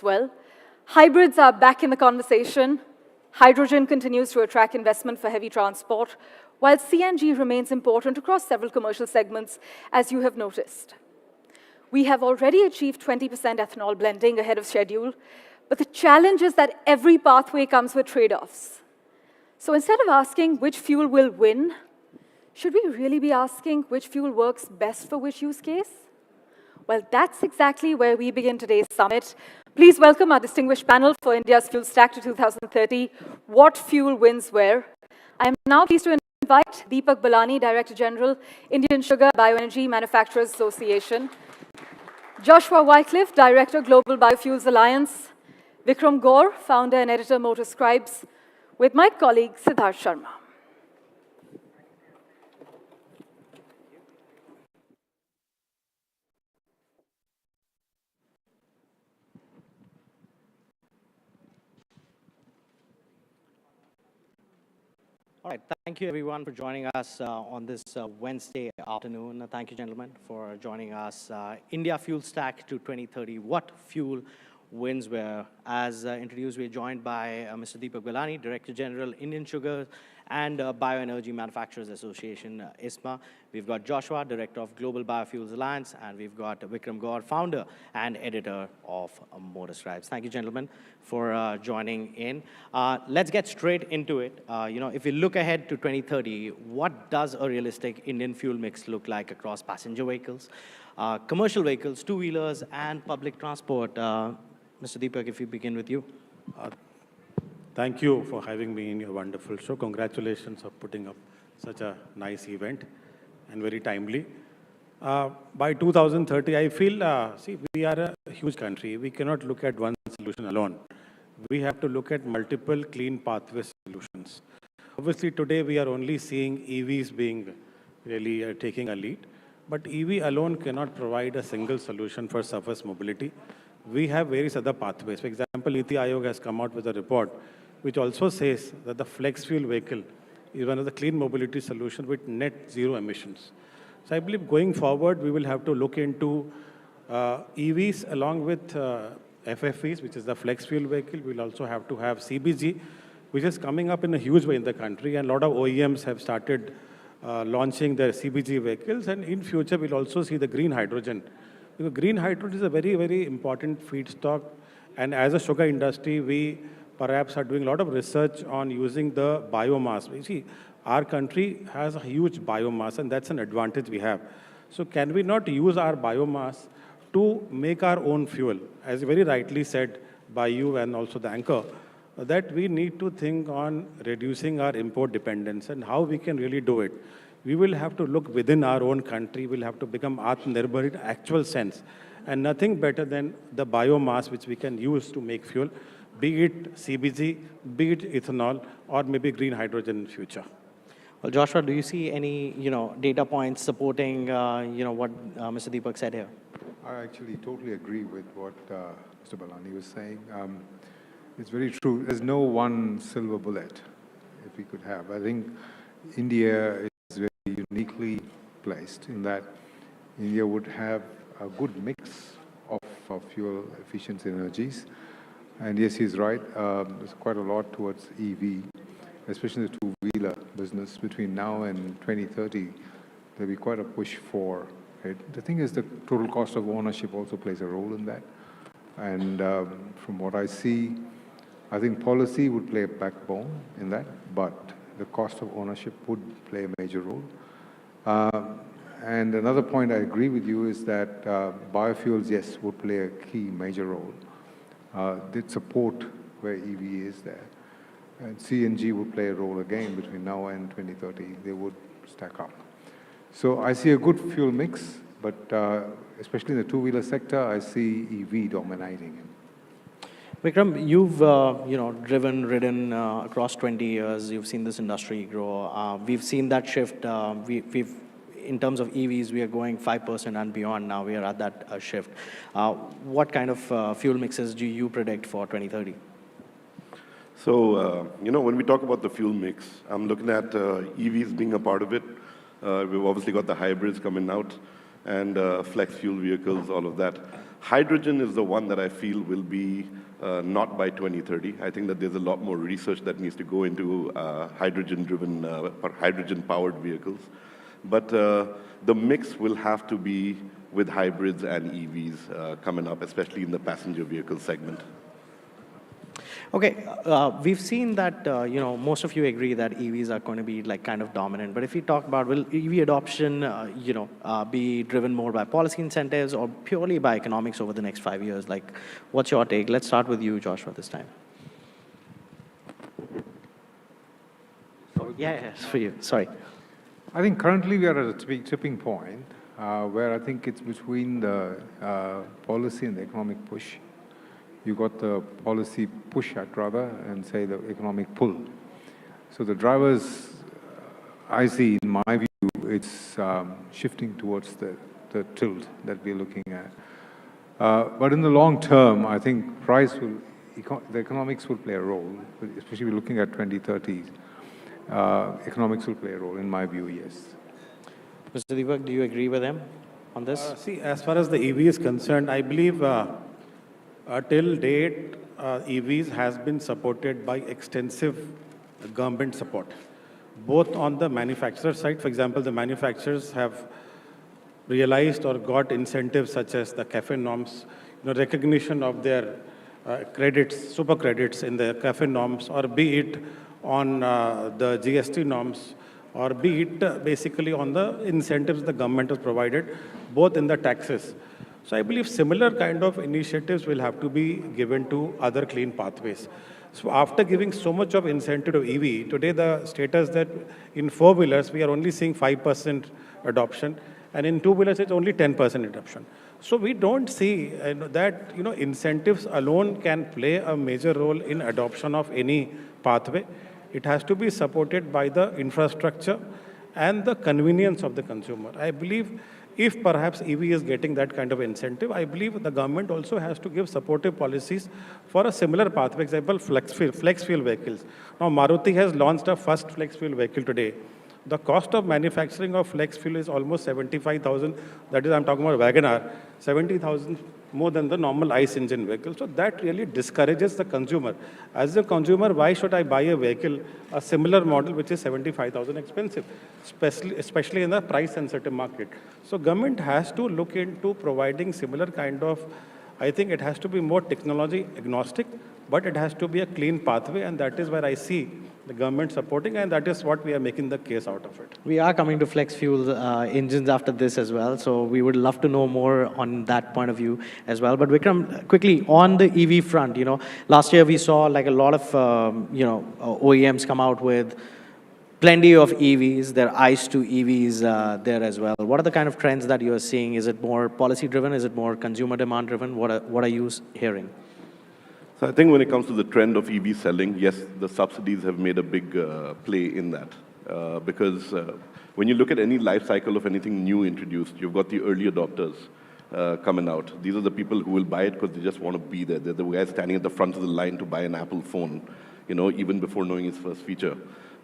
well. Hybrids are back in the conversation. Hydrogen continues to attract investment for heavy transport, while CNG remains important across several commercial segments, as you have noticed. We have already achieved 20% ethanol blending ahead of schedule, but the challenge is that every pathway comes with trade-offs. So instead of asking which fuel will win, should we really be asking which fuel works best for which use case? Well, that's exactly where we begin today's summit. Please welcome our distinguished panel for India's Fuel Stack to 2030, What Fuel Wins Where. I am now pleased to invite Deepak Balani, Director General, Indian Sugar Bioenergy Manufacturers Association, Joshua Wycliffe, Director, Global Biofuels Alliance, Vikram Gaur, Founder and Editor, Motor Scribes, with my colleague, Siddharth Sharma. All right, thank you everyone for joining us on this Wednesday afternoon. Thank you, gentlemen, for joining us. India Fuel Stack to 2030, What Fuel Wins Where? As introduced, we're joined by Mr. Deepak Balani, Director General, Indian Sugar and Bioenergy Manufacturers Association, ISMA. We've got Joshua, Director of Global Biofuels Alliance, and we've got Vikram Gaur, Founder and Editor of Motor Scribes. Thank you, gentlemen, for joining in. Let's get straight into it. If we look ahead to 2030, what does a realistic Indian fuel mix look like across passenger vehicles, commercial vehicles, two-wheelers, and public transport? Mr. Deepak, if we begin with you. Thank you for having me in your wonderful show. Congratulations for putting up such a nice event and very timely. By 2030, I feel, we are a huge country. We cannot look at one solution alone. We have to look at multiple clean pathway solutions. Obviously, today we are only seeing EVs being really taking a lead, but EV alone cannot provide a single solution for surface mobility. We have various other pathways. For example, NITI Aayog has come out with a report which also says that the flex fuel vehicle is one of the clean mobility solutions with net zero emissions. So I believe going forward, we will have to look into EVs along with FFVs, which is the flex fuel vehicle. We'll also have to have CBG, which is coming up in a huge way in the country, and a lot of OEMs have started launching their CBG vehicles, and in future, we'll also see the green hydrogen. Because green hydrogen is a very, very important feedstock, and as a sugar industry, we perhaps are doing a lot of research on using the biomass. You see, our country has a huge biomass, and that's an advantage we have. So can we not use our biomass to make our own fuel? As very rightly said by you and also the anchor, that we need to think on reducing our import dependence and how we can really do it. We will have to look within our own country. We'll have to become Atmanirbhar in actual sense. And nothing better than the biomass which we can use to make fuel, be it CBG, be it ethanol, or maybe green hydrogen in future. Well, Joshua, do you see any, data points supporting, what Mr. Deepak said here? I actually totally agree with what Mr. Balani was saying. It's very true. There's no one silver bullet, if we could have. I think India is very uniquely placed in that India would have a good mix of fuel efficiency energies. And yes, he's right. There's quite a lot towards EV, especially the two-wheeler business. Between now and 2030, there'll be quite a push for it. The thing is, the total cost of ownership also plays a role in that. And from what I see, I think policy would play a backbone in that, but the cost of ownership would play a major role. And another point I agree with you is that biofuels, yes, would play a key major role. They'd support where EV is there. And CNG would play a role again between now and 2030. They would stack up. So I see a good fuel mix, but especially in the two-wheeler sector, I see EV dominating. Vikram, you've ridden across 20 years. You've seen this industry grow. We've seen that shift. In terms of EVs, we are going 5% and beyond now. We are at that shift. What kind of fuel mixes do you predict for 2030? So, when we talk about the fuel mix, I'm looking at EVs being a part of it. We've obviously got the hybrids coming out and flex fuel vehicles, all of that. Hydrogen is the one that I feel will be not by 2030. I think that there's a lot more research that needs to go into hydrogen-driven or hydrogen-powered vehicles. But the mix will have to be with hybrids and EVs coming up, especially in the passenger vehicle segment. Okay, we've seen that, most of you agree that EVs are going to be like kind of dominant. But if we talk about, will EV adoption, be driven more by policy incentives or purely by economics over the next 5 years? Like, what's your take? Let's start with you, Joshua, this time. Yeah, it's for you. Sorry. I think currently we are at a tipping point where I think it's between the policy and the economic push. You got the policy push, I'd rather, and say the economic pull. So the drivers, I see, in my view, it's shifting towards the tilt that we're looking at. But in the long term, I think the economics will play a role, especially we're looking at 2030s. Economics will play a role, in my view, yes. Mr. Deepak, do you agree with him on this? See, as far as the EV is concerned, I believe till date, EVs has been supported by extensive government support, both on the manufacturer side. For example, the manufacturers have realized or got incentives such as the CAFE norms, recognition of their credits, super credits in the CAFE norms, or be it on the GST norms, or be it basically on the incentives the government has provided, both in the taxes. So I believe similar kind of initiatives will have to be given to other clean pathways. So after giving so much of incentive to EV, today the status that in four-wheelers, we are only seeing 5% adoption, and in two-wheelers, it's only 10% adoption. So we don't see that incentives alone can play a major role in adoption of any pathway. It has to be supported by the infrastructure and the convenience of the consumer. I believe if perhaps EV is getting that kind of incentive, I believe the government also has to give supportive policies for a similar pathway. For example, flex fuel vehicles. Now, Maruti has launched a first flex fuel vehicle today. The cost of manufacturing of flex fuel is almost 75,000. That is, I'm talking about WagonR, 70,000 more than the normal ICE engine vehicle. So that really discourages the consumer. As a consumer, why should I buy a vehicle, a similar model, which is 75,000 expensive, especially in the price-sensitive market? So government has to look into providing similar kind of, I think it has to be more technology agnostic, but it has to be a clean pathway, and that is where I see the government supporting, and that is what we are making the case out of it. We are coming to flex fuel engines after this as well, so we would love to know more on that point of view as well. But Vikram, quickly, on the EV front, last year we saw like a lot of, OEMs come out with plenty of EVs, there are ICE to EVs there as well. What are the kind of trends that you are seeing? Is it more policy-driven? Is it more consumer demand-driven? What are you hearing? So I think when it comes to the trend of EV selling, yes, the subsidies have made a big play in that. Because when you look at any life cycle of anything new introduced, you've got the early adopters coming out. These are the people who will buy it because they just want to be there. They're the guys standing at the front of the line to buy an Apple phone, even before knowing its first feature.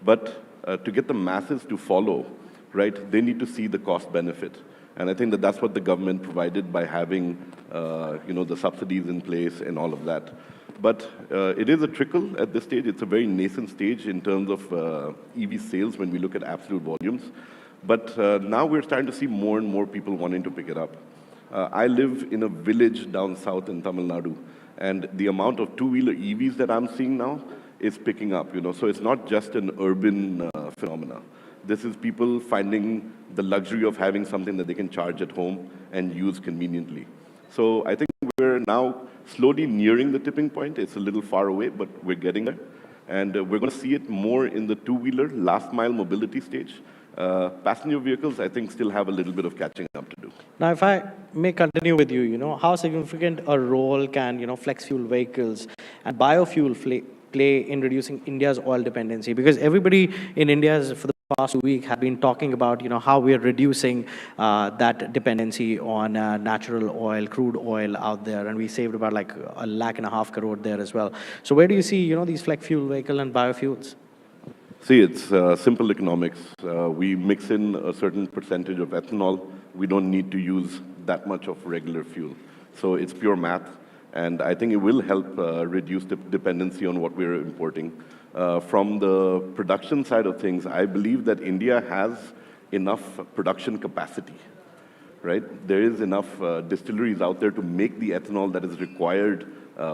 But to get the masses to follow, right, they need to see the cost benefit. And I think that that's what the government provided by having, the subsidies in place and all of that. But it is a trickle at this stage. It's a very nascent stage in terms of EV sales when we look at absolute volumes. But now we're starting to see more and more people wanting to pick it up. I live in a village down south in Tamil Nadu, and the amount of two-wheeler EVs that I'm seeing now is picking up. So it's not just an urban phenomena. This is people finding the luxury of having something that they can charge at home and use conveniently. So I think we're now slowly nearing the tipping point. It's a little far away, but we're getting there. And we're going to see it more in the two-wheeler, last-mile mobility stage. Passenger vehicles, I think, still have a little bit of catching up to do. Now, if I may continue with you, how significant a role can, flex fuel vehicles and biofuel play in reducing India's oil dependency? Because everybody in India for the past week have been talking about, how we are reducing that dependency on natural oil, crude oil out there, and we saved about like 1.5 crore there as well. So where do you see, these flex fuel vehicle and biofuels? See, it's simple economics. We mix in a certain percentage of ethanol. We don't need to use that much of regular fuel. So it's pure math, and I think it will help reduce the dependency on what we're importing. From the production side of things, I believe that India has enough production capacity, right? There is enough distilleries out there to make the ethanol that is required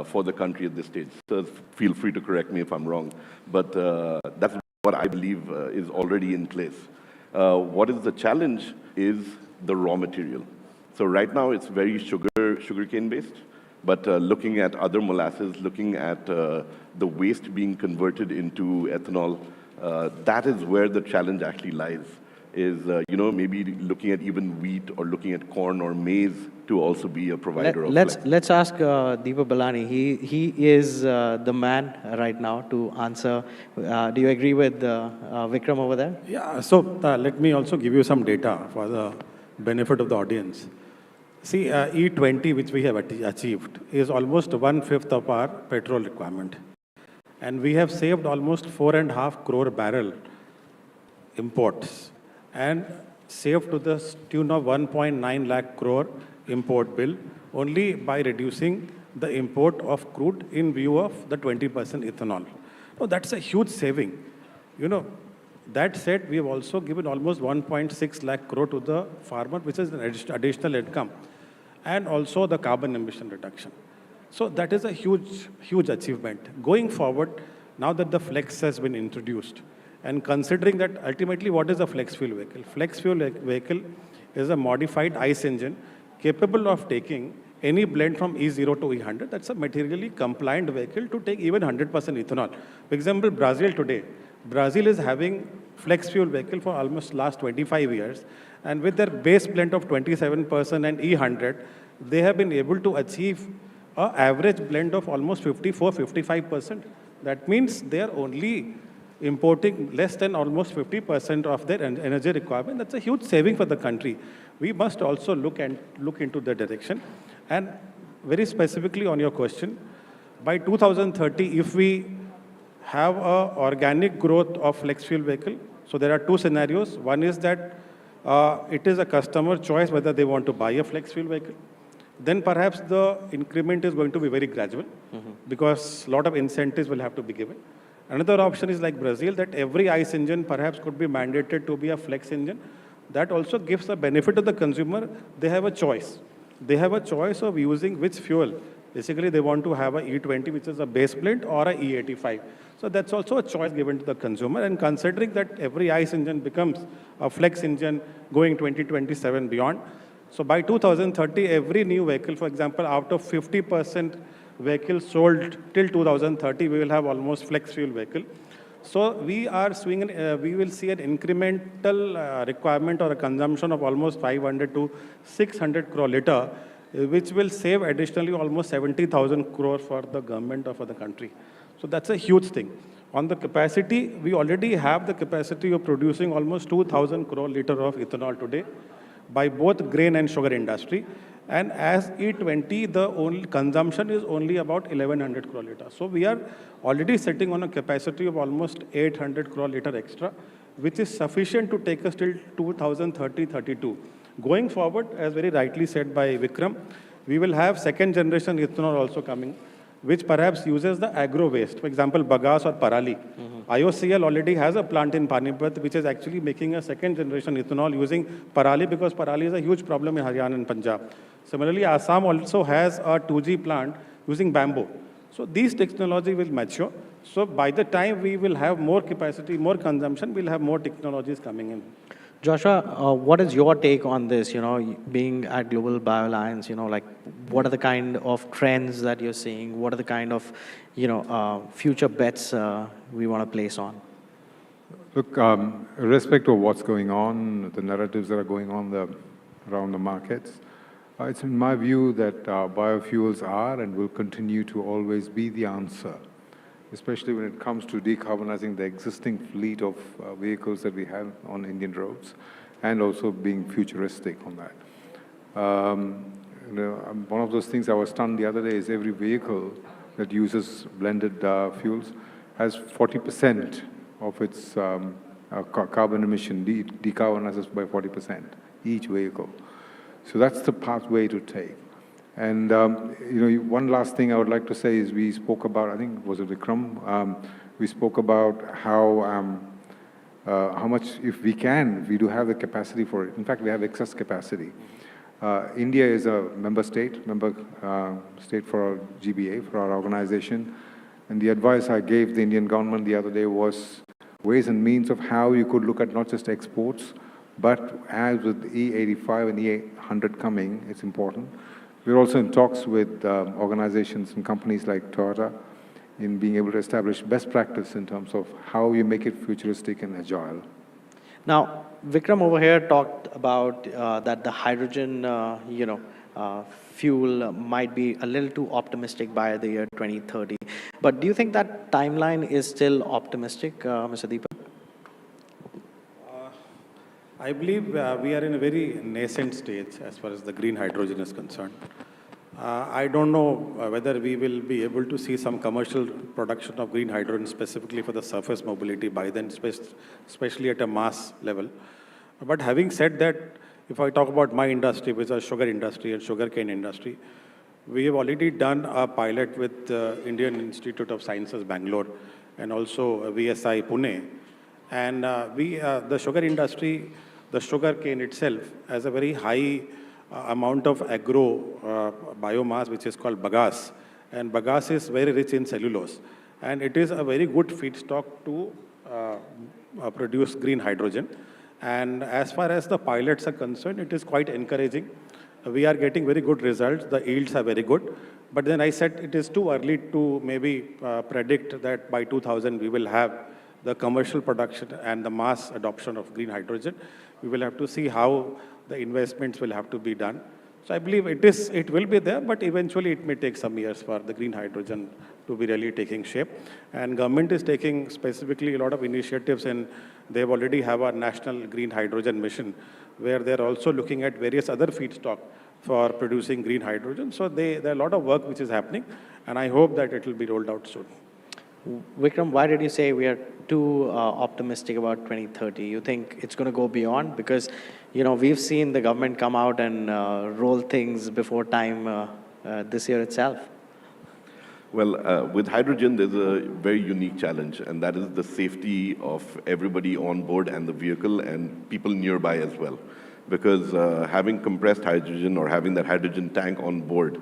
for the country at this stage. So feel free to correct me if I'm wrong, but that's what I believe is already in place. What is the challenge is the raw material. So right now it's very sugarcane based, but looking at other molasses, looking at the waste being converted into ethanol, that is where the challenge actually lies. Is maybe looking at even wheat or looking at corn or maize to also be a provider of flex. Let's ask Deepak Balani. He is the man right now to answer. Do you agree with Vikram over there? Yeah, so let me also give you some data for the benefit of the audience. See, E20, which we have achieved, is almost 1/5 of our petrol requirement. And we have saved almost 4.5 crore barrel imports and saved to the tune of 1.9 lakh crore import bill only by reducing the import of crude in view of the 20% ethanol. So that's a huge saving. That said, we have also given almost 1.6 lakh crore to the farmer, which is an additional income, and also the carbon emission reduction. So that is a huge, huge achievement. Going forward, now that the flex has been introduced, and considering that ultimately what is a flex fuel vehicle? Flex fuel vehicle is a modified ICE engine capable of taking any blend from E0 to E100. That's a materially compliant vehicle to take even 100% ethanol. For example, Brazil today. Brazil is having flex fuel vehicle for almost last 25 years. And with their base blend of 27% and E100, they have been able to achieve an average blend of almost 54-55%. That means they are only importing less than almost 50% of their energy requirement. That's a huge saving for the country. We must also look into the direction. And very specifically on your question, by 2030, if we have an organic growth of flex fuel vehicle, so there are two scenarios. One is that it is a customer choice whether they want to buy a flex fuel vehicle. Then perhaps the increment is going to be very gradual because a lot of incentives will have to be given. Another option is like Brazil, that every ICE engine perhaps could be mandated to be a flex engine. That also gives a benefit to the consumer. They have a choice. They have a choice of using which fuel. Basically, they want to have a E20, which is a base blend, or a E85. So that's also a choice given to the consumer. And considering that every ICE engine becomes a flex engine going 2027 beyond, so by 2030, every new vehicle, for example, out of 50% vehicles sold till 2030, we will have almost flex fuel vehicle. So we are seeing, we will see an incremental requirement or a consumption of almost 500 to 600 crore liter, which will save additionally almost 70,000 crore for the government or for the country. So that's a huge thing. On the capacity, we already have the capacity of producing almost 2,000 crore liter of ethanol today by both grain and sugar industry. And as E20, the only consumption is only about 1,100 crore liter. So we are already sitting on a capacity of almost 800 crore liter extra, which is sufficient to take us till 2030-32. Going forward, as very rightly said by Vikram, we will have second generation ethanol also coming, which perhaps uses the agro waste. For example, bagasse or parali. IOCL already has a plant in Panipat, which is actually making a second generation ethanol using parali, because parali is a huge problem in Haryana and Punjab. Similarly, Assam also has a 2G plant using bamboo. So these technology will mature. So by the time we will have more capacity, more consumption, we'll have more technologies coming in. Joshua, what is your take on this, being at Global Bio Alliance, like what are the kind of trends that you're seeing? What are the kind of, future bets we want to place on? Look, irrespective of what's going on, the narratives that are going on around the markets, it's in my view that biofuels are and will continue to always be the answer, especially when it comes to decarbonizing the existing fleet of vehicles that we have on Indian roads, and also being futuristic on that. One of those things I was stunned the other day is every vehicle that uses blended fuels has 40% of its carbon emission decarbonizes by 40%, each vehicle. So that's the pathway to take. And one last thing I would like to say is we spoke about, I think, was it Vikram? We spoke about how much, if we do have the capacity for it. In fact, we have excess capacity. India is a member state for our GBA, for our organization. And the advice I gave the Indian government the other day was ways and means of how you could look at not just exports, but as with E85 and E100 coming, it's important. We're also in talks with organizations and companies like Toyota in being able to establish best practice in terms of how you make it futuristic and agile. Now, Vikram over here talked about that the hydrogen, fuel might be a little too optimistic by the year 2030. But do you think that timeline is still optimistic, Mr. Deepak? I believe we are in a very nascent stage as far as the green hydrogen is concerned. I don't know whether we will be able to see some commercial production of green hydrogen specifically for the surface mobility by then, especially at a mass level. But having said that, if I talk about my industry, which is sugar industry and sugarcane industry, we have already done a pilot with Indian Institute of Sciences, Bangalore, and also VSI, Pune. And the sugar industry, the sugar cane itself has a very high amount of agro biomass, which is called bagasse. And bagasse is very rich in cellulose. And it is a very good feedstock to produce green hydrogen. And as far as the pilots are concerned, it is quite encouraging. We are getting very good results. The yields are very good. But then I said it is too early to maybe predict that by 2000 we will have the commercial production and the mass adoption of green hydrogen. We will have to see how the investments will have to be done. So I believe it will be there, but eventually it may take some years for the green hydrogen to be really taking shape. And government is taking specifically a lot of initiatives, and they already have a national green hydrogen mission where they're also looking at various other feedstock for producing green hydrogen. So there are a lot of work which is happening, and I hope that it will be rolled out soon. Vikram, why did you say we are too optimistic about 2030? You think it's going to go beyond? Because, we've seen the government come out and roll things before time this year itself. Well, with hydrogen, there's a very unique challenge, and that is the safety of everybody on board and the vehicle and people nearby as well. Because having compressed hydrogen or having that hydrogen tank on board,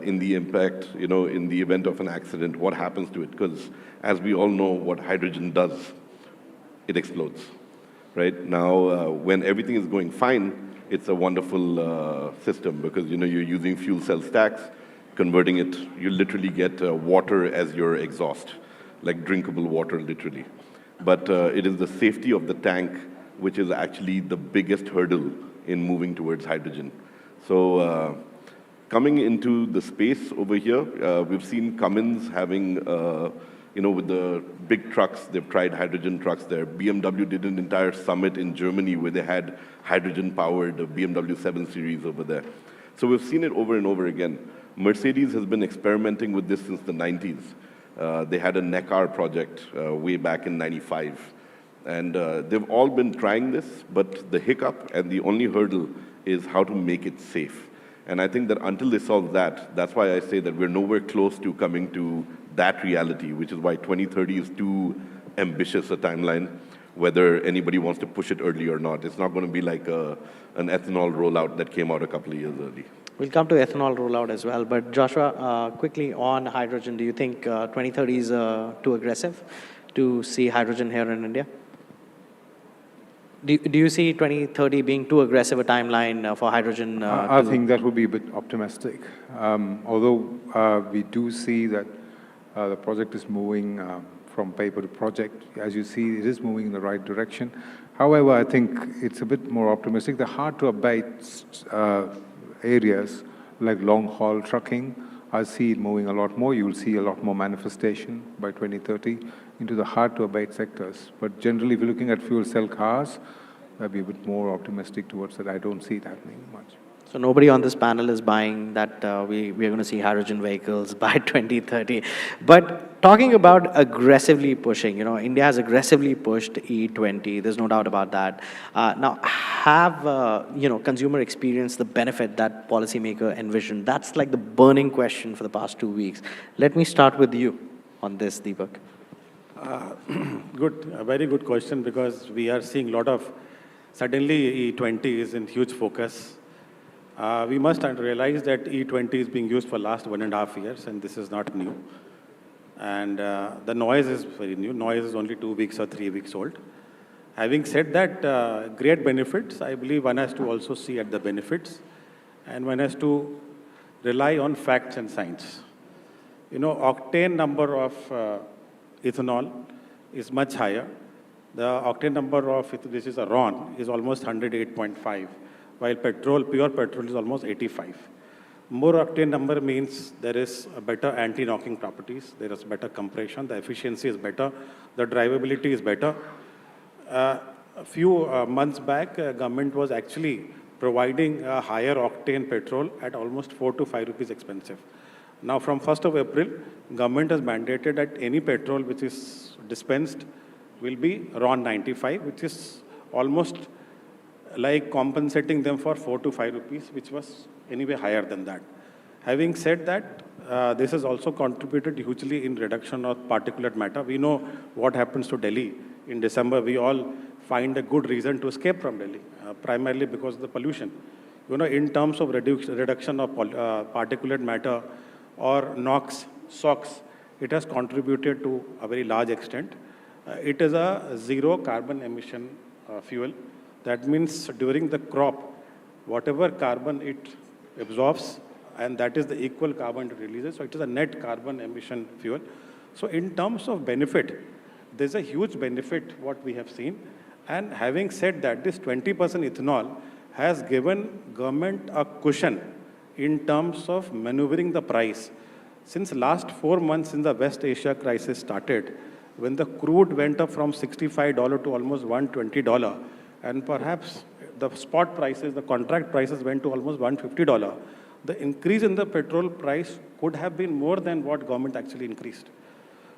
in the impact, in the event of an accident, what happens to it? Because as we all know what hydrogen does, it explodes, right? Now, when everything is going fine, it's a wonderful system because, you're using fuel cell stacks, converting it, you literally get water as your exhaust, like drinkable water, literally. But it is the safety of the tank which is actually the biggest hurdle in moving towards hydrogen. So, coming into the space over here, we've seen Cummins having, with the big trucks, they've tried hydrogen trucks there. BMW did an entire summit in Germany where they had hydrogen-powered BMW 7 Series over there. So we've seen it over and over again. Mercedes has been experimenting with this since the 90s. They had a Neckar project way back in '95. And they've all been trying this, but the hiccup and the only hurdle is how to make it safe. And I think that until they solve that, that's why I say that we're nowhere close to coming to that reality, which is why 2030 is too ambitious a timeline, whether anybody wants to push it early or not. It's not going to be like an ethanol rollout that came out a couple of years early. We'll come to ethanol rollout as well. But Joshua, quickly on hydrogen, do you think 2030 is too aggressive to see hydrogen here in India? Do you see 2030 being too aggressive a timeline for hydrogen? I think that would be a bit optimistic. Although we do see that the project is moving from paper to project. As you see, it is moving in the right direction. However, I think it's a bit more optimistic. The hard-to-abate areas like long-haul trucking, I see it moving a lot more. You will see a lot more manifestation by 2030 into the hard-to-abate sectors. But generally, if you're looking at fuel cell cars, I'd be a bit more optimistic towards that. I don't see it happening much. So nobody on this panel is buying that we are going to see hydrogen vehicles by 2030. But talking about aggressively pushing, India has aggressively pushed E20. There's no doubt about that. Now, have consumer experienced the benefit that policymaker envisioned? That's like the burning question for the past 2 weeks. Let me start with you on this, Deepak. A very good question, because we are seeing a lot of, suddenly E20 is in huge focus. We must realize that E20 is being used for last 1.5 years, and this is not new. And the noise is very new. Noise is only 2 weeks or 3 weeks old. Having said that, great benefits, I believe one has to also see at the benefits, and one has to rely on facts and science. Octane number of ethanol is much higher. The octane number of, this is a RON, is almost 108.5. While pure petrol is almost 85. More octane number means there is a better anti-knocking properties, there is better compression, the efficiency is better, the drivability is better. A few months back, government was actually providing a higher octane petrol at almost 4 to 5 rupees expensive. Now from 1st of April, government has mandated that any petrol which is dispensed will be RON 95, which is almost like compensating them for 4 to 5 rupees, which was anyway higher than that. Having said that, this has also contributed hugely in reduction of particulate matter. We know what happens to Delhi. In December, we all find a good reason to escape from Delhi, primarily because of the pollution. In terms of reduction of particulate matter or NOx, SOx, it has contributed to a very large extent. It is a zero carbon emission fuel. That means during the crop, whatever carbon it absorbs, and that is the equal carbon it releases. So it is a net carbon emission fuel. So in terms of benefit, there's a huge benefit what we have seen. And having said that, this 20% ethanol has given government a cushion in terms of maneuvering the price. Since last 4 months, since the West Asia crisis started, when the crude went up from $65 to almost $120, and perhaps the spot prices, the contract prices went to almost $150. The increase in the petrol price could have been more than what government actually increased.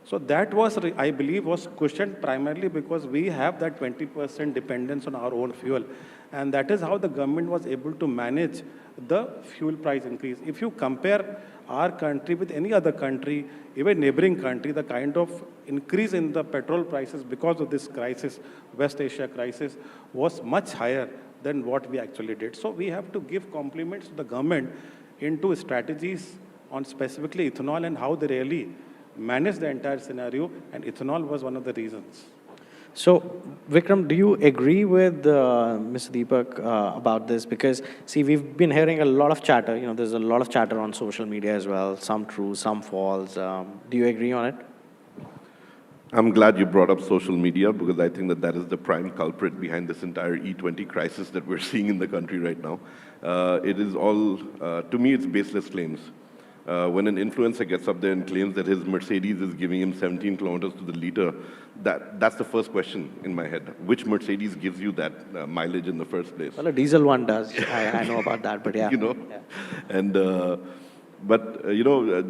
So that was, I believe, was cushioned primarily because we have that 20% dependence on our own fuel. And that is how the government was able to manage the fuel price increase. If you compare our country with any other country, even neighboring country, the kind of increase in the petrol prices because of this crisis, West Asia crisis, was much higher than what we actually did. So we have to give compliments to the government into strategies on specifically ethanol and how they really manage the entire scenario, and ethanol was one of the reasons. So, Vikram, do you agree with Mr. Deepak about this? Because, see, we've been hearing a lot of chatter. There's a lot of chatter on social media as well, some true, some false. Do you agree on it? I'm glad you brought up social media, because I think that is the prime culprit behind this entire E20 crisis that we're seeing in the country right now. It is all, to me, it's baseless claims. When an influencer gets up there and claims that his Mercedes is giving him 17 kilometers to the liter, that's the first question in my head. Which Mercedes gives you that mileage in the first place? Well, a diesel one does. I know about that, but yeah. Yeah. And,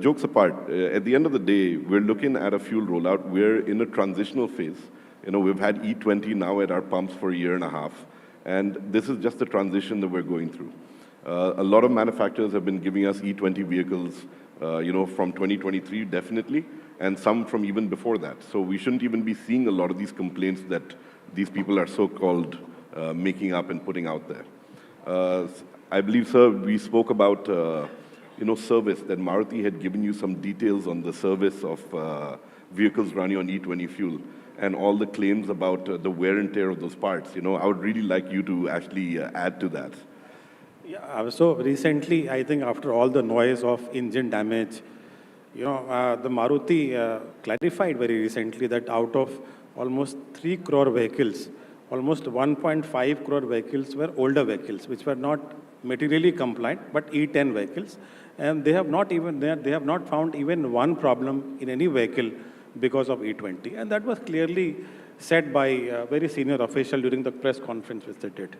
jokes apart, at the end of the day, we're looking at a fuel rollout. We're in a transitional phase. We've had E20 now at our pumps for 1.5 years, and this is just the transition that we're going through. A lot of manufacturers have been giving us E20 vehicles, from 2023, definitely, and some from even before that. So we shouldn't even be seeing a lot of these complaints that these people are so-called making up and putting out there. I believe, sir, we spoke about, service, that Maruti had given you some details on the service of vehicles running on E20 fuel and all the claims about the wear and tear of those parts. I would really like you to actually add to that. Yeah, so recently, I think after all the noise of engine damage, the Maruti clarified very recently that out of almost 3 crore vehicles, almost 1.5 crore vehicles were older vehicles, which were not materially compliant, but E10 vehicles. And they have not found even one problem in any vehicle because of E20. And that was clearly said by a very senior official during the press conference which they did.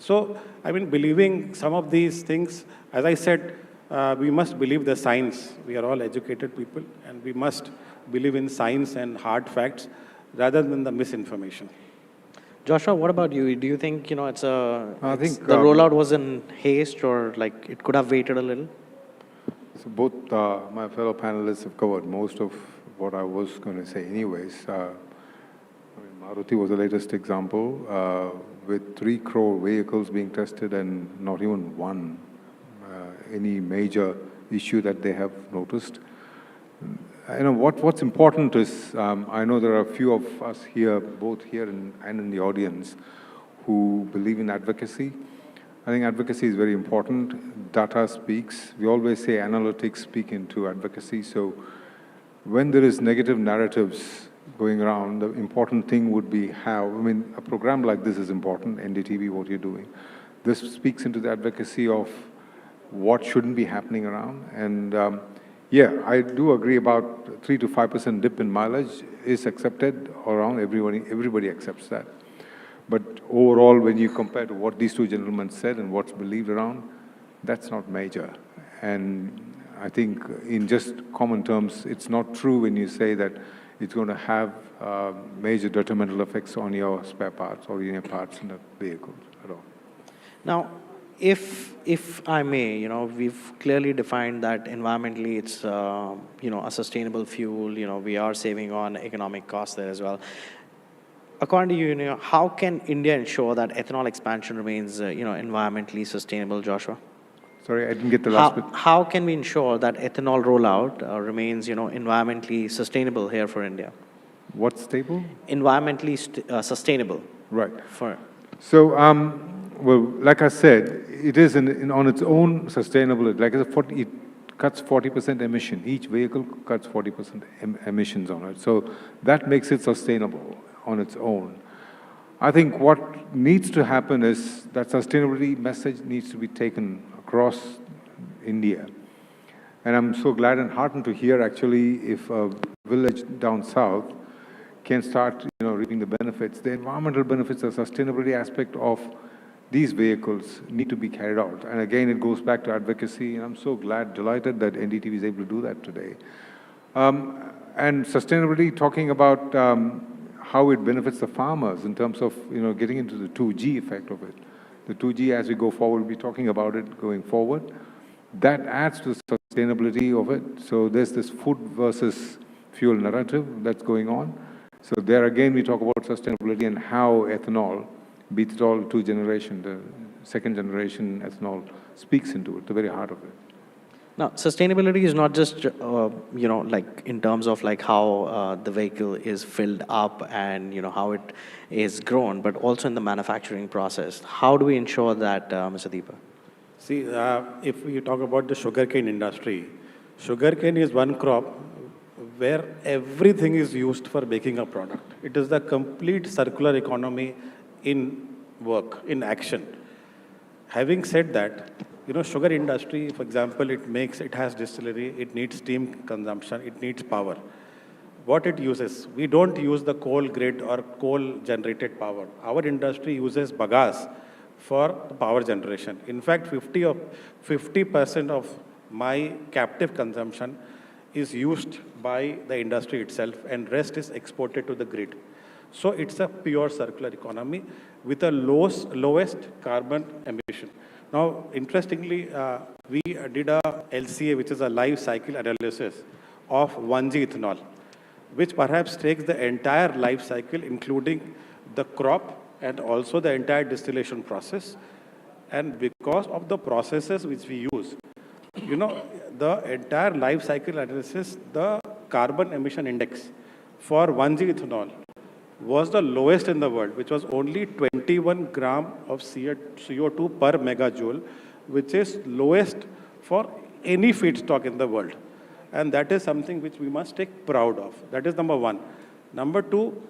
So, I mean, believing some of these things, as I said, we must believe the science. We are all educated people, and we must believe in science and hard facts rather than the misinformation. Joshua, what about you? Do you think, you know, I think the rollout was in haste, or like it could have waited a little? so both my fellow panelists have covered most of what I was going to say anyways. I mean, Maruti was the latest example, with 3 crore vehicles being tested and not even one any major issue that they have noticed. You know, what's important is, I know there are a few of us here, both here and in the audience, who believe in advocacy. I think advocacy is very important. Data speaks. We always say analytics speak into advocacy. So when there is negative narratives going around, the important thing would be how, I mean, a program like this is important, NDTV, what you're doing. This speaks into the advocacy of what shouldn't be happening around. And yeah, I do agree about 3 to 5% dip in mileage is accepted around. Everybody accepts that. But overall, when you compare to what these two gentlemen said and what's believed around, that's not major. And I think in just common terms, it's not true when you say that it's going to have major detrimental effects on your spare parts or your parts in the vehicles at all. Now, if I may, you know, we've clearly defined that environmentally it's, you know, a sustainable fuel. You know, we are saving on economic costs there as well. According to you, you know, how can India ensure that ethanol expansion remains, you know, environmentally sustainable, Joshua? Sorry, I didn't get the last bit. How can we ensure that ethanol rollout remains, you know, environmentally sustainable here for India? What's stable? Environmentally sustainable. Right. So, well, like I said, it is on its own sustainable. Like I said, it cuts 40% emission. Each vehicle cuts 40% emissions on it. So that makes it sustainable on its own. I think what needs to happen is that sustainability message needs to be taken across India. And I'm so glad and heartened to hear actually if a village down south can start, you know, reaping the benefits. The environmental benefits, the sustainability aspect of these vehicles need to be carried out. And again, it goes back to advocacy, and I'm so delighted that NDTV is able to do that today. And sustainability, talking about how it benefits the farmers in terms of, you know, getting into the 2G effect of it. The 2G, as we go forward, we'll be talking about it going forward. That adds to the sustainability of it. So there's this food versus fuel narrative that's going on. So there again, we talk about sustainability and how ethanol, be it all 2 generation, the 2nd generation ethanol speaks into it, the very heart of it. now, sustainability is not just, you know, like in terms of like how the vehicle is filled up and, you know, how it is grown, but also in the manufacturing process. How do we ensure that, Mr. Deepa? See, if you talk about the sugarcane industry, sugarcane is one crop where everything is used for making a product. It is the complete circular economy in work, in action. Having said that, you know, sugar industry, for example, it has distillery, it needs steam consumption, it needs power. What it uses, we don't use the coal grid or coal generated power. Our industry uses bagasse for power generation. In fact, 50% of my captive consumption is used by the industry itself, and rest is exported to the grid. So it's a pure circular economy with a lowest carbon emission. Now, interestingly, we did a LCA, which is a life cycle analysis of 1G ethanol, which perhaps takes the entire life cycle, including the crop and also the entire distillation process. And because of the processes which we use, you know, the entire life cycle analysis, the carbon emission index for 1G ethanol was the lowest in the world, which was only 21 gram of CO2 per megajoule, which is lowest for any feedstock in the world. And that is something which we must take proud of. That is number one. Number two,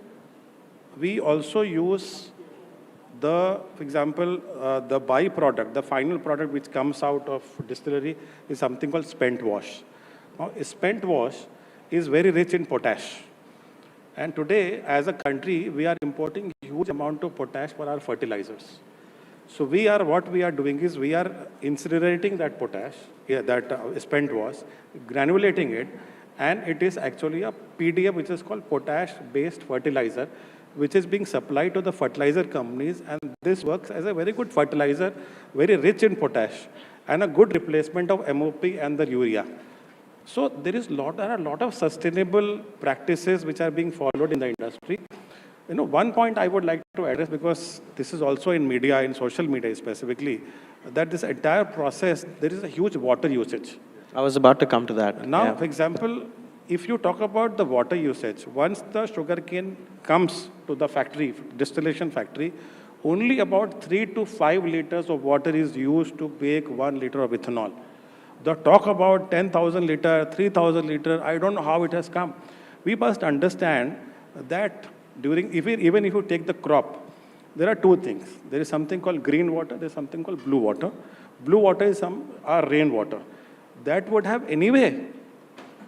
we also use for example, the byproduct, the final product which comes out of distillery is something called spent wash. Now, spent wash is very rich in potash. And today, as a country, we are importing huge amount of potash for our fertilizers. So what we are doing is we are incinerating that potash, that spent was, granulating it, and it is actually a PDF which is called potash-based fertilizer, which is being supplied to the fertilizer companies, and this works as a very good fertilizer, very rich in potash, and a good replacement of MOP and the urea. So there are a lot of sustainable practices which are being followed in the industry. One point I would like to address, because this is also in media, in social media specifically, that this entire process, there is a huge water usage. I was about to come to that. Now, Yeah. for example, if you talk about the water usage, once the sugarcane comes to the factory, distillation factory, only about 3 to 5 liters of water is used to make 1 liter of ethanol. The talk about 10,000 liter, 3,000 liter, I don't know how it has come. We must understand that even if you take the crop, there are two things. There is something called green water, there is something called blue water. Blue water is our rainwater. That would have anyway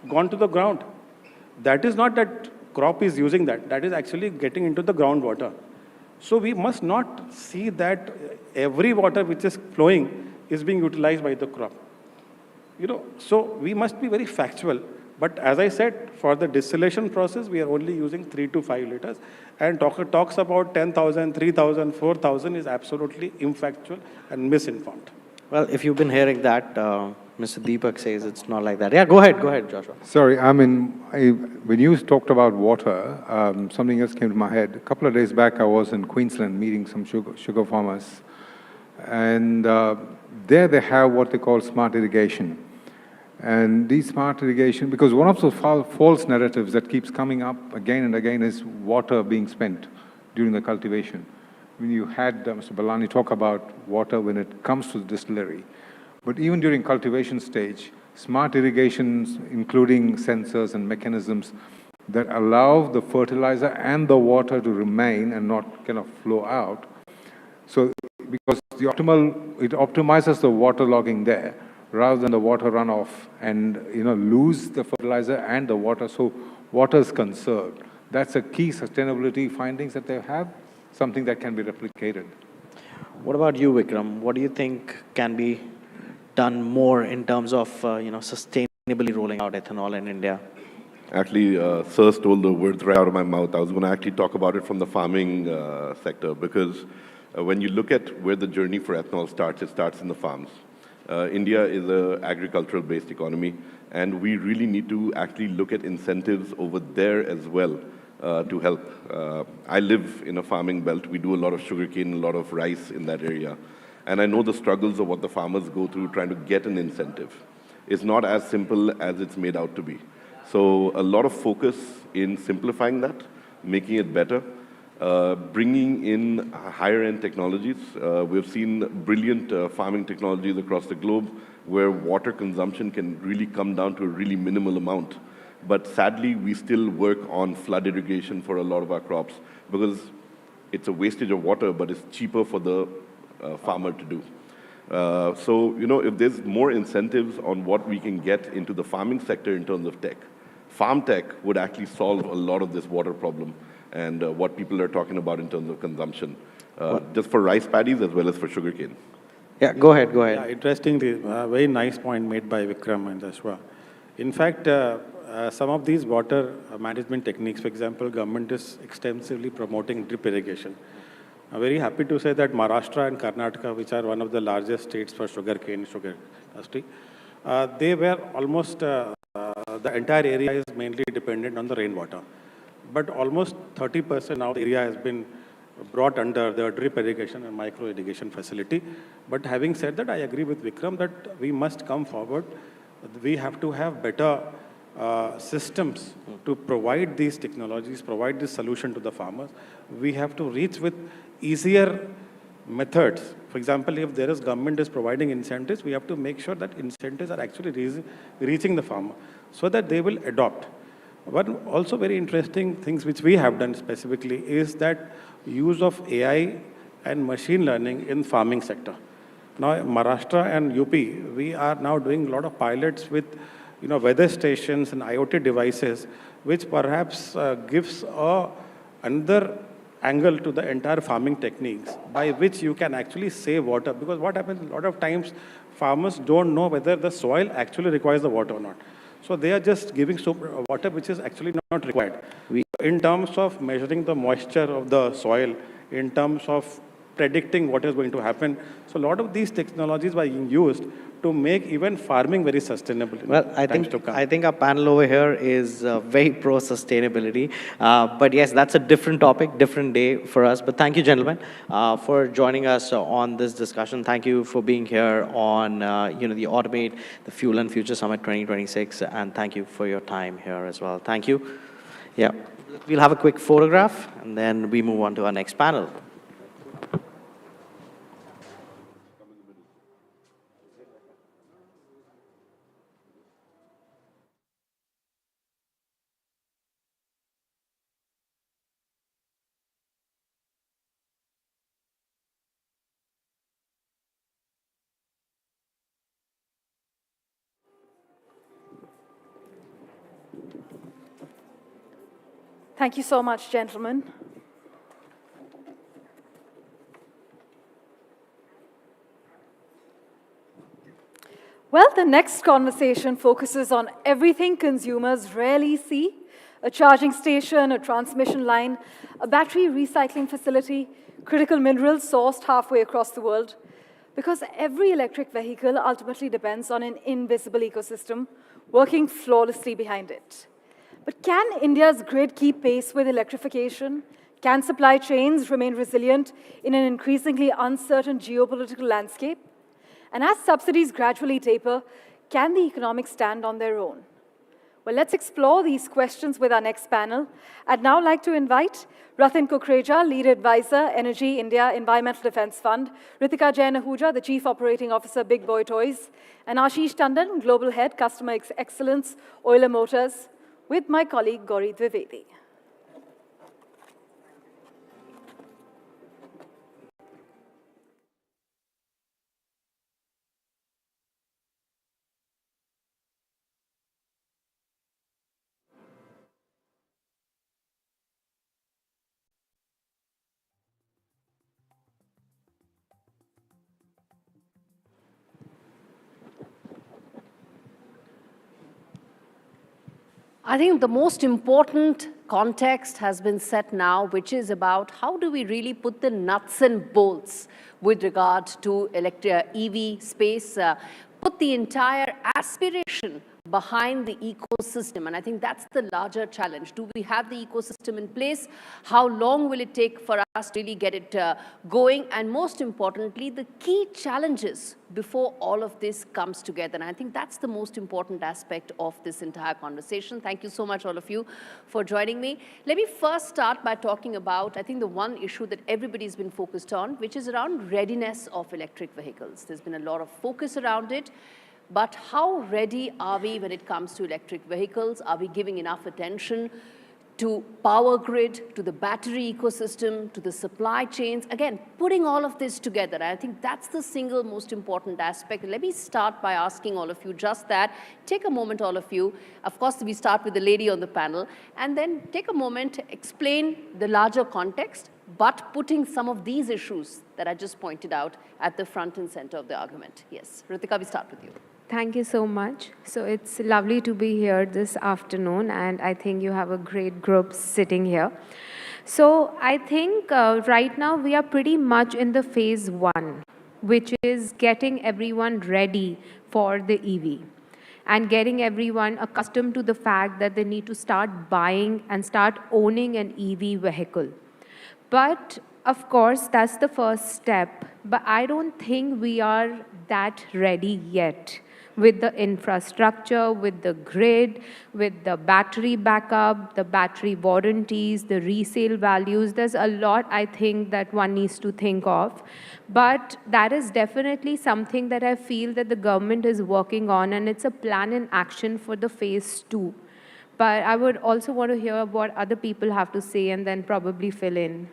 gone to the ground. That is not that crop is using that. That is actually getting into the groundwater. So we must not see that every water which is flowing is being utilized by the crop. So we must be very factual. But as I said, for the distillation process, we are only using 3 to 5 liters. And talks about 10,000, 3,000, 4,000 is absolutely infactual and misinformed. Well, if you've been hearing that, Mr. Deepak says it's not like that. Yeah, go ahead, Joshua. Sorry, when you talked about water, something else came to my head. A couple of days back, I was in Queensland meeting some sugar farmers. And there they have what they call smart irrigation. And these smart irrigation, because one of the false narratives that keeps coming up again and again is water being spent during the cultivation. When you had Mr. Balani talk about water when it comes to the distillery. But even during cultivation stage, smart irrigations, including sensors and mechanisms that allow the fertilizer and the water to remain and not kind of flow out. So because it optimizes the water logging there, rather than the water runoff and lose the fertilizer and the water, so water is conserved. That's a key sustainability findings that they have, something that can be replicated. What about you, Vikram? What do you think can be done more in terms of sustainably rolling out ethanol in India? Actually, Sir stole the words right out of my mouth. I was going to actually talk about it from the farming sector, because when you look at where the journey for ethanol starts, it starts in the farms. India is an agricultural-based economy, and we really need to actually look at incentives over there as well to help. I live in a farming belt. We do a lot of sugarcane, a lot of rice in that area. And I know the struggles of what the farmers go through trying to get an incentive. It's not as simple as it's made out to be. So a lot of focus in simplifying that, making it better, bringing in higher-end technologies. We've seen brilliant farming technologies across the globe where water consumption can really come down to a really minimal amount. But sadly, we still work on flood irrigation for a lot of our crops because it's a wastage of water, but it's cheaper for the farmer to do. So, if there's more incentives on what we can get into the farming sector in terms of tech, farm tech would actually solve a lot of this water problem and what people are talking about in terms of consumption, just for rice paddies as well as for sugarcane. Yeah, go ahead. Yeah, interestingly, very nice point made by Vikram and Joshua. In fact, some of these water management techniques, for example, government is extensively promoting drip irrigation. I'm very happy to say that Maharashtra and Karnataka, which are one of the largest states for sugar industry, they were almost, the entire area is mainly dependent on the rainwater. But almost 30% now the area has been brought under the drip irrigation and micro irrigation facility. But having said that, I agree with Vikram that we must come forward. We have to have better systems to provide these technologies, provide this solution to the farmers. We have to reach with easier methods. For example, if there is government is providing incentives, we have to make sure that incentives are actually reaching the farmer so that they will adopt. One also very interesting things which we have done specifically is that use of AI and machine learning in farming sector. Now, Maharashtra and UP, we are now doing a lot of pilots with weather stations and IoT devices, which perhaps gives another angle to the entire farming techniques by which you can actually save water. Because what happens a lot of times, farmers don't know whether the soil actually requires the water or not. So they are just giving water which is actually not required. In terms of measuring the moisture of the soil, in terms of predicting what is going to happen. So a lot of these technologies were being used to make even farming very sustainable. Well, I think our panel over here is very pro sustainability. But yes, that's a different topic, different day for us. But thank you, gentlemen, for joining us on this discussion. Thank you for being here on the AutoMate, the Fuel and Future Summit 2026, and thank you for your time here as well. Thank you. Yeah, we'll have a quick photograph, and then we move on to our next panel. Thank you so much, gentlemen. Well, the next conversation focuses on everything consumers rarely see: a charging station, a transmission line, a battery recycling facility, critical minerals sourced halfway across the world. Because every electric vehicle ultimately depends on an invisible ecosystem working flawlessly behind it. But can India's grid keep pace with electrification? Can supply chains remain resilient in an increasingly uncertain geopolitical landscape? And as subsidies gradually taper, can the economics stand on their own? Well, let's explore these questions with our next panel. I'd now like to invite Ratin Kukreja, Lead Advisor, Energy India Environmental Defense Fund, Ritika Jain Ahuja, the Chief Operating Officer, Big Boy Toys, and Ashish Tandon, Global Head, Customer Excellence, Euler Motors, with my colleague Gauri Dwivedi. I think the most important context has been set now, which is about how do we really put the nuts and bolts with regard to EV space, put the entire aspiration behind the ecosystem. And I think that's the larger challenge. Do we have the ecosystem in place? How long will it take for us to really get it going? And most importantly, the key challenges before all of this comes together. And I think that's the most important aspect of this entire conversation. Thank you so much, all of you, for joining me. Let me first start by talking about, I think, the one issue that everybody's been focused on, which is around readiness of electric vehicles. There's been a lot of focus around it. But how ready are we when it comes to electric vehicles? Are we giving enough attention to power grid, to the battery ecosystem, to the supply chains? Again, putting all of this together, I think that's the single most important aspect. Let me start by asking all of you just that. Take a moment, all of you. Of course, we start with the lady on the panel, and then take a moment to explain the larger context, but putting some of these issues that I just pointed out at the front and center of the argument. Yes, Ritika, we start with you. Thank you so much. So it's lovely to be here this afternoon, and I think you have a great group sitting here. So I think right now we are pretty much in the phase one, which is getting everyone ready for the EV and getting everyone accustomed to the fact that they need to start buying and start owning an EV vehicle. But of course, that's the first step. But I don't think we are that ready yet with the infrastructure, with the grid, with the battery backup, the battery warranties, the resale values. There's a lot, I think, that one needs to think of. But that is definitely something that I feel that the government is working on, and it's a plan in action for the phase two. But I would also want to hear what other people have to say and then probably fill in.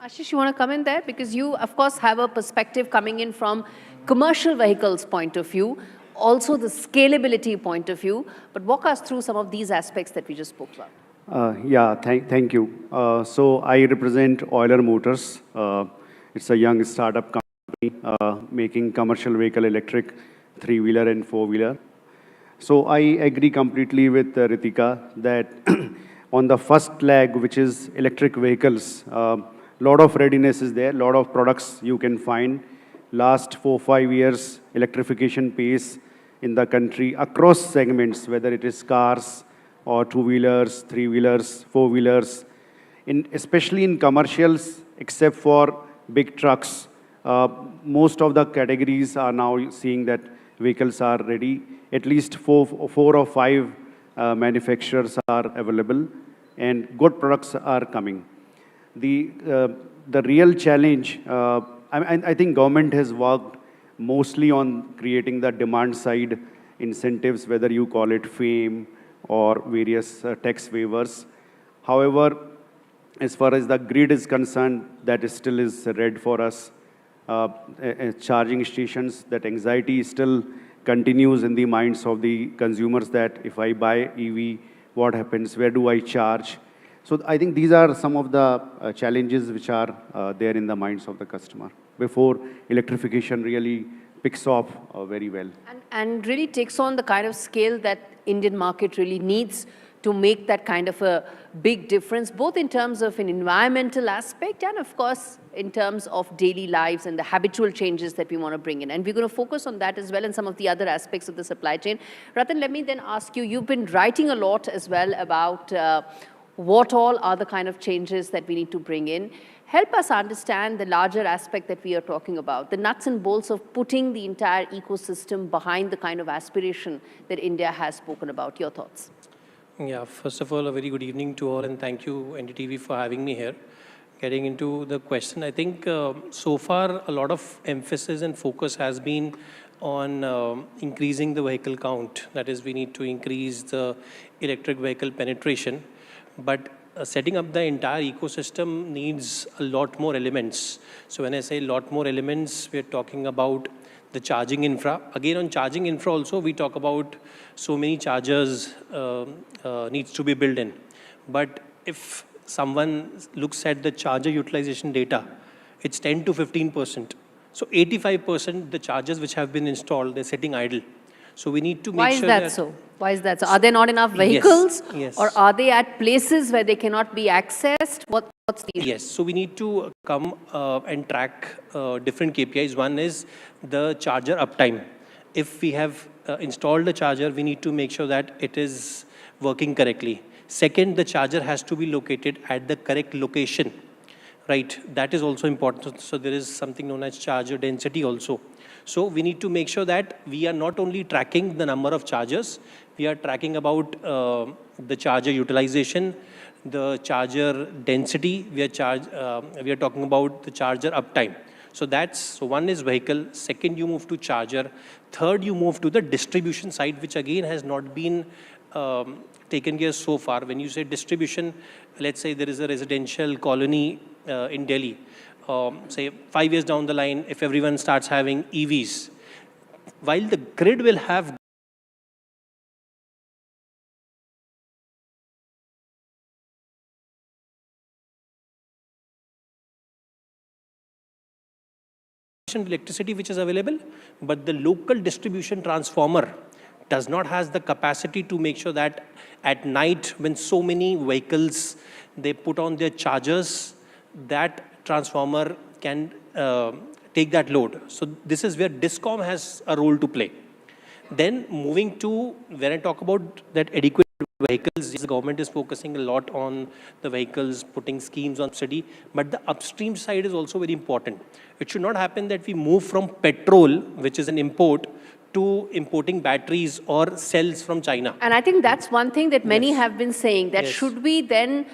Ashish, you want to come in there? Because you, of course, have a perspective coming in from commercial vehicles point of view, also the scalability point of view, but walk us through some of these aspects that we just spoke about. Thank you. So I represent Euler Motors. It's a young startup company making commercial vehicle electric three-wheeler and four-wheeler. So I agree completely with Ritika that on the first leg, which is electric vehicles, lot of readiness is there, lot of products you can find. Last 4-5 years, electrification pace in the country across segments, whether it is cars or two-wheelers, three-wheelers, four-wheelers, especially in commercials, except for big trucks. Most of the categories are now seeing that vehicles are ready. At least four or five manufacturers are available, and good products are coming. The real challenge, I think government has worked mostly on creating the demand side incentives, whether you call it FAME or various tax waivers. However, as far as the grid is concerned, that still is red for us. Charging stations, that anxiety still continues in the minds of the consumers that if I buy EV, what happens, where do I charge? So I think these are some of the challenges which are there in the minds of the customer before electrification really picks off very well. And really takes on the kind of scale that Indian market really needs to make that kind of a big difference, both in terms of an environmental aspect and, of course, in terms of daily lives and the habitual changes that we want to bring in. And we're going to focus on that as well and some of the other aspects of the supply chain. Ratan, let me then ask you, you've been writing a lot as well about what all are the kind of changes that we need to bring in. Help us understand the larger aspect that we are talking about, the nuts and bolts of putting the entire ecosystem behind the kind of aspiration that India has spoken about. Your thoughts? Yeah, first of all, a very good evening to all, and thank you, NDTV, for having me here. Getting into the question, I think so far a lot of emphasis and focus has been on increasing the vehicle count. That is, we need to increase the electric vehicle penetration. But setting up the entire ecosystem needs a lot more elements. So when I say a lot more elements, we're talking about the charging infra. Again, on charging infra also, we talk about so many chargers needs to be built in. But if someone looks at the charger utilization data, it's 10 to 15%. So 85% the chargers which have been installed, they're sitting idle. So we need to make sure that... Why is that so? Why is that so? Are there not enough vehicles? Yes. Or are they at places where they cannot be accessed? What's the issue? Yes, so we need to come and track different KPIs. One is the charger uptime. If we have installed the charger, we need to make sure that it is working correctly. Second, the charger has to be located at the correct location, right? That is also important. So there is something known as charger density also. So we need to make sure that we are not only tracking the number of chargers, we are tracking about the charger utilization, the charger density, we are talking about the charger uptime. So one is vehicle, second you move to charger, third you move to the distribution side, which again has not been taken care so far. When you say distribution, let's say there is a residential colony in Delhi. Say 5 years down the line, if everyone starts having EVs, while the grid will have electricity which is available, but the local distribution transformer does not have the capacity to make sure that at night when so many vehicles, they put on their chargers, that transformer can take that load. So this is where DISCOM has a role to play. Then moving to, when I talk about that adequate vehicles, the government is focusing a lot on the vehicles, putting schemes on subsidy, but the upstream side is also very important. It should not happen that we move from petrol, which is an import, to importing batteries or cells from China. And I think that's one thing that many have been saying, that should we then,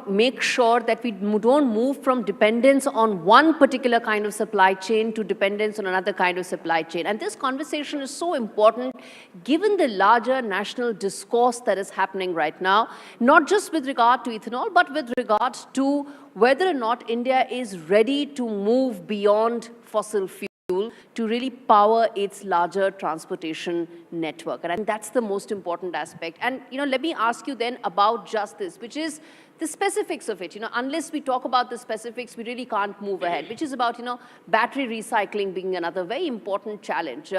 make sure that we don't move from dependence on one particular kind of supply chain to dependence on another kind of supply chain. And this conversation is so important given the larger national discourse that is happening right now, not just with regard to ethanol, but with regard to whether or not India is ready to move beyond fossil fuel to really power its larger transportation network. And I think that's the most important aspect. And, let me ask you then about just this, which is the specifics of it. Unless we talk about the specifics, we really can't move ahead, which is about, battery recycling being another very important challenge.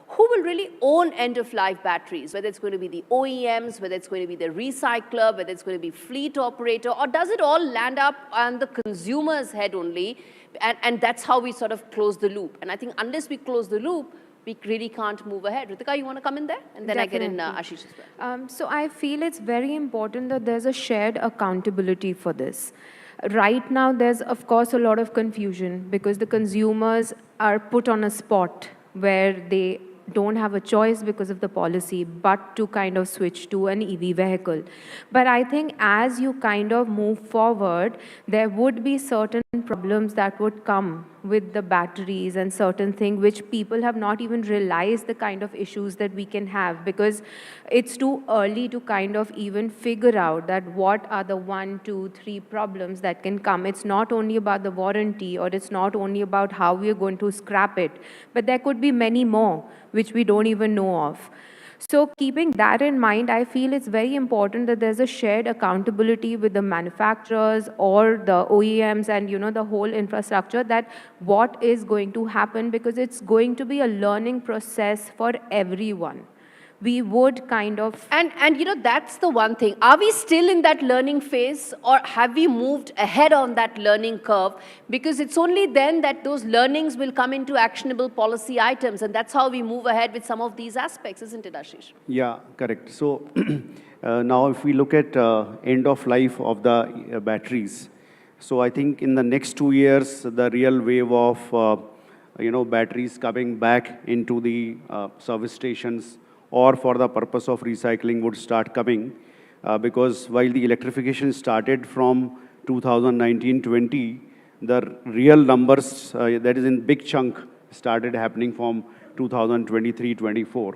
Who will really own end-of-life batteries, whether it's going to be the OEMs, whether it's going to be the recycler, whether it's going to be fleet operator, or does it all land up on the consumer's head only? And that's how we sort of close the loop. And I think unless we close the loop, we really can't move ahead. Ritika, you want to come in there? And then Definitely. I get in Ashish as well. So I feel it's very important that there's a shared accountability for this. Right now, there's, of course, a lot of confusion because the consumers are put on a spot where they don't have a choice because of the policy, but to kind of switch to an EV vehicle. But I think as you kind of move forward, there would be certain problems that would come with the batteries and certain things which people have not even realized the kind of issues that we can have, because it's too early to kind of even figure out that what are the 1, 2, 3 problems that can come. It's not only about the warranty, or it's not only about how we are going to scrap it, but there could be many more which we don't even know of. So keeping that in mind, I feel it's very important that there's a shared accountability with the manufacturers or the OEMs and, the whole infrastructure, that what is going to happen, because it's going to be a learning process for everyone. We would kind of... And that's the one thing. Are we still in that learning phase, or have we moved ahead on that learning curve? Because it's only then that those learnings will come into actionable policy items, and that's how we move ahead with some of these aspects, isn't it, Ashish? Yeah, correct. So now if we look at end of life of the batteries, so I think in the next 2 years, the real wave of batteries coming back into the service stations or for the purpose of recycling would start coming, because while the electrification started from 2019-20, the real numbers, that is in big chunk, started happening from 2023-24.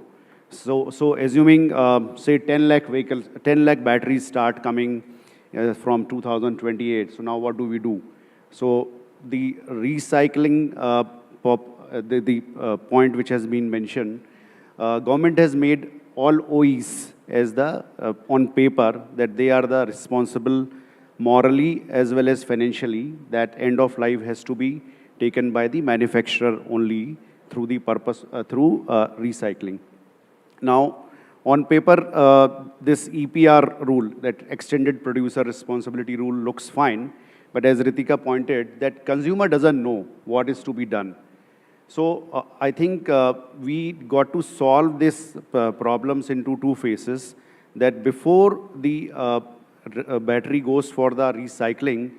So assuming, say 10 lakh vehicles, 10 lakh batteries start coming from 2028. So now what do we do? So the recycling, point which has been mentioned, government has made all OEs as the, on paper, that they are the responsible morally as well as financially, that end of life has to be taken by the manufacturer only through the purpose, through recycling. Now, on paper, this EPR rule, that extended producer responsibility rule, looks fine, but as Ritika pointed, that consumer doesn't know what is to be done. So I think we got to solve these problems into 2 phases, that before the battery goes for the recycling,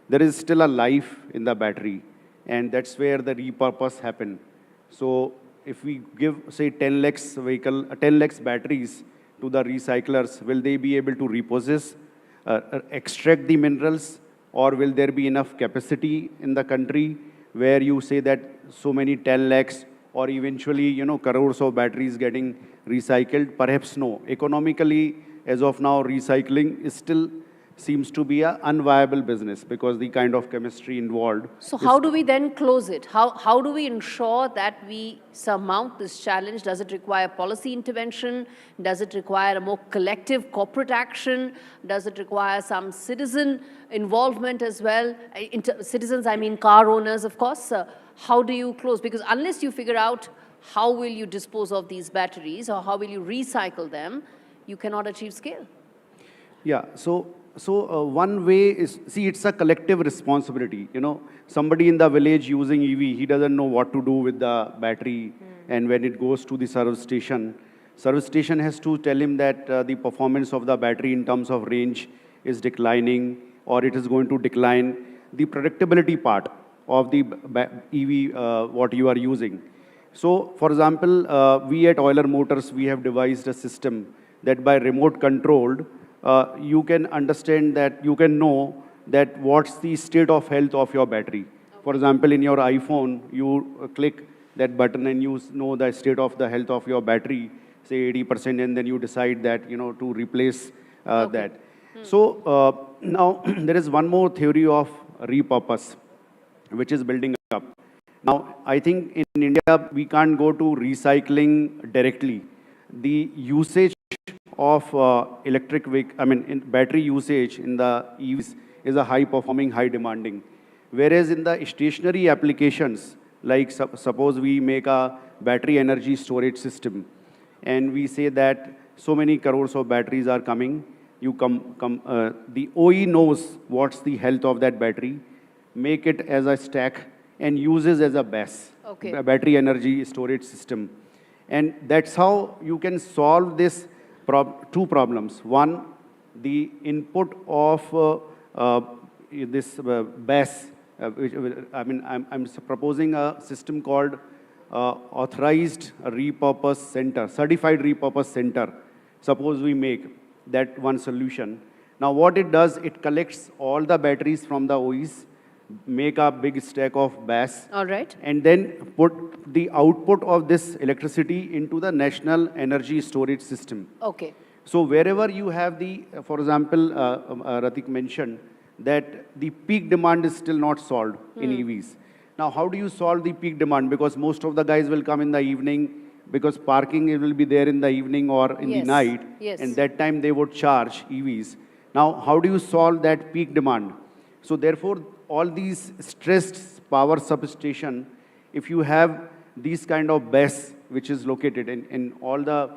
there is still a life in the battery, and that's where the repurpose happen. So if we give, say, 10 lakhs batteries to the recyclers, will they be able to repossess, extract the minerals, or will there be enough capacity in the country where you say that so many 10 lakhs or eventually, crores of batteries getting recycled? Perhaps no. Economically, as of now, recycling is still seems to be an unviable business because the kind of chemistry involved. So how do we then close it? How do we ensure that we surmount this challenge? Does it require policy intervention? Does it require a more collective corporate action? Does it require some citizen involvement as well? Citizens, I mean car owners, of course. How do you close? Because unless you figure out how will you dispose of these batteries or how will you recycle them, you cannot achieve scale. Yeah, so one way is, see, it's a collective responsibility. Somebody in the village using EV, he doesn't know what to do with the battery. And when it goes to the service station has to tell him that the performance of the battery in terms of range is declining, or it is going to decline. The predictability part of the EV, what you are using. So, for example, we at Euler Motors, we have devised a system that by remote controlled, you can understand that, you can know that what's the state of health of your battery. For example, in your iPhone, you click that button and you know the state of the health of your battery, say 80%, and then you decide that, to replace that. So now there is one more theory of repurpose, which is building up. Now, I think in India, we can't go to recycling directly. The usage of electric vehicle, in battery usage in the EVs is a high performing, high demanding. Whereas in the stationary applications, like suppose we make a battery energy storage system, and we say that so many crores of batteries are coming, the OE knows what's the health of that battery, make it as a stack, and uses as a BESS, a battery energy storage system. And that's how you can solve this two problems. One, the input of this BESS, I'm proposing a system called authorized repurpose center, certified repurpose center. Suppose we make that one solution. Now what it does, it collects all the batteries from the OEs, make a big stack of BESS. All right. And then put the output of this electricity into the national energy storage system. Okay. So wherever you have the, for example, Ratik mentioned that the peak demand is still not solved in EVs. Now, how do you solve the peak demand? Because most of the guys will come in the evening, because parking will be there in the evening or in the night. Yes. And that time they would charge EVs. Now, how do you solve that peak demand? So therefore, all these stressed power substation, if you have these kind of BESS, which is located in all the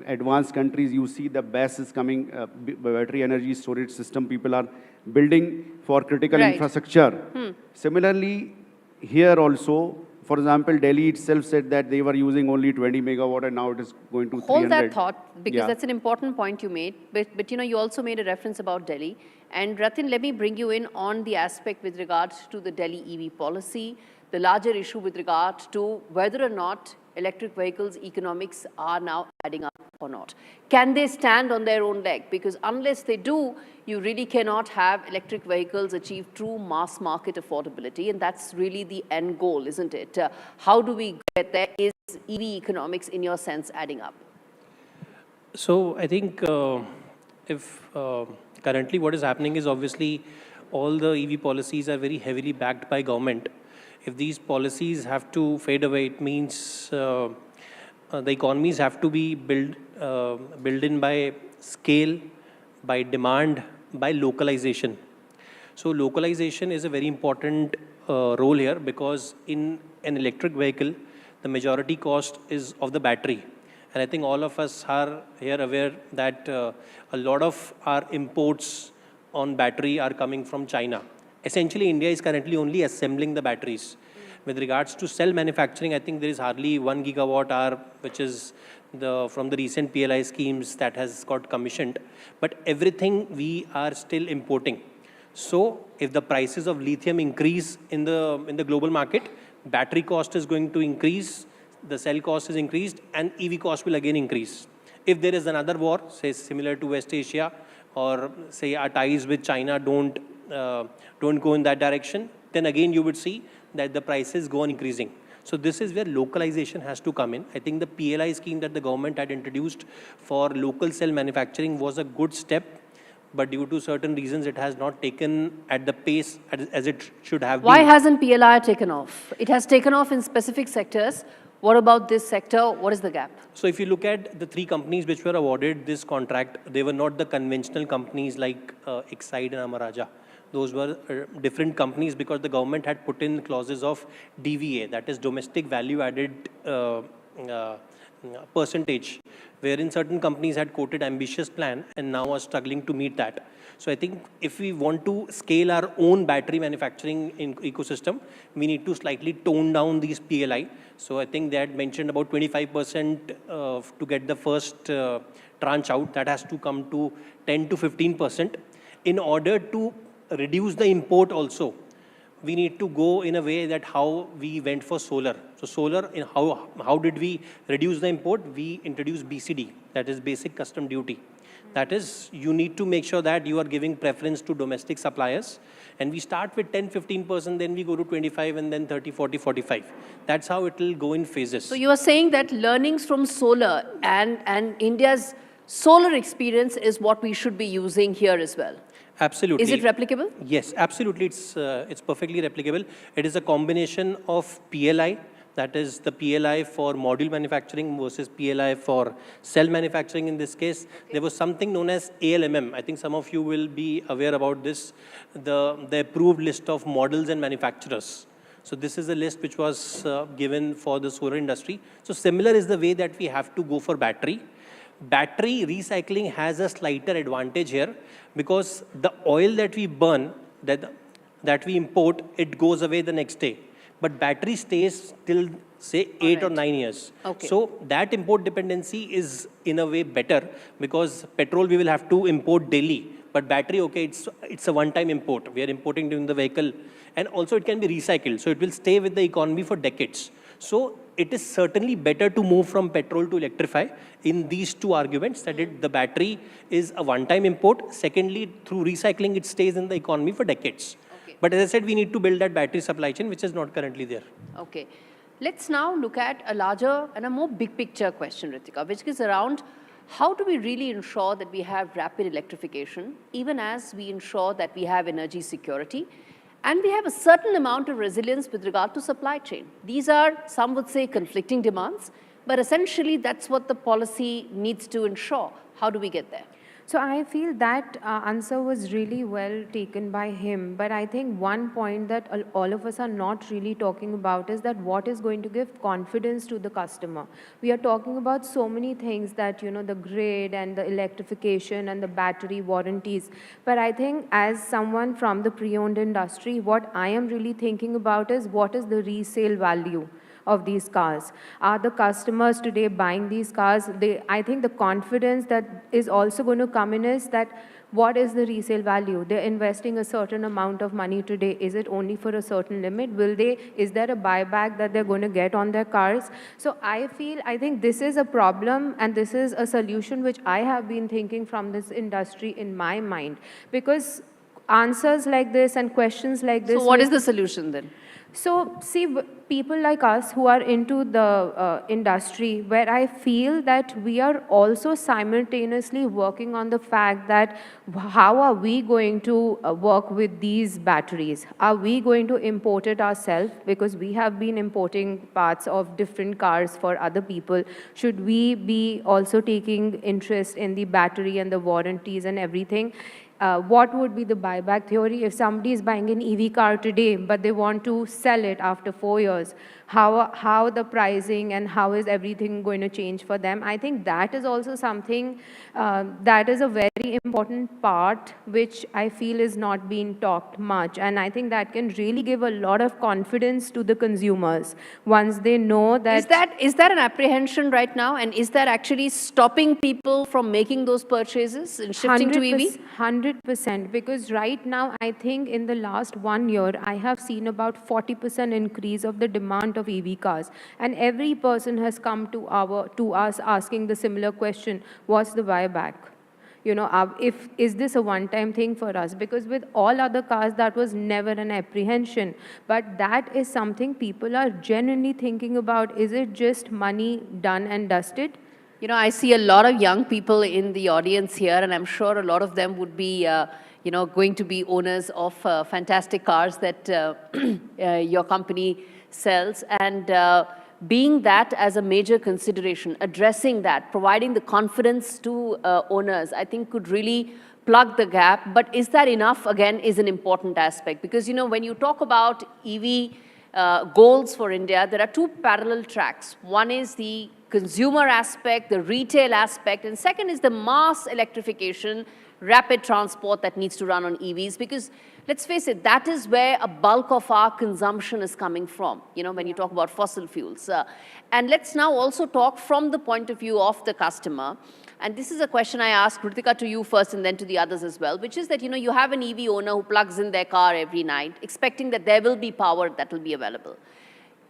advanced countries, you see the BESS is coming, battery energy storage system, people are building for critical infrastructure. Similarly, here also, for example, Delhi itself said that they were using only 20 megawatt and now it is going to 300. Hold that thought, because that's an important point you made. But you know, you also made a reference about Delhi. And Ratin, let me bring you in on the aspect with regards to the Delhi EV policy, the larger issue with regard to whether or not electric vehicles economics are now adding up or not. Can they stand on their own leg? Because unless they do, you really cannot have electric vehicles achieve true mass market affordability, and that's really the end goal, isn't it? How do we get there? Is EV economics, in your sense, adding up? So I think if currently what is happening is obviously all the EV policies are very heavily backed by government. If these policies have to fade away, it means the economies have to be built in by scale, by demand, by localization. So localization is a very important role here, because in an electric vehicle, the majority cost is of the battery. And I think all of us are here aware that a lot of our imports on battery are coming from China. Essentially, India is currently only assembling the batteries. With regards to cell manufacturing, I think there is hardly 1 gigawatt hour, which is from the recent PLI schemes that has got commissioned. But everything we are still importing. So if the prices of lithium increase in the global market, battery cost is going to increase, the cell cost is increased, and EV cost will again increase. If there is another war, say similar to West Asia, or say our ties with China don't go in that direction, then again you would see that the prices go on increasing. So this is where localization has to come in. I think the PLI scheme that the government had introduced for local cell manufacturing was a good step, but due to certain reasons, it has not taken at the pace as it should have been. Why hasn't PLI taken off? It has taken off in specific sectors. What about this sector? What is the gap? So if you look at the 3 companies which were awarded this contract, they were not the conventional companies like Exide and Amaraja. Those were different companies, because the government had put in clauses of DVA, that is domestic value added percentage, wherein certain companies had quoted ambitious plan and now are struggling to meet that. So I think if we want to scale our own battery manufacturing ecosystem, we need to slightly tone down these PLI. So I think they had mentioned about 25% to get the first tranche out. That has to come to 10 to 15%. In order to reduce the import also, we need to go in a way that how we went for solar. So solar, in how did we reduce the import? We introduced BCD, that is basic custom duty. That is, you need to make sure that you are giving preference to domestic suppliers. And we start with 10, 15%, then we go to 25, and then 30, 40, 45. That's how it will go in phases. So you are saying that learnings from solar and India's solar experience is what we should be using here as well. Absolutely. Is it replicable? Yes, absolutely. It's perfectly replicable. It is a combination of PLI, that is the PLI for module manufacturing versus PLI for cell manufacturing in this case. Okay. There was something known as ALMM. I think some of you will be aware about this, the approved list of models and manufacturers. So this is a list which was given for the solar industry. So similar is the way that we have to go for battery. Battery recycling has a slighter advantage here because the oil that we burn, that we import, it goes away the next day. But battery stays till, say, 8 or 9 years. Okay. So that import dependency is in a way better because petrol we will have to import daily. But battery, okay, it's a one-time import. We are importing during the vehicle. And also it can be recycled. So it will stay with the economy for decades. So it is certainly better to move from petrol to electrify in these two arguments, that the battery is a one-time import. Secondly, through recycling, it stays in the economy for decades. Okay. But as I said, we need to build that battery supply chain, which is not currently there. Okay. Let's now look at a larger and a more big picture question, Ritika, which is around how do we really ensure that we have rapid electrification, even as we ensure that we have energy security, and we have a certain amount of resilience with regard to supply chain. These are, some would say, conflicting demands, but essentially that's what the policy needs to ensure. How do we get there? So I feel that answer was really well taken by him. But I think one point that all of us are not really talking about is that what is going to give confidence to the customer. We are talking about so many things that, you know, the grid and the electrification and the battery warranties. But I think as someone from the pre-owned industry, what I am really thinking about is what is the resale value of these cars. Are the customers today buying these cars? I think the confidence that is also going to come in is that what is the resale value? They're investing a certain amount of money today. Is it only for a certain limit? Is there a buyback that they're going to get on their cars? So I think this is a problem and this is a solution which I have been thinking from this industry in my mind. Because answers like this and questions like this. So what is the solution then? So see, people like us who are into the industry, where I feel that we are also simultaneously working on the fact that how are we going to work with these batteries? Are we going to import it ourselves? Because we have been importing parts of different cars for other people. Should we be also taking interest in the battery and the warranties and everything? What would be the buyback theory if somebody is buying an EV car today, but they want to sell it after 4 years? How the pricing and how is everything going to change for them? I think that is also something that is a very important part, which I feel is not being talked much. And I think that can really give a lot of confidence to the consumers once they know that... Is that an apprehension right now? And is that actually stopping people from making those purchases and shifting to EV? 100%, because right now, I think in the last 1 year, I have seen about 40% increase of the demand of EV cars. And every person has come to us asking the similar question, what's the buyback? You know, is this a one-time thing for us? Because with all other cars, that was never an apprehension. But that is something people are genuinely thinking about. Is it just money done and dusted? You know, I see a lot of young people in the audience here, and I'm sure a lot of them would be, going to be owners of fantastic cars that your company sells. And being that as a major consideration, addressing that, providing the confidence to owners, I think could really plug the gap. But is that enough, again, is an important aspect. Because, you know, when you talk about EV goals for India, there are two parallel tracks. One is the consumer aspect, the retail aspect, and second is the mass electrification, rapid transport that needs to run on EVs, because let's face it, that is where a bulk of our consumption is coming from, you know, when you talk about fossil fuels. And let's now also talk from the point of view of the customer. And this is a question I ask Ritika to you first and then to the others as well, which is that, you know, you have an EV owner who plugs in their car every night, expecting that there will be power that will be available.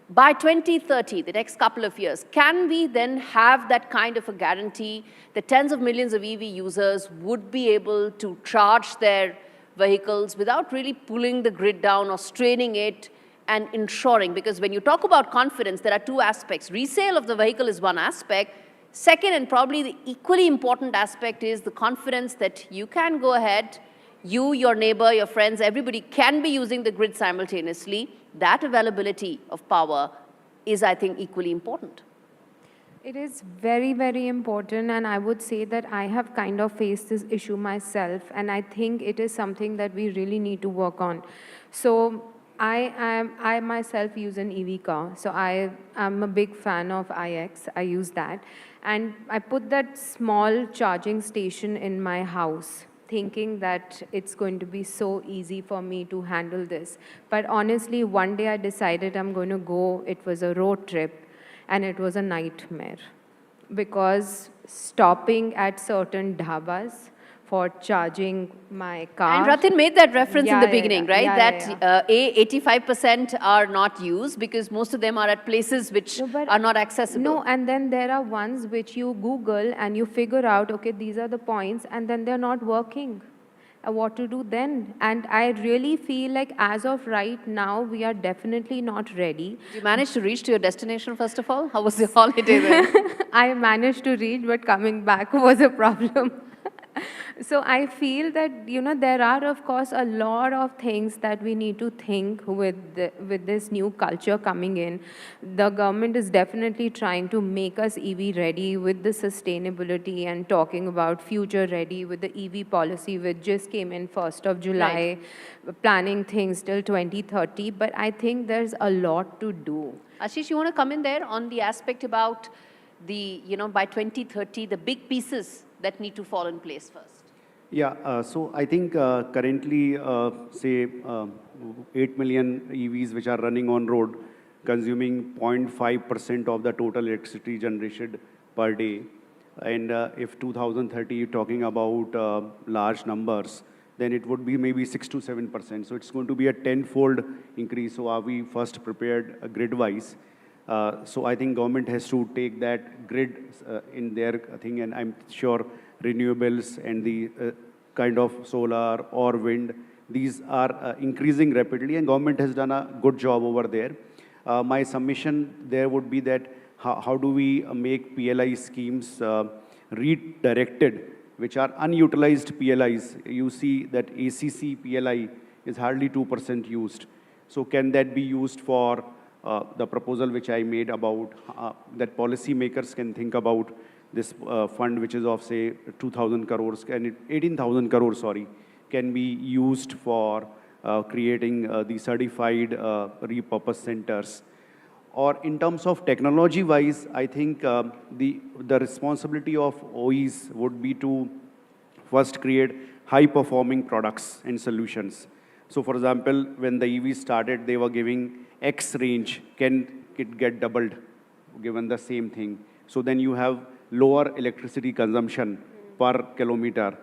By 2030, the next couple of years, can we then have that kind of a guarantee that tens of millions of EV users would be able to charge their vehicles without really pulling the grid down or straining it and ensuring? Because when you talk about confidence, there are two aspects. Resale of the vehicle is one aspect. Second, and probably the equally important aspect, is the confidence that you can go ahead, you, your neighbor, your friends, everybody can be using the grid simultaneously. That availability of power is, I think, equally important. It is very, very important, and I would say that I have kind of faced this issue myself, and I think it is something that we really need to work on. So I myself use an EV car, so I am a big fan of iX. I use that, and I put that small charging station in my house, thinking that it's going to be so easy for me to handle this. But honestly, one day I decided I'm going to go. It was a road trip. And it was a nightmare because stopping at certain dhabas for charging my car. And Ratin made that reference in the beginning, right? Yeah. That 85% are not used because most of them are at places which are not accessible. No, and then there are ones which you Google and you figure out, okay, these are the points, and then they're not working. What to do then? And I really feel like as of right now, we are definitely not ready. Did you manage to reach to your destination, first of all? How was the holiday then? I managed to reach, but coming back was a problem. So I feel that, there are, of course, a lot of things that we need to think with this new culture coming in. The government is definitely trying to make us EV ready with the sustainability and talking about future ready with the EV policy, which just came in 1st of July, planning things till 2030. But I think there's a lot to do. Ashish, you want to come in there on the aspect about the, by 2030, the big pieces that need to fall in place first? Yeah, so I think currently, say, 8 million EVs which are running on road, consuming 0.5% of the total electricity generated per day. And if 2030 you're talking about large numbers, then it would be maybe 6 to 7%. So it's going to be a 10-fold increase. So are we first prepared grid-wise? So I think government has to take that grid in their thing, and I'm sure renewables and the kind of solar or wind, these are increasing rapidly, and government has done a good job over there. My submission there would be that how do we make PLI schemes redirected, which are unutilized PLIs. You see that ACC PLI is hardly 2% used. So can that be used for the proposal which I made about that policymakers can think about this fund, which is of, say, 2,000 crores, and 18,000 crores, sorry, can be used for creating the certified repurpose centers. Or in terms of technology-wise, I think the responsibility of OEs would be to first create high-performing products and solutions. So, for example, when the EV started, they were giving X range. Can it get doubled given the same thing? So then you have lower electricity consumption per kilometer.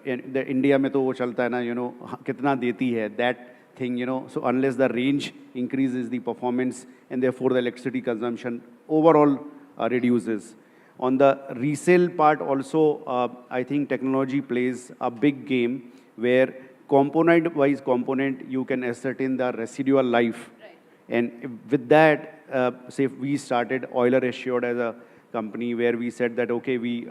In the India में तो वो चलता है ना, कितना देती है, that thing, So unless the range increases the performance, and therefore the electricity consumption overall reduces. On the resale part also, I think technology plays a big game where component-wise component, you can ascertain the residual life. Right. And with that, say if we started Euler Assured as a company where we said that, okay, we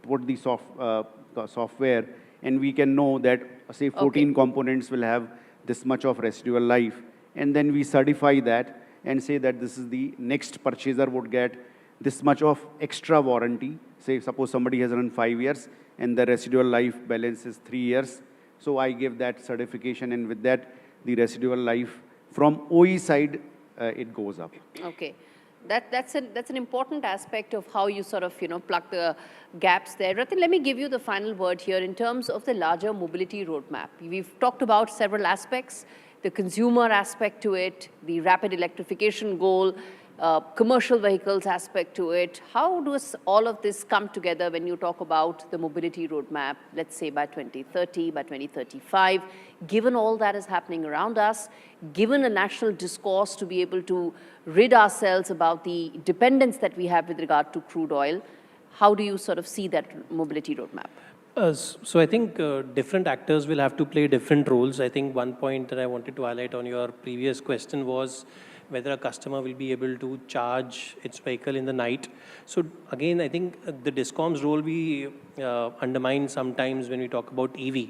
put the software and we can know that, say, 14 components will have this much of residual life. And then we certify that and say that this is the next purchaser would get this much of extra warranty. Say, suppose somebody has run 5 years and the residual life balance is 3 years. So I give that certification, and with that, the residual life from OE side, it goes up. Okay. That's an important aspect of how you sort of, plug the gaps there. Ratin, let me give you the final word here in terms of the larger mobility roadmap. We've talked about several aspects, the consumer aspect to it, the rapid electrification goal, commercial vehicles aspect to it. How does all of this come together when you talk about the mobility roadmap, let's say by 2030, by 2035, given all that is happening around us, given a national discourse to be able to rid ourselves about the dependence that we have with regard to crude oil, how do you sort of see that mobility roadmap? So I think different actors will have to play different roles. I think one point that I wanted to highlight on your previous question was whether a customer will be able to charge its vehicle in the night. So again, I think the DISCOM's role we undermine sometimes when we talk about EV.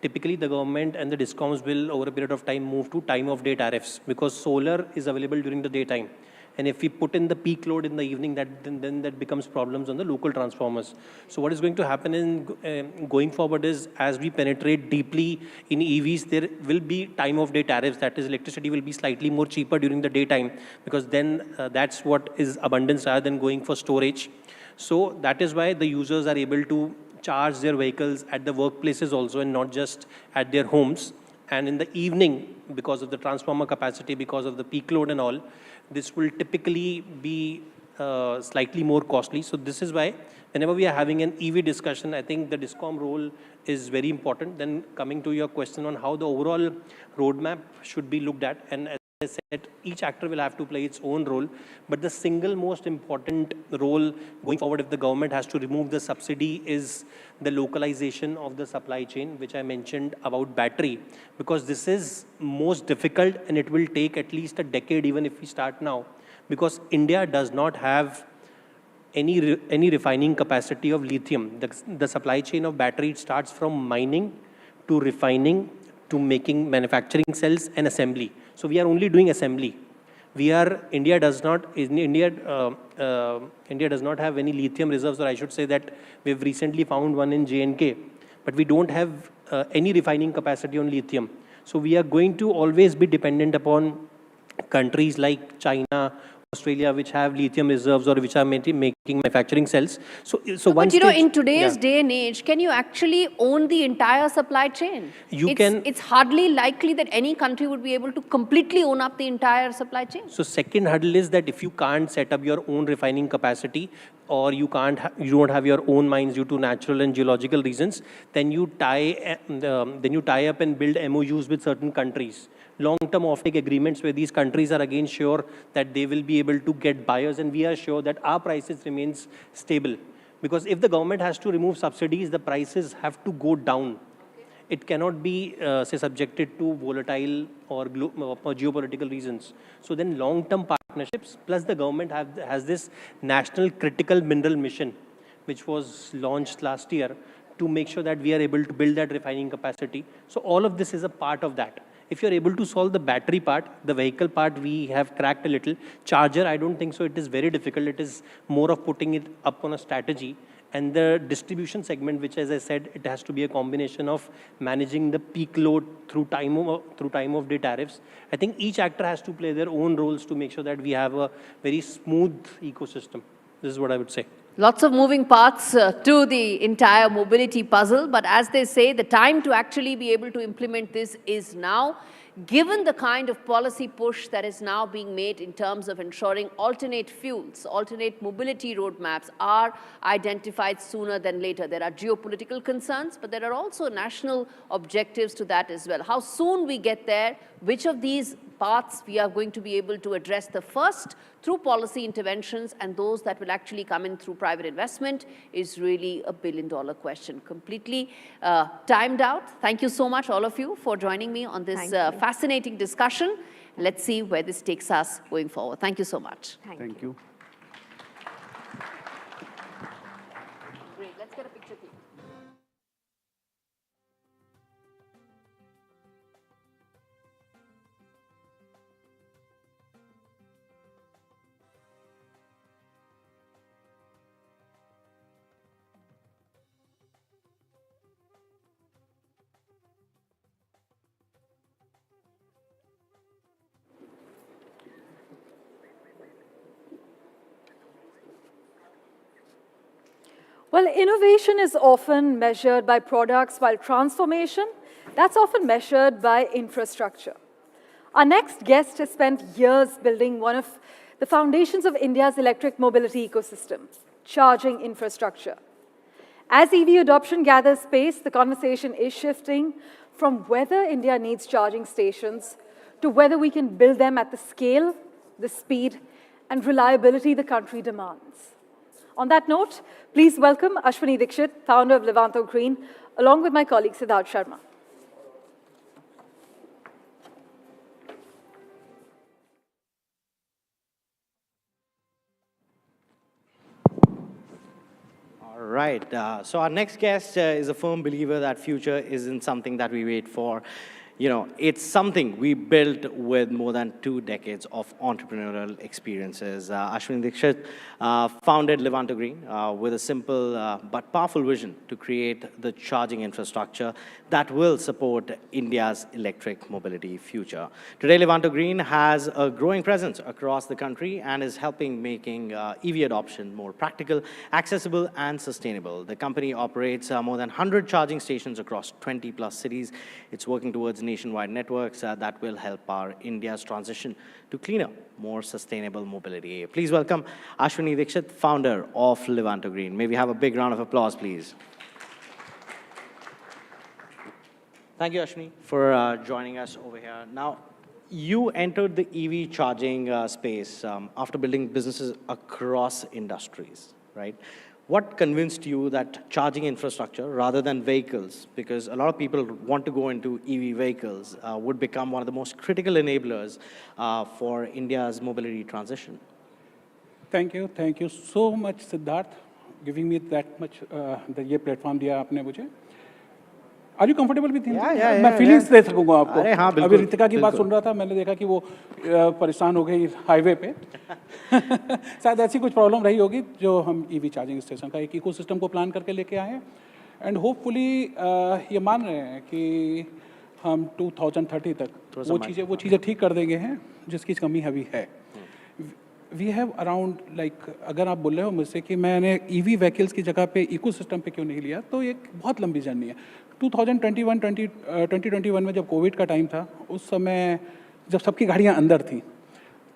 Typically, the government and the DISCOMs will, over a period of time, move to time-of-day tariffs because solar is available during the daytime. And if we put in the peak load in the evening, then that becomes problems on the local transformers. So what is going to happen in going forward is, as we penetrate deeply in EVs, there will be time-of-day tariffs. That is, electricity will be slightly more cheaper during the daytime because then that's what is abundance rather than going for storage. So that is why the users are able to charge their vehicles at the workplaces also and not just at their homes. And in the evening, because of the transformer capacity, because of the peak load and all, this will typically be slightly more costly. So this is why whenever we are having an EV discussion, I think the DISCOM role is very important. Then coming to your question on how the overall roadmap should be looked at, and as I said, each actor will have to play its own role, but the single most important role going forward if the government has to remove the subsidy is the localization of the supply chain, which I mentioned about battery, because this is most difficult and it will take at least a decade even if we start now, because India does not have any refining capacity of lithium. The supply chain of battery, it starts from mining to refining to manufacturing cells and assembly. So we are only doing assembly. India does not have any lithium reserves, or I should say that we've recently found one in J&K, but we don't have any refining capacity on lithium. So we are going to always be dependent upon countries like China, Australia, which have lithium reserves or which are making manufacturing cells. But you know, in today's day and age, can you actually own the entire supply chain? It's hardly likely that any country would be able to completely own up the entire supply chain. So second hurdle is that if you can't set up your own refining capacity, or you don't have your own mines due to natural and geological reasons, then you tie up and build MOUs with certain countries. Long-term offtake agreements where these countries are again sure that they will be able to get buyers, and we are sure that our prices remains stable. Because if the government has to remove subsidies, the prices have to go down. It cannot be, say, subjected to volatile or geopolitical reasons. So then long-term partnerships, plus the government has this National Critical Mineral Mission, which was launched last year to make sure that we are able to build that refining capacity. So all of this is a part of that. If you're able to solve the battery part, the vehicle part, we have cracked a little. Charger, I don't think so. It is very difficult. It is more of putting it up on a strategy. And the distribution segment, which, as I said, it has to be a combination of managing the peak load through time of day tariffs. I think each actor has to play their own roles to make sure that we have a very smooth ecosystem. This is what I would say. Lots of moving parts to the entire mobility puzzle, but as they say, the time to actually be able to implement this is now. Given the kind of policy push that is now being made in terms of ensuring alternate fuels, alternate mobility roadmaps are identified sooner than later. There are geopolitical concerns, but there are also national objectives to that as well. How soon we get there, which of these paths we are going to be able to address the first through policy interventions and those that will actually come in through private investment is really a billion-dollar question. Completely timed out. Thank you so much, all of you, for joining me on this fascinating discussion. Let's see where this takes us going forward. Thank you so much. Thank you. Great. Let's get a picture, please. Well, innovation is often measured by products, while transformation, that's often measured by infrastructure. Our next guest has spent years building one of the foundations of India's electric mobility ecosystem, charging infrastructure. As EV adoption gathers pace, the conversation is shifting from whether India needs charging stations to whether we can build them at the scale, the speed, and reliability the country demands. On that note, please welcome Ashwini Dikshit, founder of Levanto Green, along with my colleague Siddharth Sharma. right. So our next guest is a firm believer that future isn't something that we wait for. You know, it's something we built with more than 2 decades of entrepreneurial experiences. Ashwini Dikshit founded Levanto Green with a simple but powerful vision to create the charging infrastructure that will support India's electric mobility future. Today, Levanto Green has a growing presence across the country and is helping making EV adoption more practical, accessible, and sustainable. The company operates more than 100 charging stations across 20+ cities. It's working towards nationwide networks that will help power India's transition to cleaner, more sustainable mobility. Please welcome Ashwini Dikshit, founder of Levanto Green. May we have a big round of applause, please. Thank you, Ashwini, for joining us over here. Now, you entered the EV charging space after building businesses across industries, right? What convinced you that charging infrastructure rather than vehicles, because a lot of people want to go into EV vehicles, would become one of the most critical enablers for India's mobility transition? Thank you so much, Siddharth, giving me that much ये platform दिया आपने मुझे. Are you comfortable with him? Yeah, मैं feelings दे सकूंगा आपको. अरे हाँ, बिल्कुल. अभी रितिका की बात सुन रहा था, मैंने देखा कि वो परेशान हो गई हाईवे पे. शायद ऐसी कुछ प्रॉब्लम रही होगी जो हम ईवी चार्जिंग स्टेशन का एक इकोसिस्टम को प्लान करके लेके आए हैं. एंड होपफुली ये मान रहे हैं कि हम 2030 तक वो चीज़ें ठीक कर देंगे हैं जिसकी कमी अभी है. वी हैव अराउंड अगर आप बोल रहे हो मुझसे कि मैंने ईवी व्हीकल्स की जगह पे इकोसिस्टम पे क्यों नहीं लिया, तो एक बहुत लंबी जर्नी है. 2021 में जब कोविड का टाइम था, उस समय जब सबकी गाड़ियाँ अंदर थी,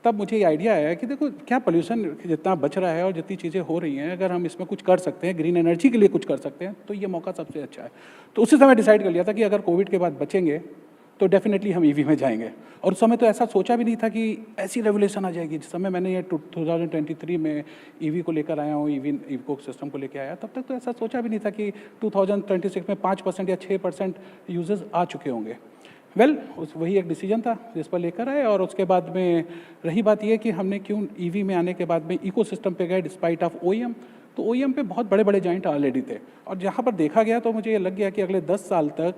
तब मुझे ये आइडिया आया कि देखो क्या पोल्यूशन जितना बच रहा है और जितनी चीज़ें हो रही हैं, अगर हम इसमें कुछ कर सकते हैं, ग्रीन एनर्जी के लिए कुछ कर सकते हैं, तो ये मौका सबसे अच्छा है. तो उसी समय डिसाइड कर लिया था कि अगर कोविड के बाद बचेंगे तो डेफिनेटली हम ईवी में जाएंगे. और उस समय तो ऐसा सोचा भी नहीं था कि ऐसी रेवोल्यूशन आ जाएगी. जिस समय मैंने ये 2023 में ईवी को लेकर आया हूँ, ईवी इको सिस्टम को लेकर आया, तब तक तो ऐसा सोचा भी नहीं था कि 2026 में 5% या 6% यूजर्स आ चुके होंगे. वही एक डिसीजन था जिस पर लेकर आए. और उसके बाद में रही बात ये कि हमने क्यों ईवी में आने के बाद में इको सिस्टम पे गए डिस्पाइट ऑफ OEM. तो OEM पे बहुत बड़े बड़े जाइंट ऑलरेडी थे, और जहाँ पर देखा गया तो मुझे ये लग गया कि अगले 10 साल तक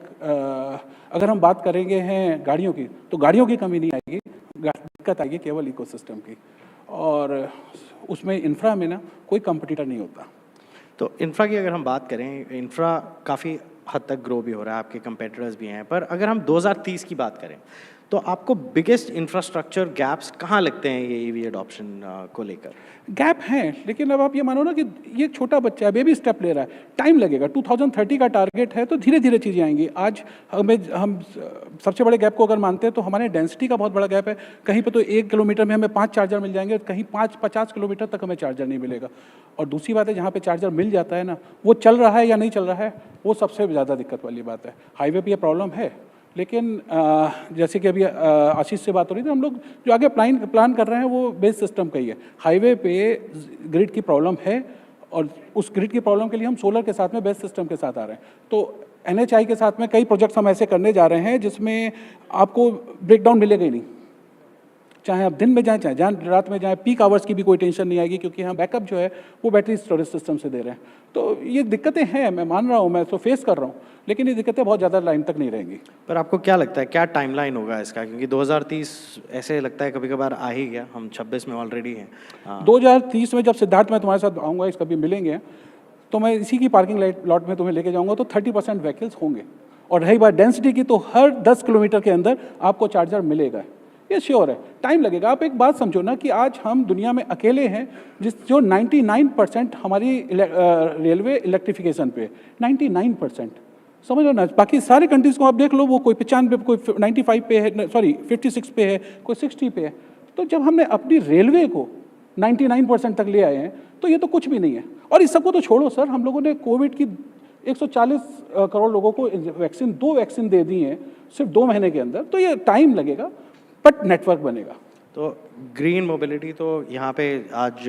अगर हम बात करेंगे हैं गाड़ियों की, तो गाड़ियों की कमी नहीं आएगी, दिक्कत आएगी केवल इकोसिस्टम की. और उसमें इंफ्रा में ना कोई कंपटीटर नहीं होता. तो इंफ्रा की अगर हम बात करें, इंफ्रा काफ़ी हद तक ग्रो भी हो रहा है, आपके कंपेटिटर्स भी हैं, पर अगर हम 2030 की बात करें तो आपको बिगेस्ट इंफ्रास्ट्रक्चर गैप्स कहाँ लगते हैं ये ईवी एडॉप्शन को लेकर? गैप हैं, लेकिन अब आप ये मानो ना कि ये छोटा बच्चा है, बेबी स्टेप ले रहा है, टाइम लगेगा. 2030 का टारगेट है, तो धीरे धीरे चीज़ें आएंगी. आज हम सबसे बड़े गैप को अगर मानते हैं तो हमारे डेंसिटी का बहुत बड़ा गैप है. कहीं पे तो 1 किलोमीटर में हमें 5 चार्जर मिल जाएंगे, कहीं 50 किलोमीटर तक हमें चार्जर नहीं मिलेगा. और दूसरी बात है, जहाँ पे चार्जर मिल जाता है ना, वो चल रहा है या नहीं चल रहा है, वो सबसे ज़्यादा दिक्कत वाली बात है. हाईवे पर यह प्रॉब्लम है, लेकिन जैसे कि अभी आशीष से बात हो रही थी, हम लोग जो आगे प्लान कर रहे हैं वो बेस सिस्टम का ही है. हाईवे पे ग्रिड की प्रॉब्लम है, और उस ग्रिड की प्रॉब्लम के लिए हम सोलर के साथ में बेस सिस्टम के साथ आ रहे हैं. तो NHI के साथ में कई प्रोजेक्ट्स हम ऐसे करने जा रहे हैं जिसमें आपको ब्रेकडाउन मिलेगा ही नहीं, चाहे आप दिन में जाएँ चाहे रात में जाएँ. पीक आवर्स की भी कोई टेंशन नहीं आएगी, क्योंकि हम बैकअप जो है वो बैटरी स्टोरेज सिस्टम से दे रहे हैं. तो ये दिक्कतें हैं, मैं मान रहा हूँ, मैं तो फेस कर रहा हूँ, लेकिन ये दिक्कतें बहुत ज़्यादा लाइन तक नहीं रहेंगी. पर आपको क्या लगता है, क्या टाइमलाइन होगा इसका? क्योंकि 2030 ऐसे लगता है कभी कभार आ ही गया, हम 26 में ऑलरेडी हैं. 2030 में जब सिद्धार्थ मैं तुम्हारे साथ आऊँगा, इस कभी मिलेंगे, तो मैं इसी की पार्किंग लॉट में तुम्हें लेके जाऊँगा, तो 30% व्हीकल्स होंगे. और रही बात डेंसिटी की, तो हर 10 किलोमीटर के अंदर आपको चार्जर मिलेगा. ये श्योर है, टाइम लगेगा. आप एक बात समझो ना कि आज हम दुनिया में अकेले हैं जो 99% हमारी रेलवे इलेक्ट्रिफिकेशन पे, 99% समझ लो ना. बाकी सारे कंट्रीज़ को आप देख लो, वो कोई 95 पे, कोई 95 पे है, सॉरी 56 पे है, कोई 60 पे है. तो जब हमने अपनी रेलवे को 99% तक ले आए हैं, तो ये तो कुछ भी नहीं है. और इस सबको तो छोड़ो सर, हम लोगों ने कोविड की 140 करोड़ लोगों को वैक्सीन 2 वैक्सीन दे दी हैं सिर्फ 2 महीने के अंदर. तो ये टाइम लगेगा, बट नेटवर्क बनेगा. तो ग्रीन मोबिलिटी तो यहाँ पे आज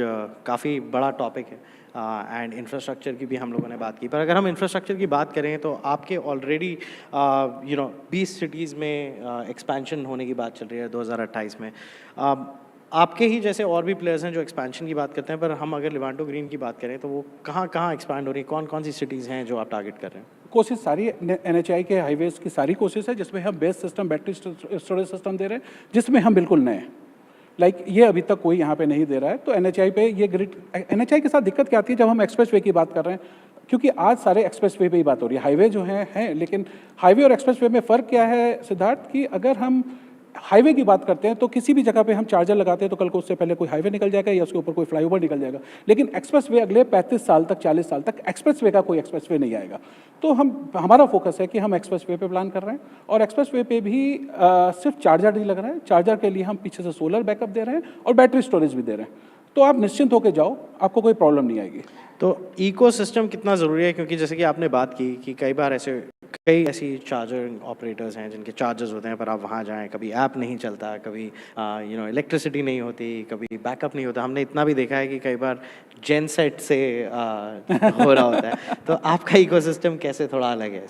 काफ़ी बड़ा टॉपिक है, एंड इंफ्रास्ट्रक्चर की भी हम लोगों ने बात की. पर अगर हम इंफ्रास्ट्रक्चर की बात करें तो आपके ऑलरेडी 20 सिटीज़ में एक्सपेंशन होने की बात चल रही है 2028 में. आपके ही जैसे और भी प्लेयर्स हैं जो एक्सपेंशन की बात करते हैं, पर हम अगर लिवांटो ग्रीन की बात करें तो वो कहाँ कहाँ एक्सपैंड हो रही है, कौन कौन सी सिटीज़ हैं जो आप टारगेट कर रहे हैं? कोशिश सारी NHI के हाईवेज की सारी कोशिश है जिसमें हम best system battery storage system दे रहे हैं, जिसमें हम बिल्कुल नए हैं। ये अभी तक कोई यहाँ पे नहीं दे रहा है। तो NHI पे ये ग्रिड, NHI के साथ दिक्कत क्या आती है जब हम एक्सप्रेस वे की बात कर रहे हैं, क्योंकि आज सारे एक्सप्रेस वे पे ही बात हो रही है। हाईवे जो हैं, लेकिन हाईवे और एक्सप्रेस वे में फ़र्क क्या है सिद्धार्थ, कि अगर हम हाईवे की बात करते हैं तो किसी भी जगह पे हम चार्जर लगाते हैं तो कल को उससे पहले कोई हाईवे निकल जाएगा या उसके ऊपर कोई फ्लाईओवर निकल जाएगा। लेकिन एक्सप्रेस वे अगले 35 साल तक, 40 साल तक एक्सप्रेस वे का कोई एक्सप्रेस वे नहीं आएगा। तो हमारा फोकस है कि हम एक्सप्रेस वे पे प्लान कर रहे हैं, और एक्सप्रेस वे पे भी सिर्फ चार्जर नहीं लग रहा है। चार्जर के लिए हम पीछे से सोलर बैकअप दे रहे हैं और बैटरी स्टोरेज भी दे रहे हैं। तो आप निश्चिंत होकर जाओ, आपको कोई प्रॉब्लम नहीं आएगी। तो इकोसिस्टम कितना ज़रूरी है, क्योंकि जैसे कि आपने बात की कि कई ऐसी चार्जर ऑपरेटर्स हैं जिनके चार्जर्स होते हैं पर आप वहाँ जाएं, कभी ऐप नहीं चलता, कभी इलेक्ट्रिसिटी नहीं होती, कभी बैकअप नहीं होता। हमने इतना भी देखा है कि कई बार जेनसेट से हो रहा होता है। तो आपका इकोसिस्टम कैसे थोड़ा अलग है?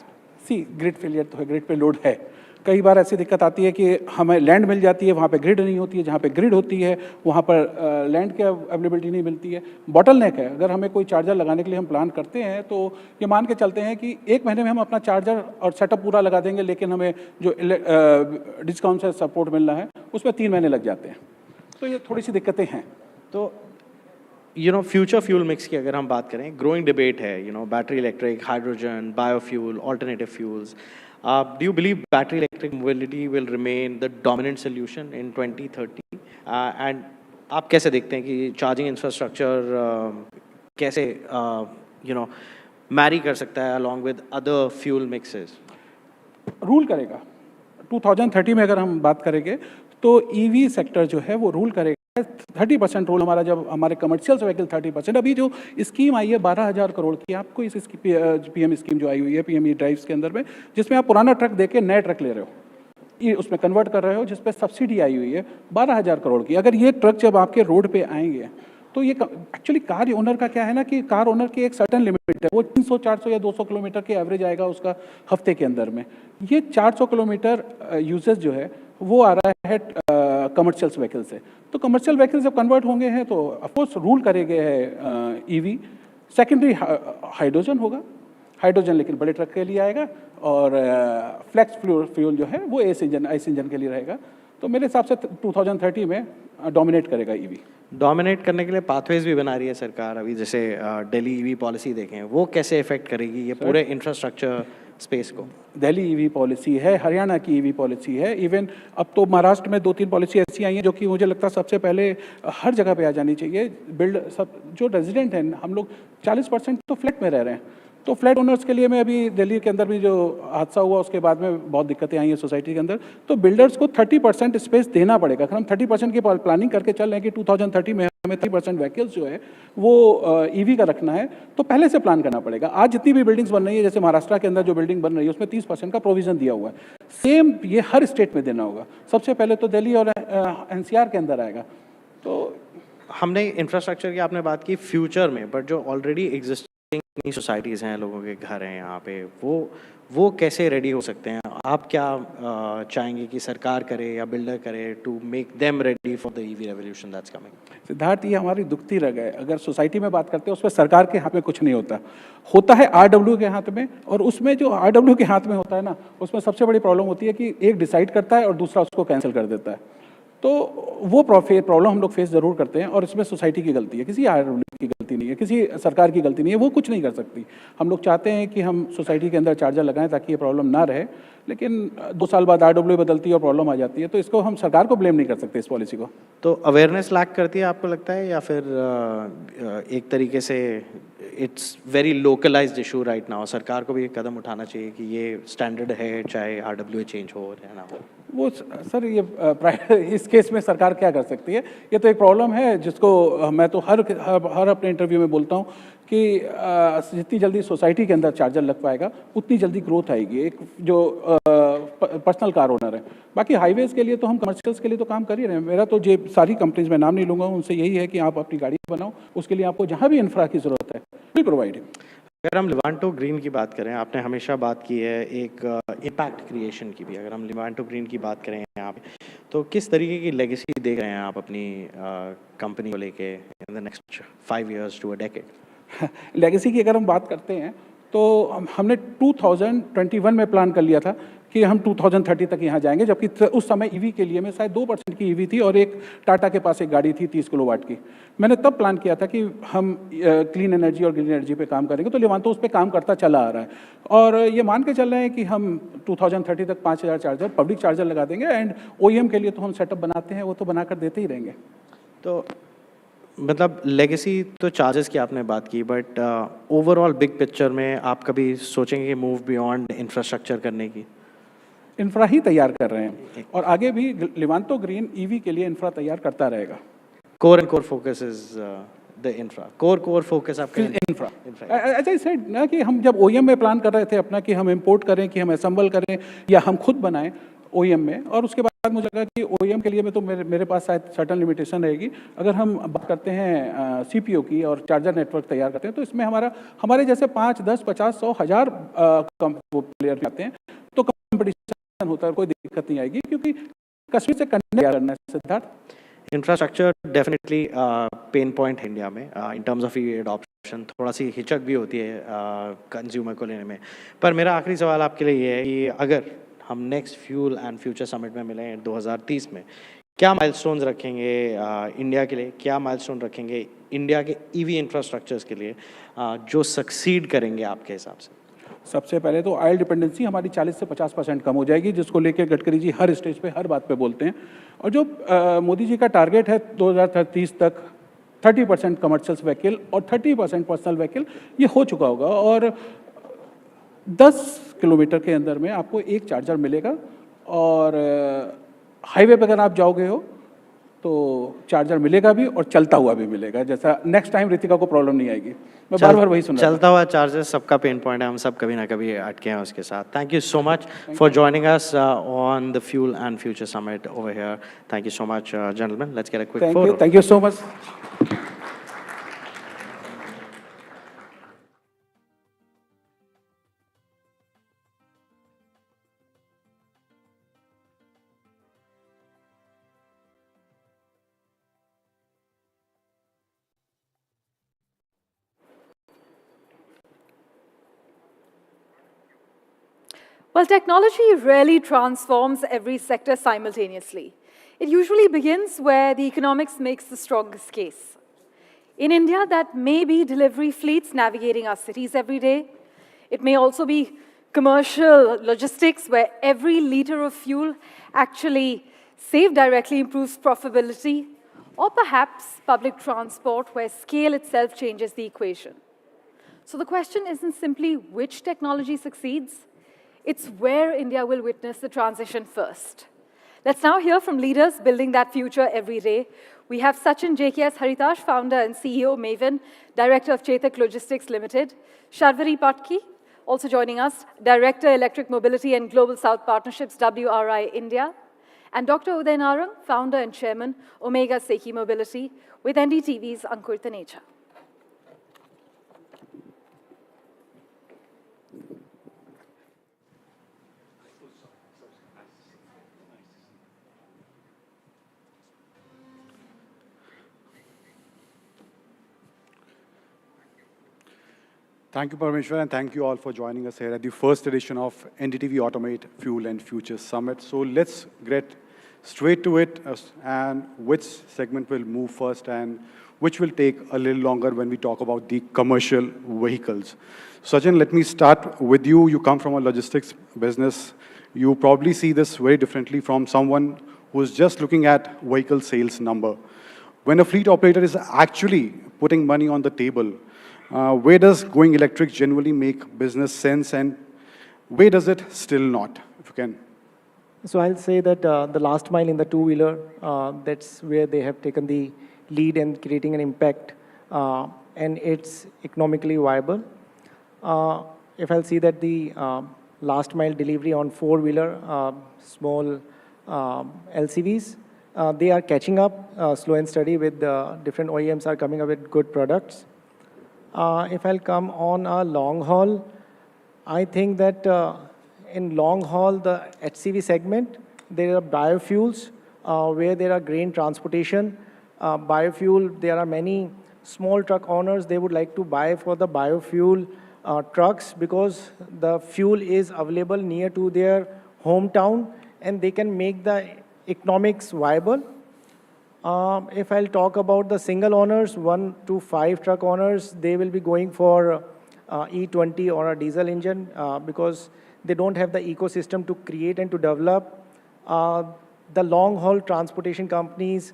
ग्रिड फेलियर तो है, ग्रिड पे लोड है। कई बार ऐसी दिक्कत आती है कि हमें लैंड मिल जाती है, वहाँ पे ग्रिड नहीं होती है, जहाँ पे ग्रिड होती है वहाँ पर लैंड की अवेलेबिलिटी नहीं मिलती है। बॉटलनेक है। अगर हमें कोई चार्जर लगाने के लिए हम प्लान करते हैं तो ये मान के चलते हैं कि 1 महीने में हम अपना चार्जर और सेटअप पूरा लगा देंगे, लेकिन हमें जो डिस्काउंट से सपोर्ट मिल रहा है उसमें 3 महीने लग जाते हैं। तो ये थोड़ी सी दिक्कतें हैं। तो फ्यूचर फ्यूल मिक्स की अगर हम बात करें, ग्रोइंग डिबेट है, battery electric, hydrogen, biofuel, alternative fuels. Do you believe battery electric mobility will remain the dominant solution in 2030? And आप कैसे देखते हैं कि चार्जिंग इंफ्रास्ट्रक्चर कैसे मैरी कर सकता है along with other fuel mixes? Rule करेगा 2030 में। अगर हम बात करेंगे तो EV सेक्टर जो है वो रूल करेगा। 30% रोल हमारा, जब हमारे कमर्शियल व्हीकल 30%। अभी जो स्कीम आई है 12,000 करोड़ की, आपको इस PM स्कीम जो आई हुई है PME ड्राइव्स के अंदर में, जिसमें आप पुराना ट्रक देके नए ट्रक ले रहे हो, ये उसमें कन्वर्ट कर रहे हो, जिस पे सब्सिडी आई हुई है 12,000 करोड़ की। अगर ये ट्रक जब आपके रोड पे आएंगे तो ये एक्चुअली कार ओनर का क्या है ना, कि कार ओनर की एक सर्टन लिमिट है, वो 300, 400 या 200 किलोमीटर के एवरेज आएगा उसका हफ्ते के अंदर में। ये 400 किलोमीटर यूजेज जो है वो आ रहा है कमर्शियल व्हीकल से। तो कमर्शियल व्हीकल जब कन्वर्ट होंगे हैं तो ऑफकोर्स रूल करेंगे है EV। सेकेंडरी हाइड्रोजन होगा, हाइड्रोजन लेकिन बड़े ट्रक के लिए आएगा, और फ्लेक्स फ्यूल जो है वो आइस इंजन के लिए रहेगा। तो मेरे हिसाब से 2030 में डोमिनेट करेगा EV। डोमिनेट करने के लिए पाथवेज भी बना रही है सरकार। अभी जैसे दिल्ली EV पॉलिसी देखें, वो कैसे इफेक्ट करेगी ये पूरे इंफ्रास्ट्रक्चर स्पेस को? दिल्ली EV पॉलिसी है, हरियाणा की EV पॉलिसी है, इवन अब तो महाराष्ट्र में 2-3 पॉलिसी ऐसी आई हैं जो कि मुझे लगता है सबसे पहले हर जगह पे आ जानी चाहिए। जो रेजिडेंट हैं, हम लोग 40% तो फ्लैट में रह रहे हैं, तो फ्लैट ओनर्स के लिए मैं अभी दिल्ली के अंदर भी जो हादसा हुआ उसके बाद में बहुत दिक्कतें आई हैं सोसाइटी के अंदर, तो बिल्डर्स को 30% स्पेस देना पड़ेगा। अगर हम 30% की प्लानिंग करके चल रहे हैं कि 2030 में हमें 30% व्हीकल्स जो है वो EV का रखना है, तो पहले से प्लान करना पड़ेगा। आज जितनी भी बिल्डिंग्स बन रही है, जैसे महाराष्ट्र के अंदर जो बिल्डिंग बन रही है उसमें 30% का प्रोविजन दिया हुआ है। सेम ये हर स्टेट में देना होगा। सबसे पहले तो दिल्ली और NCR के अंदर आएगा। तो हमने इंफ्रास्ट्रक्चर की आपने बात की फ्यूचर में, बट जो ऑलरेडी एग्जिस्टिंग सोसाइटीज़ हैं, लोगों के घर हैं यहाँ पे, वो कैसे रेडी हो सकते हैं? आप क्या चाहेंगे कि सरकार करे या बिल्डर करे to make them ready for the EV revolution that's coming? Siddharth, ये हमारी दुखती रग है। अगर सोसाइटी में बात करते हैं उसमें सरकार के हाथ में कुछ नहीं होता, होता है RW के हाथ में। और उसमें जो RW के हाथ में होता है ना, उसमें सबसे बड़ी प्रॉब्लम होती है कि एक डिसाइड करता है और दूसरा उसको कैंसिल कर देता है। तो वो प्रॉब्लम हम लोग फेस ज़रूर करते हैं, और इसमें सोसाइटी की गलती है, किसी RW की गलती नहीं है, किसी सरकार की गलती नहीं है। वो कुछ नहीं कर सकती। हम लोग चाहते हैं कि हम सोसाइटी के अंदर चार्जर लगाएं ताकि ये प्रॉब्लम ना रहे, लेकिन 2 साल बाद RW बदलती है और प्रॉब्लम आ जाती है। तो इसको हम सरकार को ब्लेम नहीं कर सकते, इस पॉलिसी को। तो अवेयरनेस लैक करती है आपको लगता है, या फिर एक तरीके से it's very localised issue right now? सरकार को भी एक कदम उठाना चाहिए कि ये स्टैंडर्ड है, चाहे RWA चेंज हो या ना हो। वो सर, ये इस केस में सरकार क्या कर सकती है? ये तो एक प्रॉब्लम है जिसको मैं तो हर अपने इंटरव्यू में बोलता हूँ कि जितनी जल्दी सोसाइटी के अंदर चार्जर लग पाएगा उतनी जल्दी ग्रोथ आएगी। एक जो पर्सनल कार ओनर है, बाकी हाईवेज़ के लिए तो हम कमर्शियल्स के लिए तो काम कर ही रहे हैं। मेरा तो जो सारी कंपनीज में नाम नहीं लूँगा, उनसे यही है कि आप अपनी गाड़ी बनाओ, उसके लिए आपको जहाँ भी इंफ्रा की ज़रूरत है, वी प्रोवाइड। अगर हम लिवांटो ग्रीन की बात करें, आपने हमेशा बात की है एक इम्पैक्ट क्रिएशन की भी। अगर हम लिवांटो ग्रीन की बात करें यहाँ पे, तो किस तरीके की लेगेसी देख रहे हैं आप अपनी कंपनी को लेके in the next 5 years to a decade? Legacy की अगर हम बात करते हैं तो हमने 2021 में प्लान कर लिया था कि हम 2030 तक यहाँ जाएंगे, जबकि उस समय ईवी के लिए में शायद 2% की ईवी थी और एक टाटा के पास एक गाड़ी थी 30 किलोवाट की। मैंने तब प्लान किया था कि हम क्लीन एनर्जी और ग्रीन एनर्जी पे काम करेंगे, तो लिवांतो उस पर काम करता चला आ रहा है और ये मान के चल रहे हैं कि हम 2030 तक 5000 चार्जर पब्लिक चार्जर लगा देंगे। एंड ओईएम के लिए तो हम सेटअप बनाते हैं, वो तो बनाकर देते ही रहेंगे। तो मतलब लेगेसी तो चार्जेस की आपने बात की, बट ओवरऑल बिग पिक्चर में आप कभी सोचेंगे कि मूव बियॉन्ड इंफ्रास्ट्रक्चर करने की? इंफ्रा ही तैयार कर रहे हैं और आगे भी लिवांतो ग्रीन ईवी के लिए इंफ्रा तैयार करता रहेगा। Core focus is the infra, core focus आपका इंफ्रा। एज आई सेड ना कि हम जब ओईएम में प्लान कर रहे थे अपना कि हम इंपोर्ट करें, कि हम असेंबल करें या हम खुद बनाएं ओईएम में, और उसके बाद मुझे लगा कि ओईएम के लिए में तो मेरे पास शायद सर्टन लिमिटेशन रहेगी। अगर हम बात करते हैं सीपीओ की और चार्जर नेटवर्क तैयार करते हैं, तो इसमें हमारे जैसे 5, 10, 50, 100, 1000 प्लेयर आते हैं, तो कंपटीशन होता है, कोई दिक्कत नहीं आएगी क्योंकि कस्टमर से कनेक्ट करना है। Siddharth, infrastructure definitely pain point है इंडिया में इन टर्म्स ऑफ एडॉप्शन। थोड़ा सी हिचक भी होती है कंज्यूमर को लेने में। पर मेरा आखिरी सवाल आपके लिए ये है कि अगर हम next fuel and future summit में मिलें 2030 में, क्या माइलस्टोन्स रखेंगे इंडिया के लिए, क्या माइलस्टोन रखेंगे इंडिया के ईवी इंफ्रास्ट्रक्चर्स के लिए जो सक्सीड करेंगे आपके हिसाब से? सबसे पहले तो ऑयल डिपेंडेंसी हमारी 40 से 50% कम हो जाएगी, जिसको लेकर गडकरी जी हर स्टेज पे हर बात पे बोलते हैं। और जो मोदी जी का टारगेट है 2030 तक 30% कमर्शियल व्हीकल और 30% पर्सनल व्हीकल, ये हो चुका होगा और 10 किलोमीटर के अंदर में आपको एक चार्जर मिलेगा। और हाईवे पे अगर आप जाओगे हो तो चार्जर मिलेगा भी और चलता हुआ भी मिलेगा, जैसा नेक्स्ट टाइम रितिका को प्रॉब्लम नहीं आएगी। मैं बार बार वही सुन रहा हूं। चलता हुआ चार्जर सबका पेन पॉइंट है, हम सब कभी ना कभी अटके हैं उसके साथ। Thank you so much for joining us on the fuel and future summit over here. Thank you so much gentleman, let's get a quick photo. Thank you so much. Well, technology rarely transforms every sector simultaneously. It usually begins where the economics makes the strongest case. In India, that may be delivery fleets navigating our cities every day. It may also be commercial logistics where every liter of fuel actually saved directly improves profitability. Or perhaps public transport where scale itself changes the equation. So the question isn't simply which technology succeeds, it's where India will witness the transition first. Let's now hear from leaders building that future every day. We have Sachin JKS Haritash, founder and CEO, Maven, director of Chetak Logistics Limited. Sharvari Patki, also joining us, director, Electric Mobility and Global South Partnerships, WRI India. And Dr. Uday Narang, founder and chairman, Omega Seki Mobility, with NDTV's Ankur Taneja. Thank you, Parameshwar, and thank you all for joining us here at the first edition of NDTV AutoMate Fuel and Future Summit. So let's get straight to it and which segment will move first and which will take a little longer when we talk about the commercial vehicles. Sachin, let me start with you. You come from a logistics business. You probably see this very differently from someone who is just looking at vehicle sales number. When a fleet operator is actually putting money on the table, where does going electric generally make business sense and where does it still not, if you can? So I'll say that the last mile in the two-wheeler, that's where they have taken the lead in creating an impact and it's economically viable. If I'll see that the last mile delivery on four-wheeler, small LCVs, they are catching up slow and steady with different OEMs are coming up with good products. If I'll come on a long haul, I think that in long haul, the HCV segment, there are biofuels where there are grain transportation. Biofuel, there are many small truck owners, they would like to buy for the biofuel trucks because the fuel is available near to their hometown and they can make the economics viable. If I'll talk about the single owners, 1 to 5 truck owners, they will be going for E20 or a diesel engine because they don't have the ecosystem to create and to develop. The long-haul transportation companies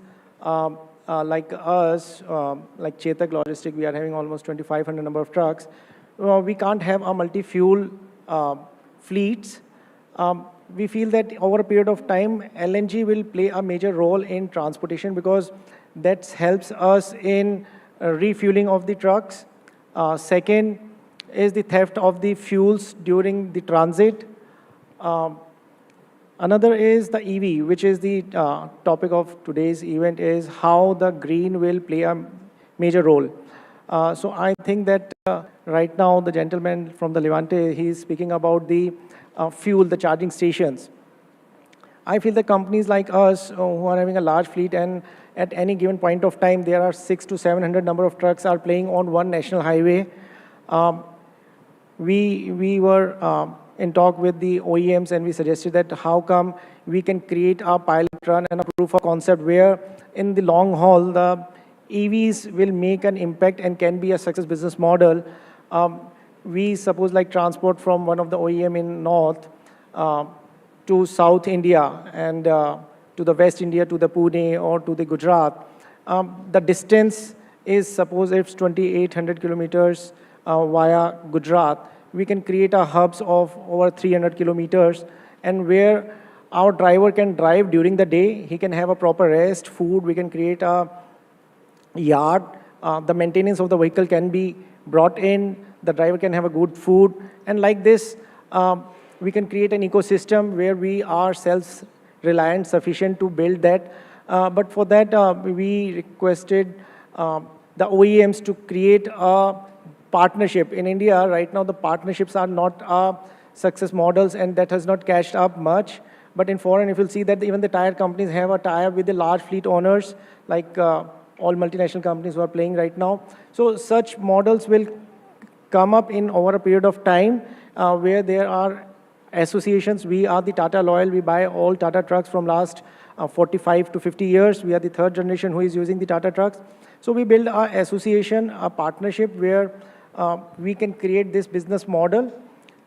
like us, like Chetak Logistic, we are having almost 2,500 number of trucks. We can't have a multi-fuel fleets. We feel that over a period of time, LNG will play a major role in transportation because that helps us in refueling of the trucks. Second is the theft of the fuels during the transit. Another is the EV, which is the topic of today's event, is how the green will play a major role. So I think that right now the gentleman from the Levante, he is speaking about the fuel, the charging stations. I feel the companies like us who are having a large fleet and at any given point of time, there are 600 to 700 number of trucks are playing on one national highway. We were in talk with the OEMs and we suggested that how come we can create a pilot run and a proof of concept where in the long haul, the EVs will make an impact and can be a success business model. We suppose like transport from one of the OEM in North to South India and to the West India, to the Pune or to the Gujarat. The distance is, suppose it's 2,800 kilometers via Gujarat. We can create a hubs of over 300 kilometers and where our driver can drive during the day, he can have a proper rest, food, we can create a yard. The maintenance of the vehicle can be brought in, the driver can have a good food, and like this, we can create an ecosystem where we are self-reliant, sufficient to build that. But for that, we requested the OEMs to create a partnership. In India, right now, the partnerships are not success models, and that has not cashed up much. But in foreign, if you'll see that even the tire companies have a tie-up with the large fleet owners, like all multinational companies who are playing right now. So such models will come up in over a period of time where there are associations. We are the Tata Loyal. We buy all Tata trucks from last 45 to 50 years. We are the third generation who is using the Tata trucks. So we build our association, a partnership where we can create this business model.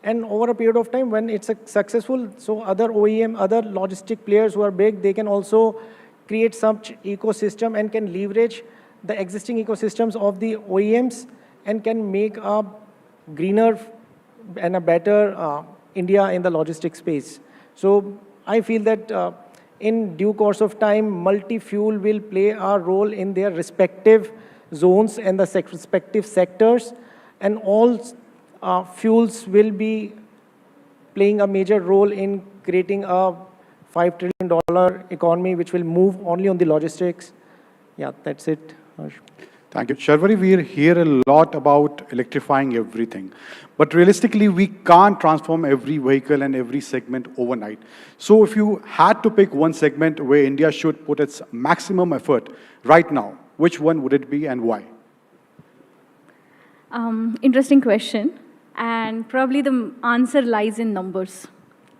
And over a period of time, when it's successful, so other OEM, other logistic players who are big, they can also create such ecosystem and can leverage the existing ecosystems of the OEMs and can make a greener and a better India in the logistics space. So I feel that in due course of time, multi-fuel will play a role in their respective zones and the respective sectors, and all fuels will be playing a major role in creating a $5 trillion economy, which will move only on the logistics. Yeah, that's it. Thank you. Sharvari, we hear a lot about electrifying everything. But realistically, we can't transform every vehicle and every segment overnight. So if you had to pick one segment where India should put its maximum effort right now, which one would it be and why? Interesting question. And probably the answer lies in numbers.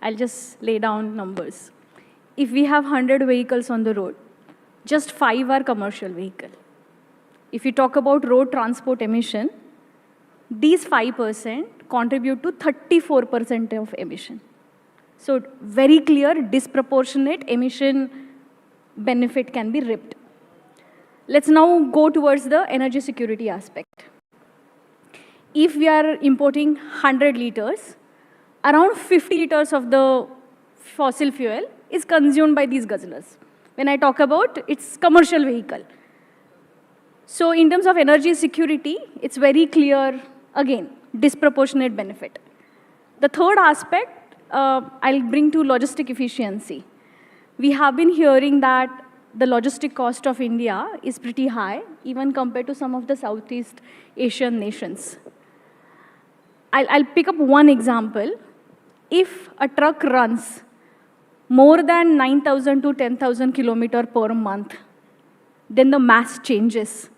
I'll just lay down numbers. If we have 100 vehicles on the road, just 5 are commercial vehicles. If you talk about road transport emission, these 5% contribute to 34% of emission. So very clear, disproportionate emission benefit can be reaped. Let's now go towards the energy security aspect. If we are importing 100 liters, around 50 liters of the fossil fuel is consumed by these guzzlers. When I talk about its commercial vehicle. So in terms of energy security, it's very clear, again, disproportionate benefit. The third aspect, I'll bring to logistic efficiency. We have been hearing that the logistic cost of India is pretty high, even compared to some of the Southeast Asian nations. I'll pick up one example. If a truck runs more than 9,000 to 10,000 kilometers per month, then the mass changes.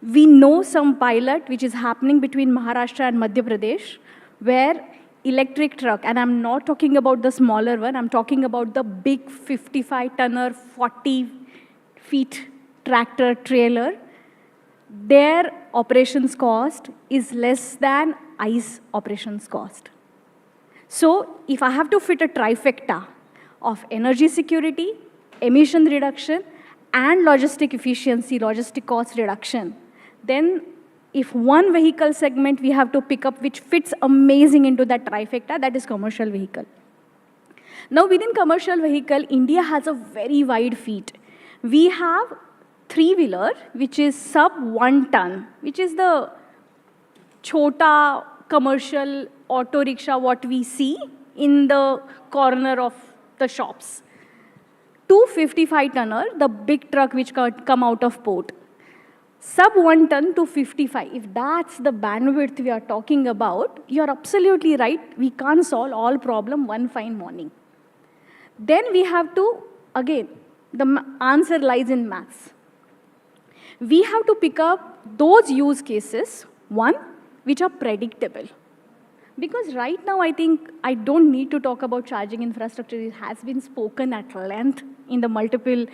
We know some pilot which is happening between Maharashtra and Madhya Pradesh, where electric truck, and I'm not talking about the smaller one, I'm talking about the big 55-tonner, 40-feet tractor trailer, their operations cost is less than ICE operations cost. So if I have to fit a trifecta of energy security, emission reduction, and logistic efficiency, logistic cost reduction, then if one vehicle segment we have to pick up which fits amazing into that trifecta, that is commercial vehicle. Now within commercial vehicle, India has a very wide feet. We have three-wheeler, which is sub 1 ton, which is the chota commercial auto rickshaw what we see in the corner of the shops. 255-tonner, the big truck which come out of port. Sub 1 ton to 55, if that's the bandwidth we are talking about, you're absolutely right, we can't solve all problem one fine morning. Then we have to, again, the answer lies in maths. We have to pick up those use cases, one, which are predictable. Because right now, I think I don't need to talk about charging infrastructure. It has been spoken at length in the multiple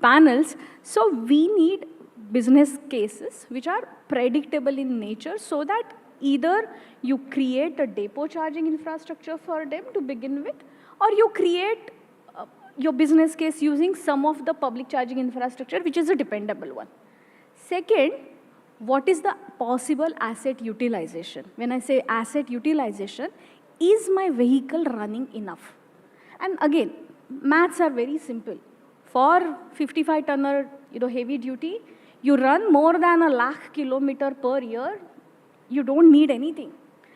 panels. So we need business cases which are predictable in nature so that either you create a depot charging infrastructure for them to begin with, or you create your business case using some of the public charging infrastructure, which is a dependable one. Second, what is the possible asset utilization? When I say asset utilization, is my vehicle running enough? And again, maths are very simple. For 55-tonner heavy duty, you run more than 1 lakh kilometers per year, you don't need anything.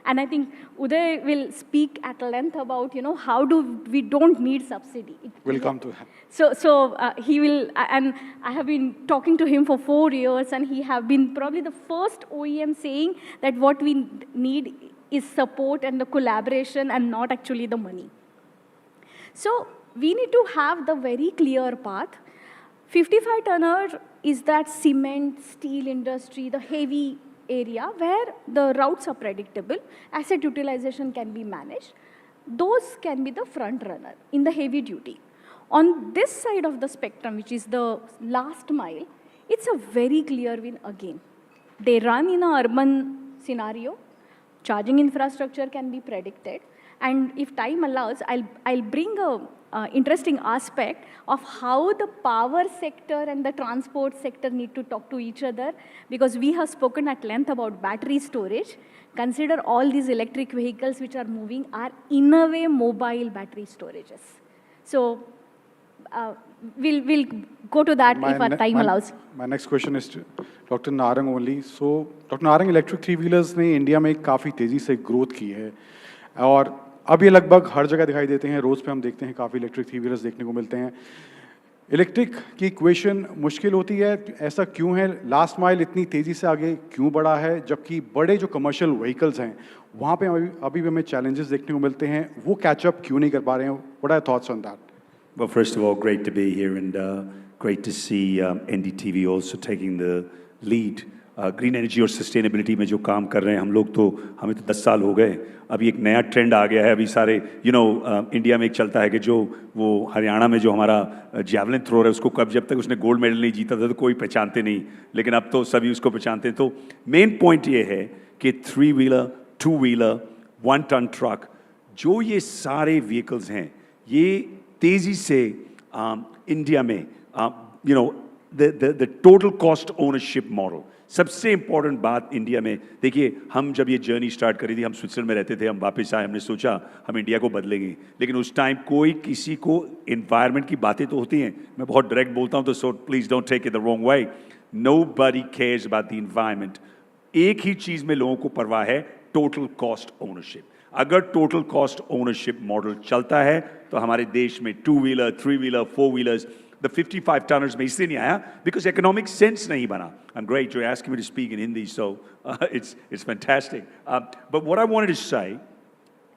And I think Uday will speak at length about, how we don't need subsidy. We'll come to that. So he will, and I have been talking to him for 4 years, and he have been probably the first OEM saying that what we need is support and the collaboration and not actually the money. So we need to have the very clear path. 55-tonner is that cement, steel industry, the heavy area where the routes are predictable, asset utilization can be managed. Those can be the front runner in the heavy duty. On this side of the spectrum, which is the last mile, it's a very clear win again. They run in an urban scenario, charging infrastructure can be predicted, and if time allows, I'll bring a interesting aspect of how the power sector and the transport sector need to talk to each other, because we have spoken at length about battery storage. Consider all these electric vehicles which are moving are in a way mobile battery storages. So we'll go to that if our time allows. My next question is to Dr. Narang only. So Dr. Narang, electric three-wheelers ने India में काफ़ी तेज़ी से growth की है और अब ये लगभग हर जगह दिखाई देते हैं, रोड पे हम देखते हैं काफ़ी इलेक्ट्रिक थ्री व्हीलर्स देखने को मिलते हैं। इलेक्ट्रिक की इक्वेशन मुश्किल होती है, ऐसा क्यों है? लास्ट माइल इतनी तेज़ी से आगे क्यों बढ़ा है, जबकि बड़े जो कमर्शियल व्हीकल्स हैं वहाँ पे अभी भी हमें चैलेंजेस देखने को मिलते हैं, वो कैचअप क्यों नहीं कर पा रहे हैं? What are your thoughts on that? Well, first of all, great to be here and great to see NDTV also taking the lead. Green energy और सस्टेनेबिलिटी में जो काम कर रहे हैं हम लोग, तो हमें तो 10 साल हो गए, अभी एक नया ट्रेंड आ गया है। अभी सारे इंडिया में एक चलता है कि जो वो हरियाणा में जो हमारा जैवलिन थ्रोअर है उसको कब जब तक उसने गोल्ड मेडल नहीं जीता था तो कोई पहचानते नहीं, लेकिन अब तो सभी उसको पहचानते हैं। तो मेन पॉइंट ये है कि 3 व्हीलर, 2 व्हीलर, 1 टन ट्रक, जो ये सारे व्हीकल्स हैं, ये तेज़ी से इंडिया में the total cost ownership model, सबसे इंपॉर्टेंट बात इंडिया में। देखिए, हम जब ये जर्नी स्टार्ट करी थी, हम स्विट्जरलैंड में रहते थे, हम वापस आए, हमने सोचा हम इंडिया को बदलेंगे, लेकिन उस टाइम कोई किसी को एनवायरनमेंट की बातें तो होती हैं, मैं बहुत डायरेक्ट बोलता हूँ तो so please don't take it the wrong way, nobody cares about the environment. एक ही चीज़ में लोगों को परवाह है, टोटल कॉस्ट ओनरशिप। अगर टोटल कॉस्ट ओनरशिप मॉडल चलता है तो हमारे देश में 2 wheeler, 3 wheeler, 4 wheelers, The 55 tonners में इसलिए नहीं आया because economic sense नहीं बना. I'm great. You're asking me to speak in Hindi, so it's fantastic. But what I wanted to say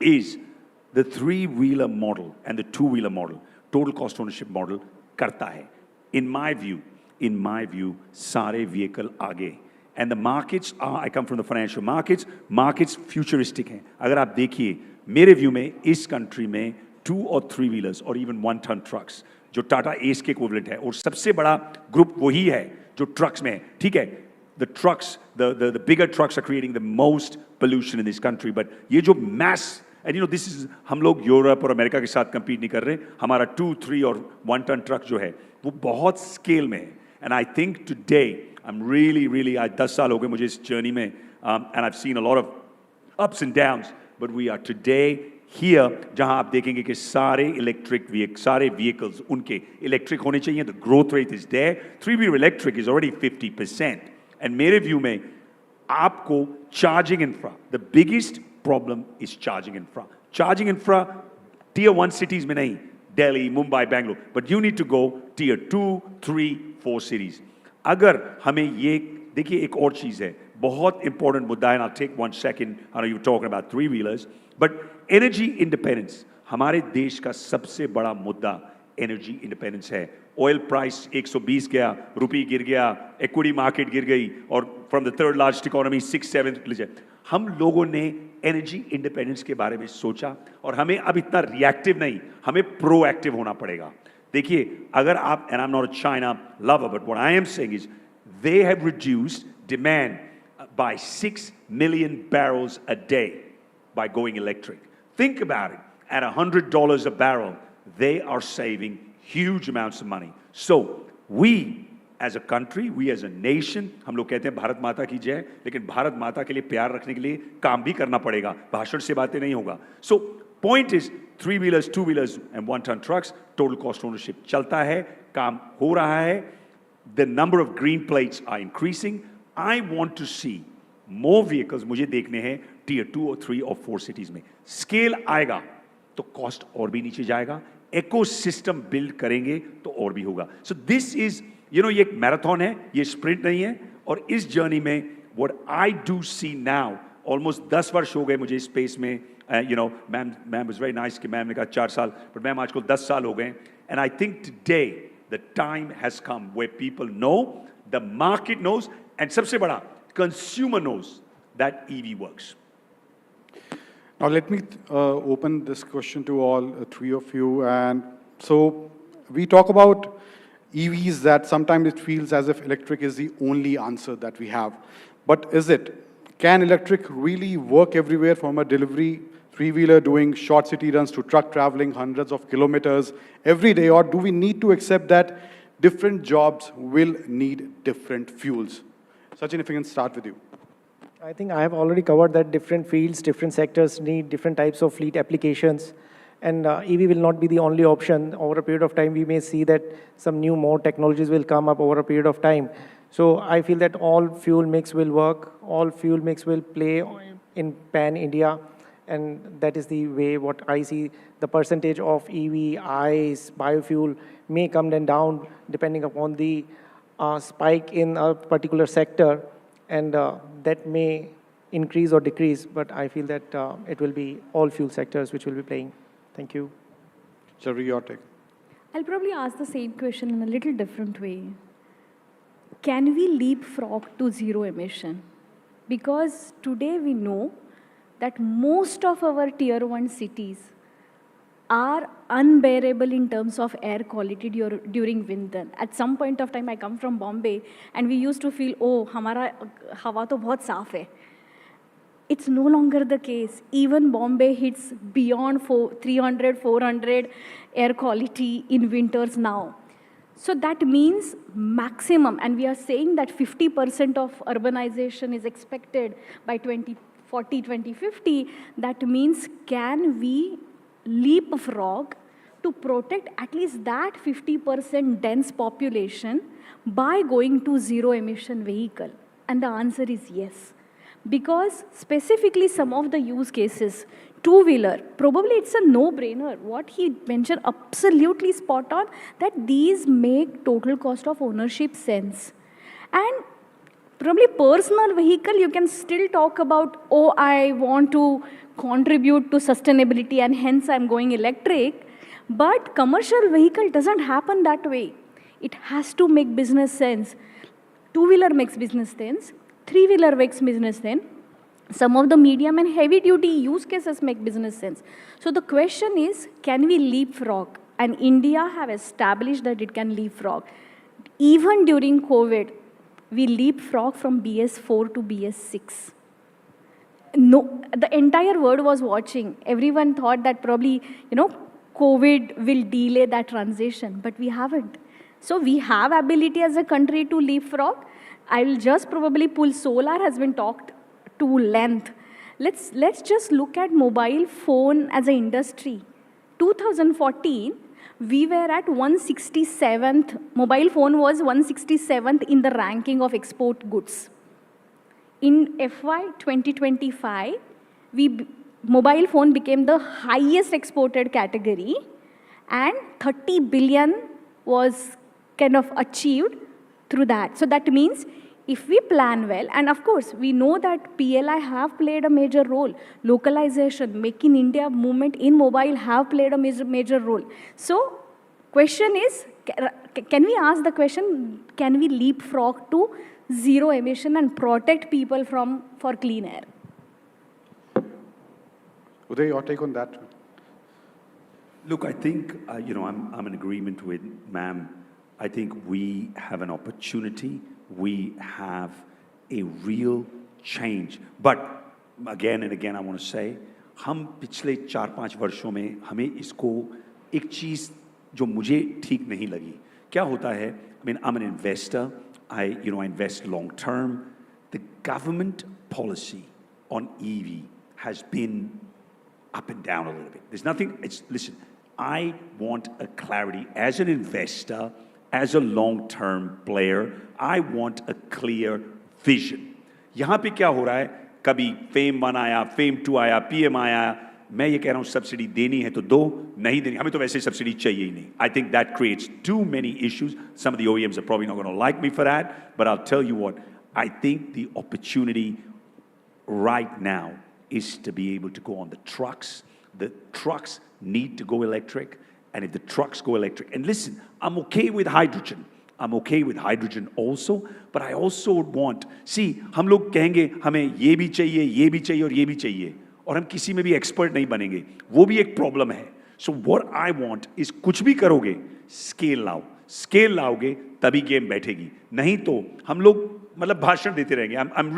is the three-wheeler model and the two-wheeler model, total cost ownership model, करता है. In my view, सारे vehicle आगे. And the markets are, I come from the financial markets futuristic हैं. अगर आप देखिए, मेरे view में इस country में 2 or 3 wheelers or even 1-ton trucks, जो टाटा एस के equivalent है, और सबसे बड़ा ग्रुप वही है जो ट्रक्स में है, ठीक है? The trucks, the bigger trucks are creating the most pollution in this country, but ये जो mass, and you know this is, हम लोग यूरोप और अमेरिका के साथ compete नहीं कर रहे, हमारा 2, 3 और 1-ton truck जो है, वो बहुत scale में है. And I think today, I'm really, आज 10 साल हो गए मुझे इस journey में, and I've seen a lot of ups and downs, but we are today here, जहां आप देखेंगे कि सारे vehicles उनके electric होने चाहिए, the growth rate is there, 3-wheeler electric is already 50%. And मेरे view में आपको charging infra, the biggest problem is charging infra. Charging infra, tier 1 cities में नहीं, Delhi, Mumbai, Bangalore, but you need to go tier 2, 3, 4 cities. अगर हमें ये, देखिए एक और चीज़ है, बहुत important मुद्दा है, and I'll take 1 second, I know you're talking about 3-wheelers, but energy independence, हमारे देश का सबसे बड़ा मुद्दा energy independence है. Oil price 120 गया, रुपये गिर गया, equity market गिर गई, और from the 3rd largest economy 6, 7 ले जाए. हम लोगों ने energy independence के बारे में सोचा, और हमें अब इतना reactive नहीं, हमें proactive होना पड़ेगा. देखिए, अगर आप, and I'm not a China lover, but what I am saying is, they have reduced demand by 6 million barrels a day by going electric. Think about it. At $100 a barrel, they are saving huge amounts of money. So we as a country, we as a nation, हम लोग कहते हैं भारत माता की जय, लेकिन भारत माता के लिए प्यार रखने के लिए काम भी करना पड़ेगा. भाषण से बातें नहीं होगा. So point is, 3-wheelers, 2-wheelers and 1-ton trucks, total cost ownership चलता है, काम हो रहा है. The number of green plates are increasing. I want to see more vehicles, मुझे देखने हैं tier 2 or 3 or 4 cities में. Scale आएगा तो cost और भी नीचे जाएगा. Ecosystem build करेंगे तो और भी होगा. So this is, you know, ये एक marathon है, ये sprint नहीं है. और इस journey में what I do see now, almost 10 वर्ष हो गए मुझे इस space में. You know, ma'am was very nice कि ma'am ने कहा 4 साल, but ma'am आजकल 10 साल हो गए. And I think today the time has come where people know, the market knows, and सबसे बड़ा, consumer knows that EV works. Now let me open this question to all three of you. And so we talk about EVs, that sometimes it feels as if electric is the only answer that we have. But is it? Can electric really work everywhere, from a delivery 3-wheeler doing short city runs to truck traveling hundreds of kilometers every day? Or do we need to accept that different jobs will need different fuels? Sachin, if we can start with you. I think I have already covered that different fields, different sectors need different types of fleet applications. And EV will not be the only option. Over a period of time, we may see that some more technologies will come up over a period of time. So I feel that all fuel mix will work, all fuel mix will play in pan-India. And that is the way what I see. The percentage of EV, ICE, biofuel may come down depending upon the spike in a particular sector. And that may increase or decrease, but I feel that it will be all fuel sectors which will be playing. Thank you. Sharvi, your take. I'll probably ask the same question in a little different way. Can we leapfrog to zero emission? Because today we know that most of our tier 1 cities are unbearable in terms of air quality during winter. At some point of time, I come from Bombay, and we used to feel, oh, hamara hawa to bahut saaf hai. It's no longer the case. Even Bombay hits beyond 300, 400 air quality in winters now. So that means maximum, and we are saying that 50% of urbanization is expected by 2040, 2050. That means, can we leapfrog to protect at least that 50% dense population by going to zero emission vehicle? And the answer is yes. Because specifically some of the use cases, two-wheeler, probably it's a no-brainer. What he mentioned, absolutely spot on, that these make total cost of ownership sense. And probably personal vehicle, you can still talk about, oh, I want to contribute to sustainability and hence I'm going electric. But commercial vehicle doesn't happen that way. It has to make business sense. Two-wheeler makes business sense. Three-wheeler makes business sense. Some of the medium and heavy-duty use cases make business sense. So the question is, can we leapfrog? And India have established that it can leapfrog. Even during COVID, we leapfrog from BS4 to BS6. No, the entire world was watching. Everyone thought that probably, COVID will delay that transition, but we haven't. So we have ability as a country to leapfrog. I will just probably pull solar has been talked to length. Let's just look at mobile phone as an industry. 2014, we were at 167th, mobile phone was 167th in the ranking of export goods. In FY 2025, mobile phone became the highest exported category, and 30 billion was kind of achieved through that. So that means if we plan well, and of course, we know that PLI have played a major role. Localization, Make in India movement in mobile have played a major role. So question is, can we ask the question, can we leapfrog to zero emission and protect people for clean air? Uday, your take on that? Look, I think, I'm in agreement with ma'am. I think we have an opportunity. We have a real change. But again and again, I want to say, हम पिछले 4-5 वर्षों में हमें इसको एक चीज़ जो मुझे ठीक नहीं लगी. क्या होता है? I mean, I'm an investor. I invest long term. The government policy on EV has been up and down a little bit. There's nothing, listen, I want a clarity as an investor, as a long-term player, I want a clear vision. यहाँ पे क्या हो रहा है? कभी FAME 1 आया, FAME 2 आया, PM आया. मैं ये कह रहा हूँ सब्सिडी देनी है तो दो, नहीं देनी, हमें तो वैसे सब्सिडी चाहिए ही नहीं. I think that creates too many issues. Some of the OEMs are probably not going to like me for that, but I'll tell you what, I think the opportunity right now is to be able to go on the trucks. The trucks need to go electric, and if the trucks go electric, and listen, I'm okay with hydrogen. I'm okay with hydrogen also, but I also want, see, हम लोग कहेंगे हमें ये भी चाहिए और ये भी चाहिए, और हम किसी में भी एक्सपर्ट नहीं बनेंगे, वो भी एक प्रॉब्लम है. So what I want is कुछ भी करोगे, स्केल लाओगे तभी गेम बैठेगी, नहीं तो हम लोग मतलब भाषण देते रहेंगे. I'm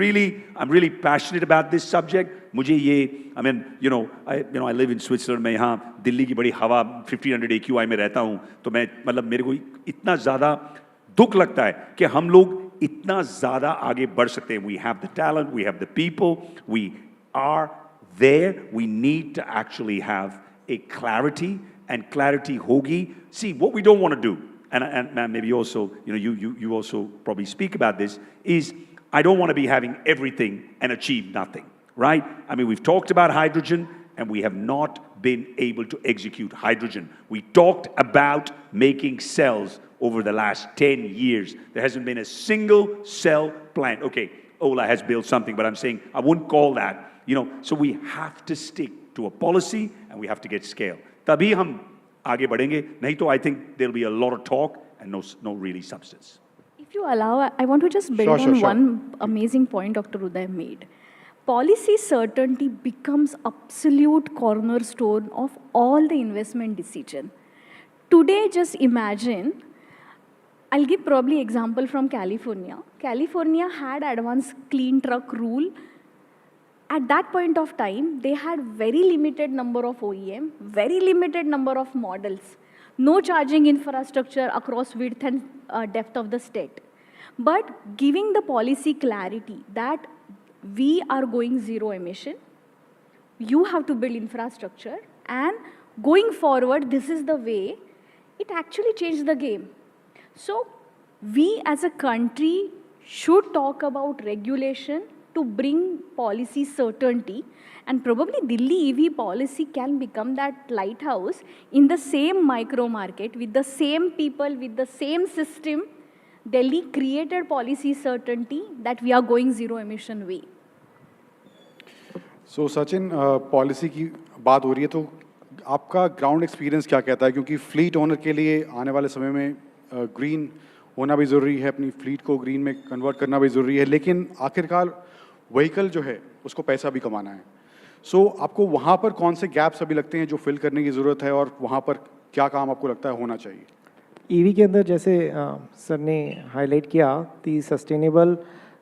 really passionate about this subject. मुझे ये, I live in Switzerland. मैं यहाँ दिल्ली की बड़ी हवा 1500 AQI में रहता हूँ, तो मैं मतलब मेरे को इतना ज़्यादा दुख लगता है कि हम लोग इतना ज़्यादा आगे बढ़ सकते हैं. We have the talent, we have the people, we are there. We need to actually have a clarity, and clarity hogi. See, what we don't want to do, and maybe also, you also probably speak about this, is I don't want to be having everything and achieve nothing, right? I mean, we've talked about hydrogen, and we have not been able to execute hydrogen. We talked about making cells over the last 10 years. There hasn't been a single cell plant. Okay, Ola has built something, but I'm saying I wouldn't call that. So we have to stick to a policy, and we have to get scale. तभी हम आगे बढ़ेंगे. नहीं तो I think there'll be a lot of talk and no really substance. If you allow, I want to just build on one amazing point Dr. Uday made. Policy certainty becomes absolute cornerstone of all the investment decision. Today, just imagine, I'll give probably example from California. California had advanced clean truck rule. At that point of time, they had very limited number of OEM, very limited number of models, no charging infrastructure across width and depth of the state. But giving the policy clarity that we are going zero emission, you have to build infrastructure, and going forward, this is the way, it actually changed the game. So we as a country should talk about regulation, to bring policy certainty. And probably Delhi EV policy can become that lighthouse in the same micro market, with the same people, with the same system. Delhi created policy certainty that we are going zero emission way. So Sachin, policy की बात हो रही है तो आपका ground experience क्या कहता है, क्योंकि फ्लीट ओनर के लिए आने वाले समय में ग्रीन होना भी ज़रूरी है, अपनी फ्लीट को ग्रीन में कन्वर्ट करना भी ज़रूरी है, लेकिन आखिरकार व्हीकल जो है उसको पैसा भी कमाना है. सो आपको वहाँ पर कौन से गैप्स अभी लगते हैं जो फिल करने की ज़रूरत है, और वहाँ पर क्या काम आपको लगता है होना चाहिए? ईवी के अंदर जैसे सर ने हाईलाइट किया कि सस्टेनेबल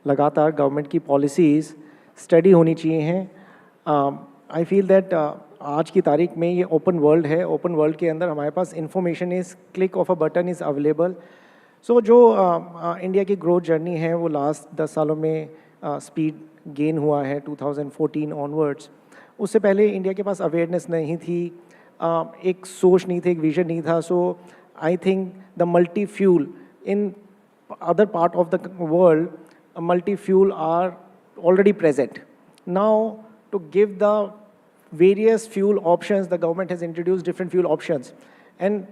लगातार गवर्नमेंट की पॉलिसीज़ स्टडी होनी चाहिए हैं. आई फील दैट आज की तारीख में ये ओपन वर्ल्ड है. ओपन वर्ल्ड के अंदर हमारे पास information is click of a button is available. So जो इंडिया की ग्रोथ जर्नी है वो लास्ट 10 सालों में स्पीड गेन हुआ है 2014 ऑनवर्ड्स. उससे पहले इंडिया के पास अवेयरनेस नहीं थी, एक सोच नहीं थी, एक विजन नहीं था. So I think the multi fuel in other part of the world, multi fuel are already present. Now, to give the various fuel options, the government has introduced different fuel options. And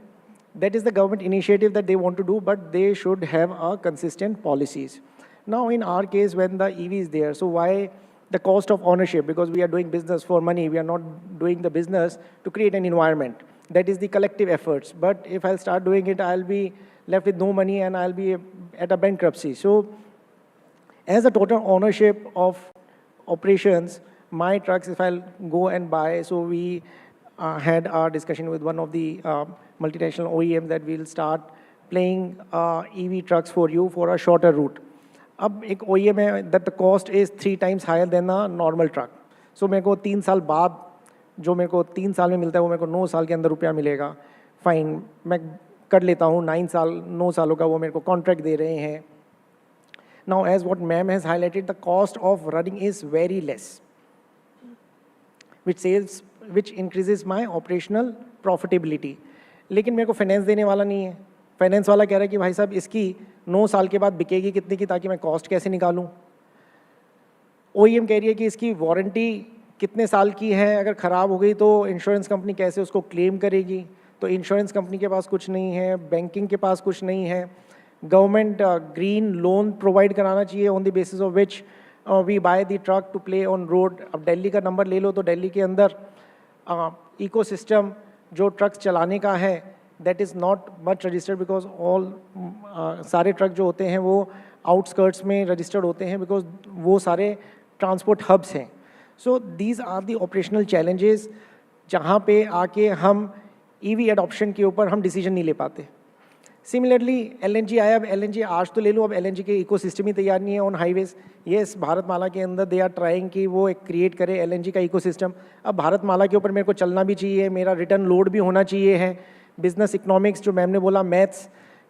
that is the government initiative that they want to do, but they should have a consistent policies. Now, in our case, when the EV is there, so why the cost of ownership? Because we are doing business for money. We are not doing the business to create an environment. That is the collective efforts. But if I'll start doing it, I'll be left with no money and I'll be at a bankruptcy. So, as a total ownership of operations, my trucks, if I'll go and buy, so we had our discussion with one of the multinational OEMs that we'll start playing EV trucks for you for a shorter route. अब एक OEM है that the cost is 3 times higher than a normal truck. So मेरे को 3 साल बाद जो मेरे को 3 साल में मिलता है वो मेरे को 9 साल के अंदर रुपया मिलेगा. फाइन, मैं कर लेता हूँ. 9 सालों का वो मेरे को कॉन्ट्रैक्ट दे रहे हैं. Now, as what ma'am has highlighted, the cost of running is very less, which increases my operational profitability. लेकिन मेरे को फाइनेंस देने वाला नहीं है. फाइनेंस वाला कह रहा है कि भाई साहब इसकी 9 साल के बाद बिकेगी कितने की, ताकि मैं कॉस्ट कैसे निकालूं. OEM कह रही है कि इसकी वारंटी कितने साल की है, अगर ख़राब हो गई तो इंश्योरेंस कंपनी कैसे उसको क्लेम करेगी. तो इंश्योरेंस कंपनी के पास कुछ नहीं है, बैंकिंग के पास कुछ नहीं है. गवर्नमेंट ग्रीन लोन प्रोवाइड कराना चाहिए on the basis of which we buy the truck to play on road. अब दिल्ली का नंबर ले लो तो दिल्ली के अंदर इकोसिस्टम जो ट्रक्स चलाने का है that is not much registered, because all सारे ट्रक जो होते हैं वो आउटस्कर्ट्स में रजिस्टर्ड होते हैं, बिकॉज वो सारे ट्रांसपोर्ट हब्स हैं. So these are the operational challenges जहाँ पे आके हम EV एडॉप्शन के ऊपर हम डिसीजन नहीं ले पाते. सिमिलरली LNG आया. अब LNG आज तो ले लो, अब LNG के इकोसिस्टम ही तैयार नहीं है ऑन हाईवेज. येस, भारतमाला के अंदर दे आर ट्राइंग कि वो एक क्रिएट करे LNG का इकोसिस्टम. अब भारतमाला के ऊपर मेरे को चलना भी चाहिए, मेरा रिटर्न लोड भी होना चाहिए है. बिजनेस इकोनॉमिक्स जो मैम ने बोला, मैथ्स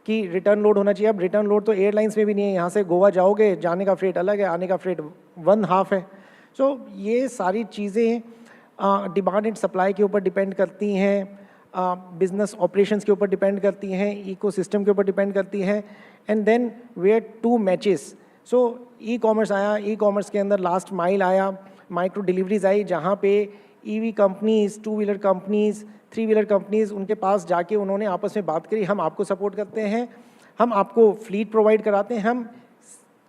की रिटर्न लोड होना चाहिए. अब रिटर्न लोड तो एयरलाइंस में भी नहीं है. यहाँ से गोवा जाओगे, जाने का फ्रेट अलग है, आने का फ्रेट 1/2 है. सो ये सारी चीज़ें डिमांड एंड सप्लाई के ऊपर डिपेंड करती हैं, बिजनेस ऑपरेशंस के ऊपर डिपेंड करती हैं, इकोसिस्टम के ऊपर डिपेंड करती हैं. And then where to matches. So e-commerce आया. ई-कॉमर्स के अंदर लास्ट माइल आया, माइक्रो डिलीवरीज आई, जहाँ पे EV companies, 2 wheeler companies, 3 wheeler companies, उनके पास जाके उन्होंने आपस में बात करी, हम आपको सपोर्ट करते हैं, हम आपको फ्लीट प्रोवाइड कराते हैं, हम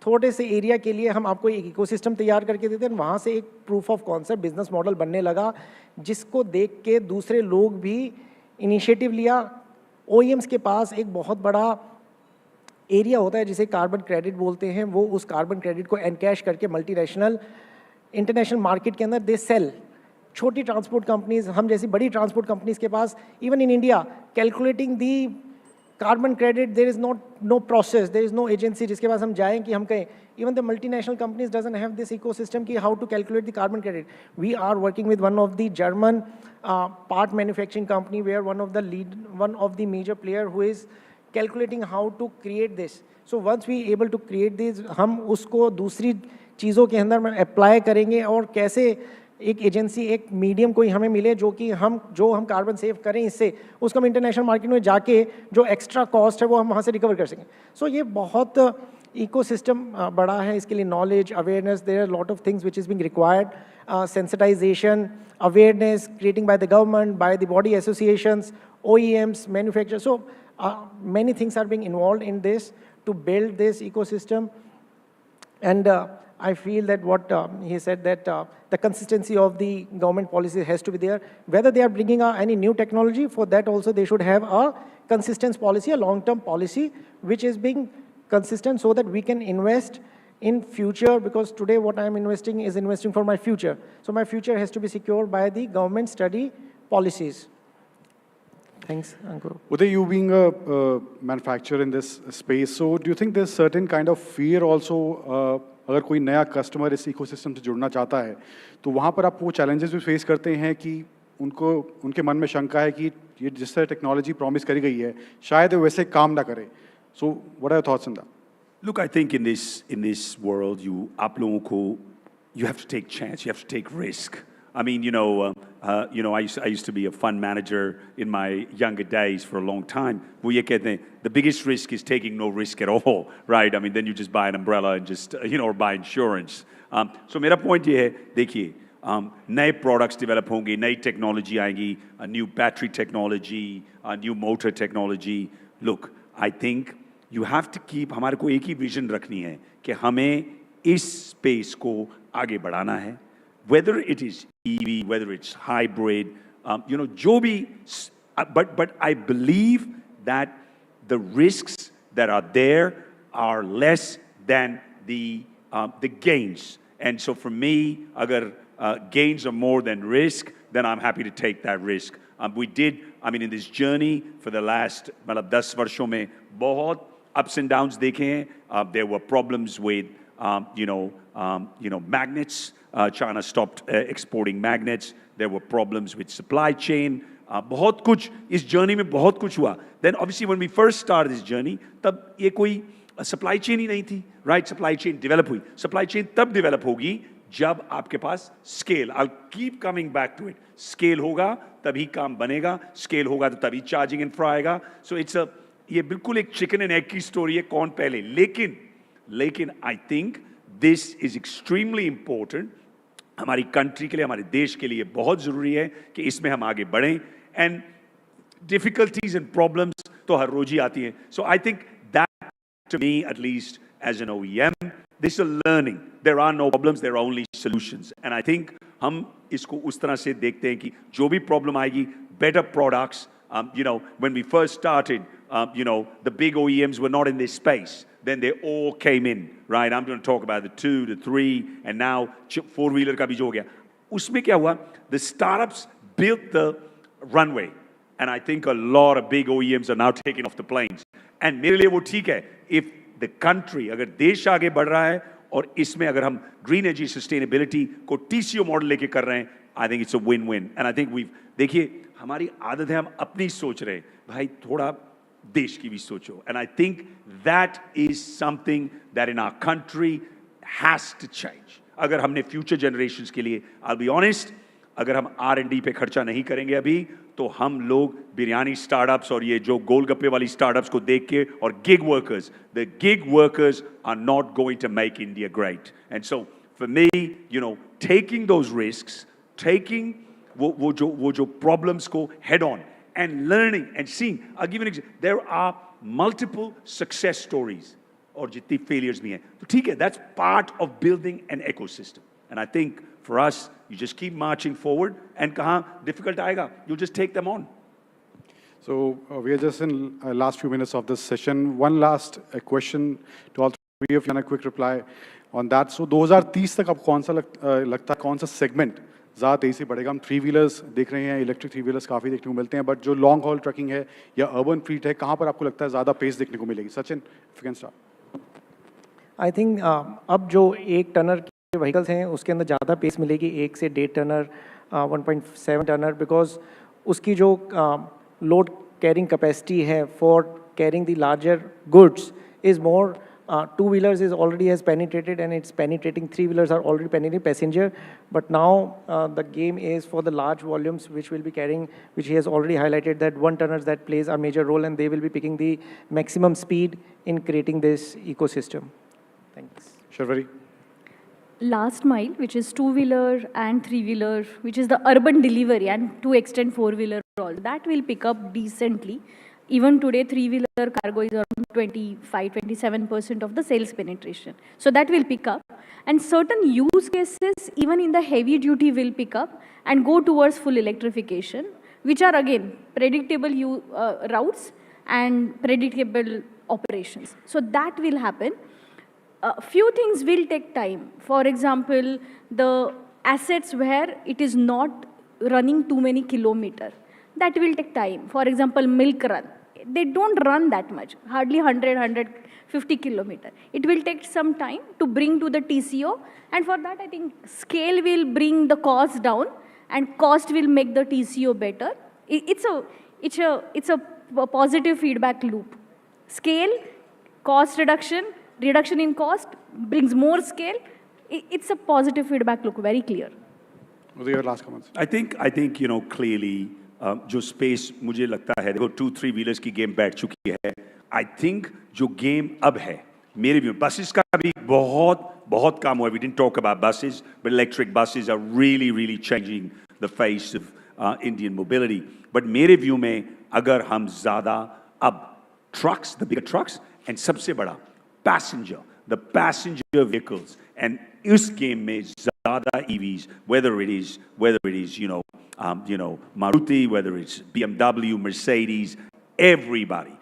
थोड़े से एरिया के लिए हम आपको एक इकोसिस्टम तैयार करके देते हैं. वहाँ से एक proof of concept business model बनने लगा, जिसको देख के दूसरे लोग भी इनिशिएटिव लिया. OEMs के पास एक बहुत बड़ा एरिया होता है जिसे कार्बन क्रेडिट बोलते हैं. वो उस कार्बन क्रेडिट को एनकैश करके मल्टीनेशनल इंटरनेशनल मार्केट के अंदर दे सेल. छोटी ट्रांसपोर्ट कंपनीज, हम जैसी बड़ी ट्रांसपोर्ट कंपनीज के पास, even in India, calculating the carbon credit, there is no process, there is no agency जिसके पास हम जाएँ कि हम कहें. even the multinational companies doesn't have this ecosystem ki how to calculate the carbon credit. We are working with one of the German part manufacturing company where one of the major player who is calculating how to create this. So once we able to create this, हम उसको दूसरी चीज़ों के अंदर में apply करेंगे और कैसे एक एजेंसी, एक मीडियम कोई हमें मिले जो कि हम कार्बन सेव करें, इससे उसको हम इंटरनेशनल मार्केट में जाके जो एक्स्ट्रा कॉस्ट है वो हम वहाँ से रिकवर कर सकें. सो ये बहुत ecosystem बड़ा है, इसके लिए knowledge, awareness, there are a lot of things which is being required. Sensitization, awareness, creating by the government, by the body associations, OEMs, manufacturers. So many things are being involved in this to build this ecosystem. And I feel that what he said, that the consistency of the government policy has to be there. Whether they are bringing any new technology, for that also they should have a consistent policy, a long-term policy, which is being consistent so that we can invest in future, because today what I am investing is investing for my future. So my future has to be secured by the government study policies. Thanks, Ankur. Uday, you being a manufacturer in this space, so do you think there's certain kind of fear also, अगर कोई नया customer इस ecosystem से जुड़ना चाहता है, तो वहाँ पर आप वो चैलेंजेस भी फेस करते हैं कि उनके मन में शंका है कि ये जिस तरह टेक्नोलॉजी प्रॉमिस करी गई है, शायद वो वैसे काम ना करे. So what are your thoughts on that? Look, I think in this world, आप लोगों को, you have to take chance, you have to take risk. I mean, I used to be a fund manager in my younger days for a long time. वो ये कहते हैं, the biggest risk is taking no risk at all, right? I mean, then you just buy an umbrella and just, or buy insurance. So मेरा point ये है, देखिए, नए products develop होंगे, नई technology आएगी, a new battery technology, a new motor technology. Look, I think you have to keep, हमारे को एक ही vision रखनी है कि हमें इस space को आगे बढ़ाना है. Whether it is EV, whether it's hybrid, जो भी, but I believe that the risks that are there are less than the gains. And so for me, agar gains are more than risk, then I'm happy to take that risk. We did, in this journey for the last 10 वर्षों में बहुत ups and downs देखे हैं. There were problems with, magnets. China stopped exporting magnets. There were problems with supply chain. बहुत कुछ इस journey में बहुत कुछ हुआ. Then obviously when we first started this journey, तब ये कोई supply chain ही नहीं थी, right? Supply chain develop हुई. Supply chain तब develop होगी जब आपके पास scale. I'll keep coming back to it. Scale होगा तभी काम बनेगा. Scale होगा तो तभी charging infra आएगा. So ये बिल्कुल एक chicken and egg की story है, कौन पहले. लेकिन I think this is extremely important. हमारी country के लिए, हमारे देश के लिए बहुत ज़रूरी है कि इसमें हम आगे बढ़ें. And difficulties and problems तो हर रोज ही आती हैं. So I think that, to me at least, as an OEM, this is a learning. There are no problems, there are only solutions. And I think हम इसको उस तरह से देखते हैं कि जो भी problem आएगी, better products. When we first started, the big OEMs were not in this space. Then they all came in, right? I'm going to talk about the 2, the 3, and now 4-wheeler का भी जो हो गया. उसमें क्या हुआ? The startups built the runway. And I think a lot of big OEMs are now taking off the planes. And मेरे लिए वो ठीक है. If the country, अगर देश आगे बढ़ रहा है और इसमें अगर हम green energy sustainability को TCO model लेके कर रहे हैं, I think it's a win-win. And I think देखिए, हमारी आदत है हम अपनी सोच रहे हैं. भाई थोड़ा देश की भी सोचो. And I think that is something that in our country has to change. अगर हमने future generations के लिए, I'll be honest, अगर हम R&D पे खर्चा नहीं करेंगे अभी, तो हम लोग बिरयानी startups और ये जो गोलगप्पे वाली startups को देख के और gig workers, the gig workers are not going to make India great. And so for me, taking those risks, taking वो जो problems को head on, and learning and seeing. I'll give you an example. There are multiple success stories और जितनी failures भी हैं. तो ठीक है, that's part of building an ecosystem. And I think for us, you just keep marching forward and कहाँ difficult आएगा, you just take them on. So we are just in last few minutes of this session. One last question to all three of you and a quick reply on that. So 2030 तक आपको कौन सा लगता है, कौन सा segment ज़्यादा तेज़ी से बढ़ेगा? हम 3-wheelers देख रहे हैं, इलेक्ट्रिक 3-wheelers काफ़ी देखने को मिलते हैं, बट जो लॉन्ग हॉल ट्रकिंग है या अर्बन फ्लीट है, कहाँ पर आपको लगता है ज़्यादा पेस देखने को मिलेगी? Sachin, if you can start. I think अब जो 1 टनर के व्हीकल्स हैं उसके अंदर ज़्यादा पेस मिलेगी, 1 से 1.5 टनर, 1.7 टनर, बिकॉज उसकी जो लोड कैरिंग कैपेसिटी है for carrying the larger goods is more. 2-wheelers is already has penetrated and it's penetrating. 3-wheelers are already penetrating passenger, but now the game is for the large volumes which will be carrying, which he has already highlighted that 1-tonners that plays a major role and they will be picking the maximum speed in creating this ecosystem. Thanks. Sharvari? Last mile, which is two-wheeler and three-wheeler, which is the urban delivery, and to extent four-wheeler all, that will pick up decently. Even today, three-wheeler cargo is around 25-27% of the sales penetration. So that will pick up. And certain use cases, even in the heavy duty, will pick up and go towards full electrification, which are again predictable routes and predictable operations. So that will happen. Few things will take time. For example, the assets where it is not running too many kilometers, that will take time. For example, milk run. They don't run that much, hardly 150 kilometers. It will take some time to bring to the TCO, and for that I think scale will bring the cost down, and cost will make the TCO better. It's a positive feedback loop. Scale, cost reduction, reduction in cost brings more scale. It's a positive feedback loop, very clear. What are your last comments? I think clearly जो space मुझे लगता है देखो 2-3 wheelers की game बैठ चुकी है. I think जो गेम अब है मेरे व्यू बसेस का भी बहुत काम हुआ. We didn't talk about buses but electric buses are really changing the face of Indian mobility. But मेरे व्यू में अगर हम ज़्यादा अब trucks, the bigger trucks, and सबसे बड़ा the passenger vehicles, and इस गेम में ज़्यादा EVs, whether it is Maruti, whether it's BMW, Mercedes, everybody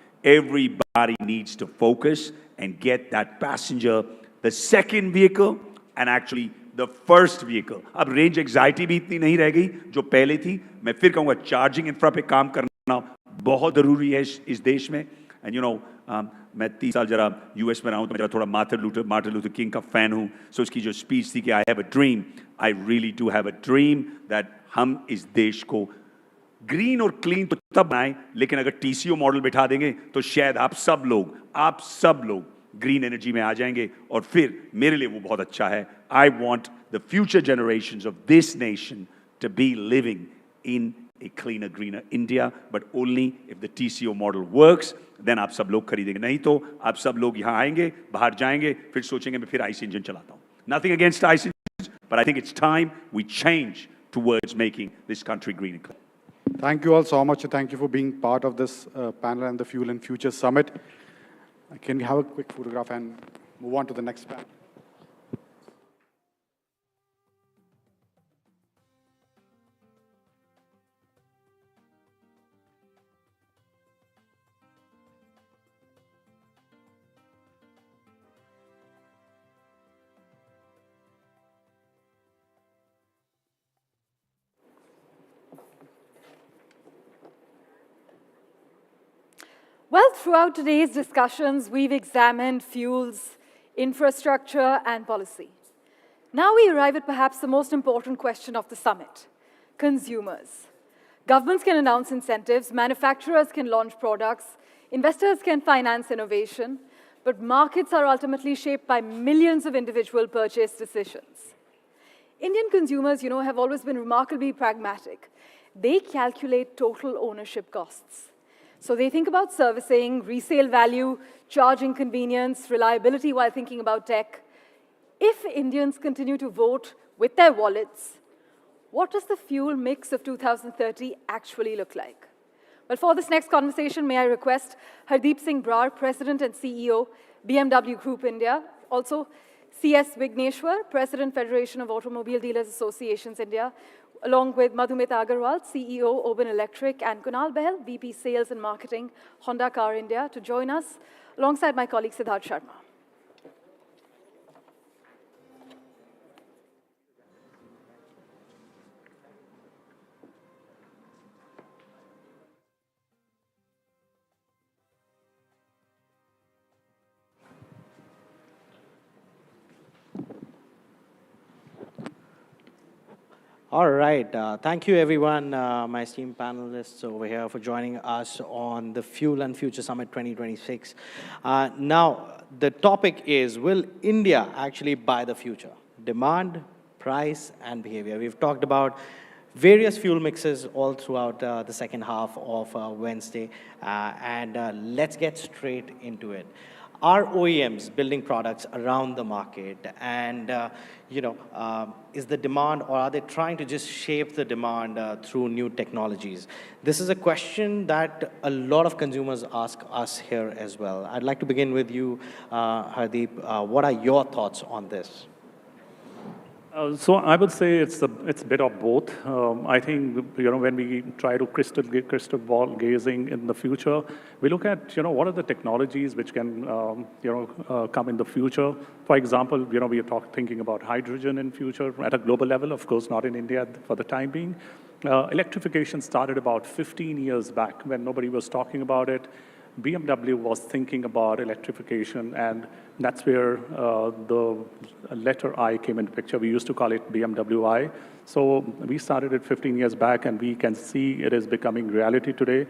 needs to focus and get that passenger, the second vehicle, and actually the first vehicle. अब range anxiety भी इतनी नहीं रह गई जो पहले थी. मैं फिर कहूँगा charging infra पे काम करना बहुत ज़रूरी है इस देश में. And मैं 30 साल जरा US में रहा हूँ तो मैं जरा थोड़ा मार्टिन लूथर किंग का फैन हूँ. So उसकी जो स्पीच थी कि I have a dream, I really do have a dream that हम इस देश को ग्रीन और क्लीन तो तब बनाएं, लेकिन अगर TCO मॉडल बिठा देंगे तो शायद आप सब लोग ग्रीन एनर्जी में आ जाएंगे और फिर मेरे लिए वो बहुत अच्छा है. I want the future generations of this nation to be living in a cleaner, greener India, but only if the TCO model works, then आप सब लोग खरीदेंगे. नहीं तो आप सब लोग यहाँ आएंगे, बाहर जाएंगे, फिर सोचेंगे मैं फिर ICE इंजन चलाता हूँ. Nothing against ICE engines, but I think it's time we change towards making this country green and clean. Thank you all so much. Thank you for being part of this panel and the Fuel and Future Summit. Can we have a quick photograph and move on to the next panel? Well, throughout today's discussions, we've examined fuels, infrastructure, and policy. Now we arrive at perhaps the most important question of the summit: consumers. Governments can announce incentives, manufacturers can launch products, investors can finance innovation, but markets are ultimately shaped by millions of individual purchase decisions. Indian consumers, have always been remarkably pragmatic. They calculate total ownership costs. So they think about servicing, resale value, charging convenience, reliability while thinking about tech. If Indians continue to vote with their wallets, what does the fuel mix of 2030 actually look like? Well, for this next conversation, may I request Hardeep Singh Brar, President and CEO, BMW Group India, also C.S. Vigneshwar, President, Federation of Automobile Dealers Associations India, along with Madhumita Agarwal, CEO, Oben Electric, and Kunal Behel, VP Sales and Marketing, Honda Car India, to join us, alongside my colleague Siddharth Sharma. All right. Thank you, everyone, my esteemed panelists over here, for joining us on the Fuel and Future Summit 2026. Now, the topic is, will India actually buy the future? Demand, price, and behavior. We've talked about various fuel mixes all throughout the second half of Wednesday, and let's get straight into it. Are OEMs building products around the market? And, is the demand, or are they trying to just shape the demand through new technologies? This is a question that a lot of consumers ask us here as well. I'd like to begin with you, Hardeep. What are your thoughts on this? So I would say it's a bit of both. I think when we try to crystal ball gazing in the future, we look at what are the technologies which can come in the future. For example, we are thinking about hydrogen in future at a global level. Of course, not in India for the time being. Electrification started about 15 years back when nobody was talking about it. BMW was thinking about electrification, and that's where the letter I came into picture. We used to call it BMW I. So we started it 15 years back, and we can see it is becoming reality today.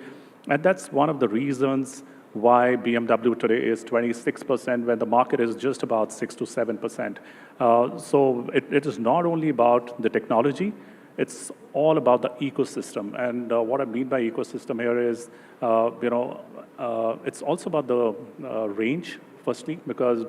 And that's one of the reasons why BMW today is 26% when the market is just about 6 to 7%. So it is not only about the technology, it's all about the ecosystem. And what I mean by ecosystem here is, it's also about the range, firstly, because,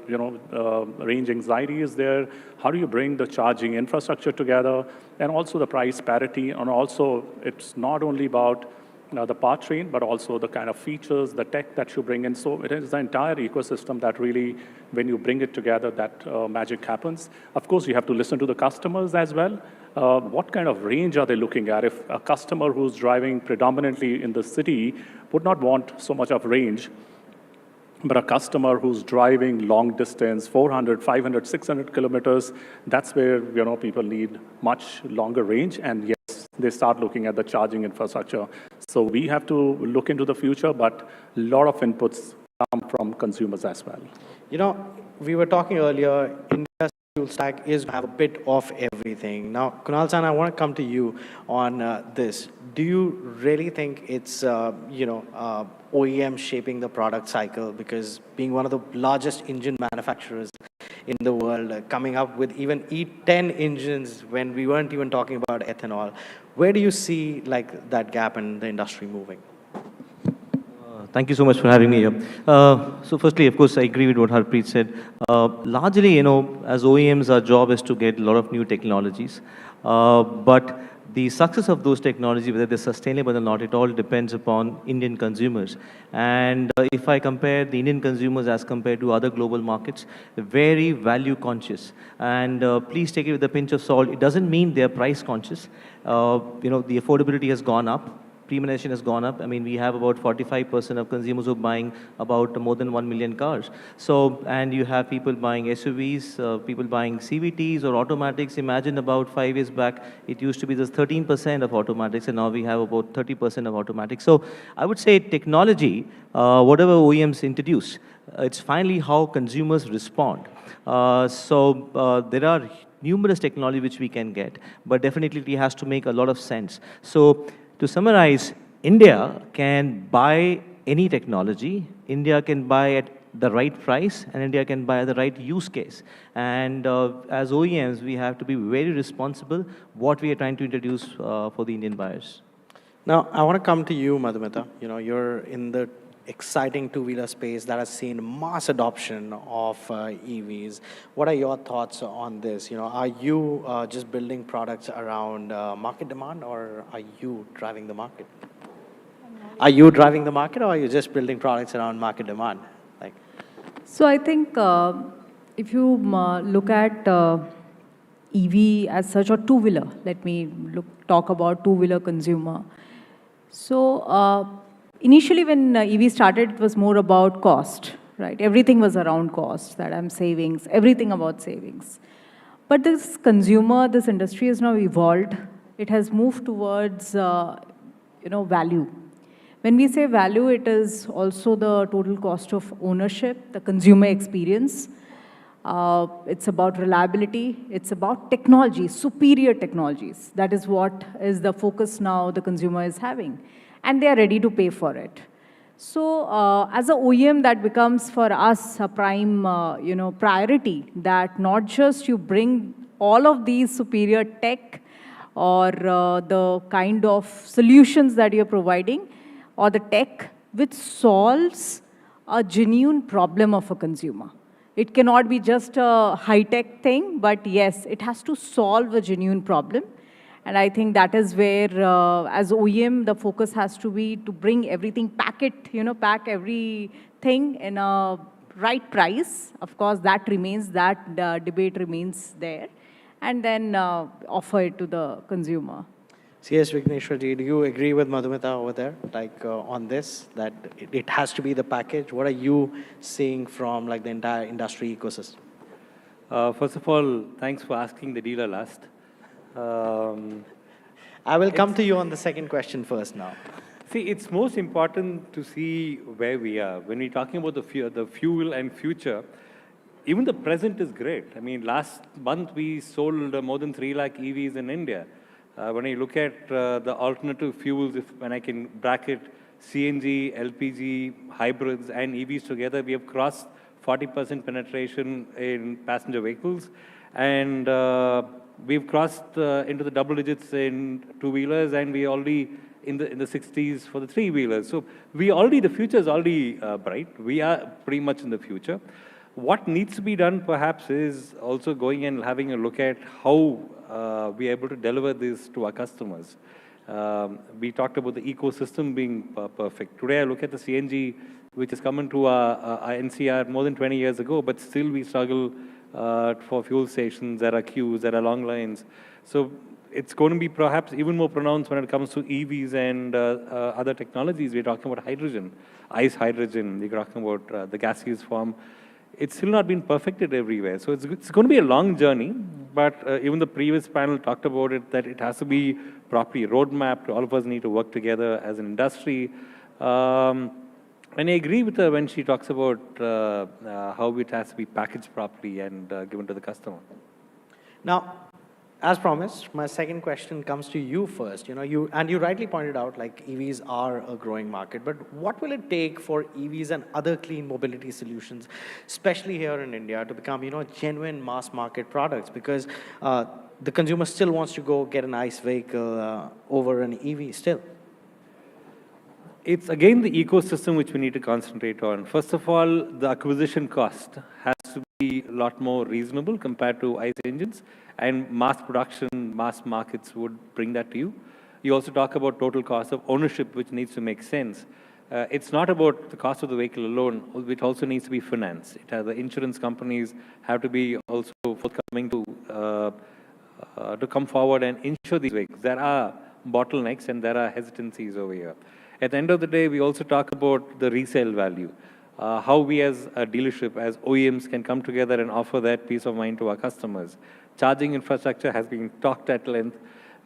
range anxiety is there. How do you bring the charging infrastructure together? And also the price parity. And also, it's not only about the powertrain, but also the kind of features, the tech that you bring in. So it is the entire ecosystem that really, when you bring it together, that magic happens. Of course, you have to listen to the customers as well. What kind of range are they looking at? If a customer who's driving predominantly in the city would not want so much of range, but a customer who's driving long distance, 400, 500, 600 kilometers, that's where people need much longer range. And yes, they start looking at the charging infrastructure. So we have to look into the future, but a lot of inputs come from consumers as well. We were talking earlier, India's fuel stack is have a bit of everything. Now, Kunal-san, I want to come to you on this. Do you really think it's, OEM shaping the product cycle? Because being one of the largest engine manufacturers in the world, coming up with even E10 engines when we weren't even talking about ethanol, where do you see that gap in the industry moving? Thank you so much for having me here. So firstly, of course, I agree with what Harpreet said. Largely, as OEMs, our job is to get a lot of new technologies. But the success of those technologies, whether they're sustainable or not, it all depends upon Indian consumers. And if I compare the Indian consumers as compared to other global markets, they're very value conscious. And please take it with a pinch of salt. It doesn't mean they're price conscious. The affordability has gone up. Premiumization has gone up. I mean, we have about 45% of consumers who are buying about more than 1 million cars. So, and you have people buying SUVs, people buying CVTs or automatics. Imagine about 5 years back, it used to be just 13% of automatics, and now we have about 30% of automatics. So I would say technology, whatever OEMs introduce, it's finally how consumers respond. There are numerous technology which we can get, but definitely it has to make a lot of sense. So, to summarize, India can buy any technology, India can buy at the right price, and India can buy the right use case. And as OEMs, we have to be very responsible what we are trying to introduce for the Indian buyers. Now, I want to come to you, Madhumita. You're in the exciting two-wheeler space that has seen mass adoption of EVs. What are your thoughts on this? Are you just building products around market demand, or are you driving the market? Are you driving the market, or are you just building products around market demand? So I think if you look at EV as such, or two-wheeler, let me talk about two-wheeler consumer. So initially, when EV started, it was more about cost, right? Everything was around cost, that I'm savings, everything about savings. But this consumer, this industry has now evolved. It has moved towards, value. When we say value, it is also the total cost of ownership, the consumer experience. It's about reliability. It's about technology, superior technologies. That is what is the focus now the consumer is having. And they are ready to pay for it. So as an OEM, that becomes for us a prime priority, that not just you bring all of these superior tech or the kind of solutions that you're providing, or the tech which solves a genuine problem of a consumer. It cannot be just a high-tech thing, but yes, it has to solve a genuine problem. And I think that is where, as OEM, the focus has to be to bring everything, pack everything in a right price. Of course, that remains, that debate remains there. And then offer it to the consumer. Yes, Vigneshwarji, do you agree with Madhumita over there, like on this, that it has to be the package? What are you seeing from like the entire industry ecosystem? First of all, thanks for asking the dealer last. I will come to you on the second question first now. See, it's most important to see where we are. When we're talking about the fuel and future, even the present is great. I mean, last month we sold more than 3 lakh EVs in India. When I look at the alternative fuels, when I can bracket CNG, LPG, hybrids, and EVs together, we have crossed 40% penetration in passenger vehicles. And we've crossed into the double digits in two-wheelers, and we already in the 60s for the three-wheelers. So the future is already bright. We are pretty much in the future. What needs to be done, perhaps, is also going and having a look at how we are able to deliver this to our customers. We talked about the ecosystem being perfect. Today, I look at the CNG, which has come into our NCR more than 20 years ago, but still we struggle for fuel stations. There are queues, there are long lines. So it's going to be perhaps even more pronounced when it comes to EVs and other technologies. We're talking about hydrogen, ICE hydrogen. We're talking about the gaseous form. It's still not been perfected everywhere. So it's going to be a long journey, but even the previous panel talked about it, that it has to be properly roadmapped. All of us need to work together as an industry. And I agree with her when she talks about how it has to be packaged properly and given to the customer. Now, as promised, my second question comes to you first. You rightly pointed out, like, EVs are a growing market, but what will it take for EVs and other clean mobility solutions, especially here in India, to become, genuine mass market products? Because the consumer still wants to go get an ICE vehicle over an EV still. It's again the ecosystem which we need to concentrate on. First of all, the acquisition cost has to be a lot more reasonable compared to ICE engines, and mass production, mass markets would bring that to you. You also talk about total cost of ownership, which needs to make sense. It's not about the cost of the vehicle alone, it also needs to be financed. The insurance companies have to be also forthcoming to come forward and insure these vehicles. There are bottlenecks and there are hesitancies over here. At the end of the day, we also talk about the resale value. How we as a dealership, as OEMs, can come together and offer that peace of mind to our customers. Charging infrastructure has been talked at length,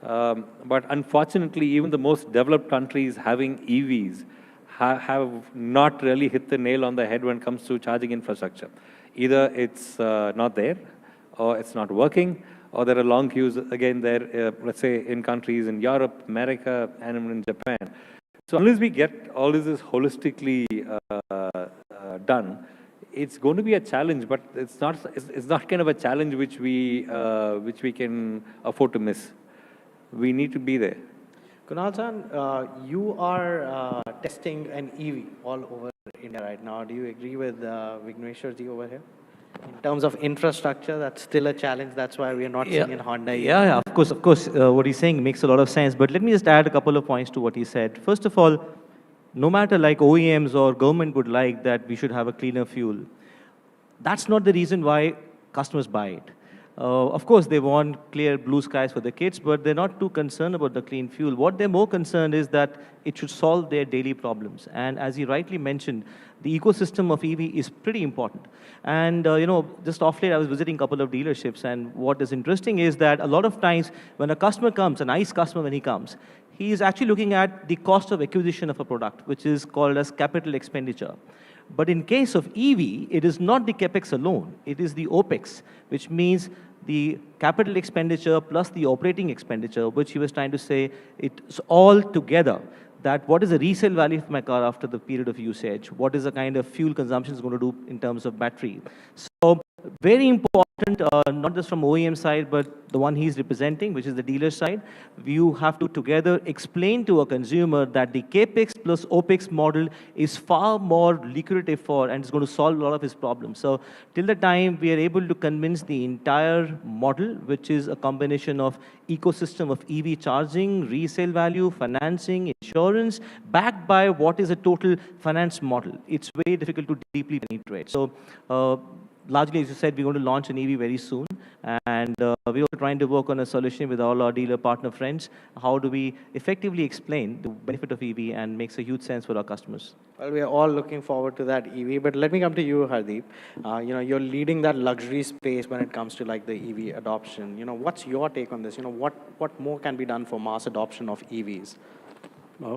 but unfortunately, even the most developed countries having EVs have not really hit the nail on the head when it comes to charging infrastructure. Either it's not there, or it's not working, or there are long queues, again, there, let's say, in countries in Europe, America, and even in Japan. So unless we get all this holistically done, it's going to be a challenge, but it's not kind of a challenge which we can afford to miss. We need to be there. Kunal-san, you are testing an EV all over India right now. Do you agree with Vigneshwarji over here? In terms of infrastructure, that's still a challenge. That's why we are not seeing in Honda. Yeah, of course. What he's saying makes a lot of sense. But let me just add a couple of points to what he said. First of all, no matter like OEMs or government would like that we should have a cleaner fuel, that's not the reason why customers buy it. Of course, they want clear blue skies for the kids, but they're not too concerned about the clean fuel. What they're more concerned is that it should solve their daily problems. And as he rightly mentioned, the ecosystem of EV is pretty important. And, just off late, I was visiting a couple of dealerships, and what is interesting is that a lot of times when a customer comes, an ICE customer when he comes, he is actually looking at the cost of acquisition of a product, which is called as capital expenditure. But in case of EV, it is not the CapEx alone. It is the OpEx, which means the capital expenditure plus the operating expenditure, which he was trying to say, it's all together. That what is the resale value of my car after the period of usage? What is the kind of fuel consumption it's going to do in terms of battery? So very important, not just from OEM side, but the one he's representing, which is the dealer side. You have to together explain to a consumer that the CAPEX plus OPEX model is far more lucrative for, and it's going to solve a lot of his problems. So till the time we are able to convince the entire model, which is a combination of ecosystem of EV charging, resale value, financing, insurance, backed by what is a total finance model, it's very difficult to deeply penetrate. So largely, as you said, we're going to launch an EV very soon, and we're also trying to work on a solution with all our dealer partner friends. How do we effectively explain the benefit of EV and makes a huge sense for our customers? Well, we are all looking forward to that EV, but let me come to you, Hardeep. You're leading that luxury space when it comes to like the EV adoption. What's your take on this? What more can be done for mass adoption of EVs?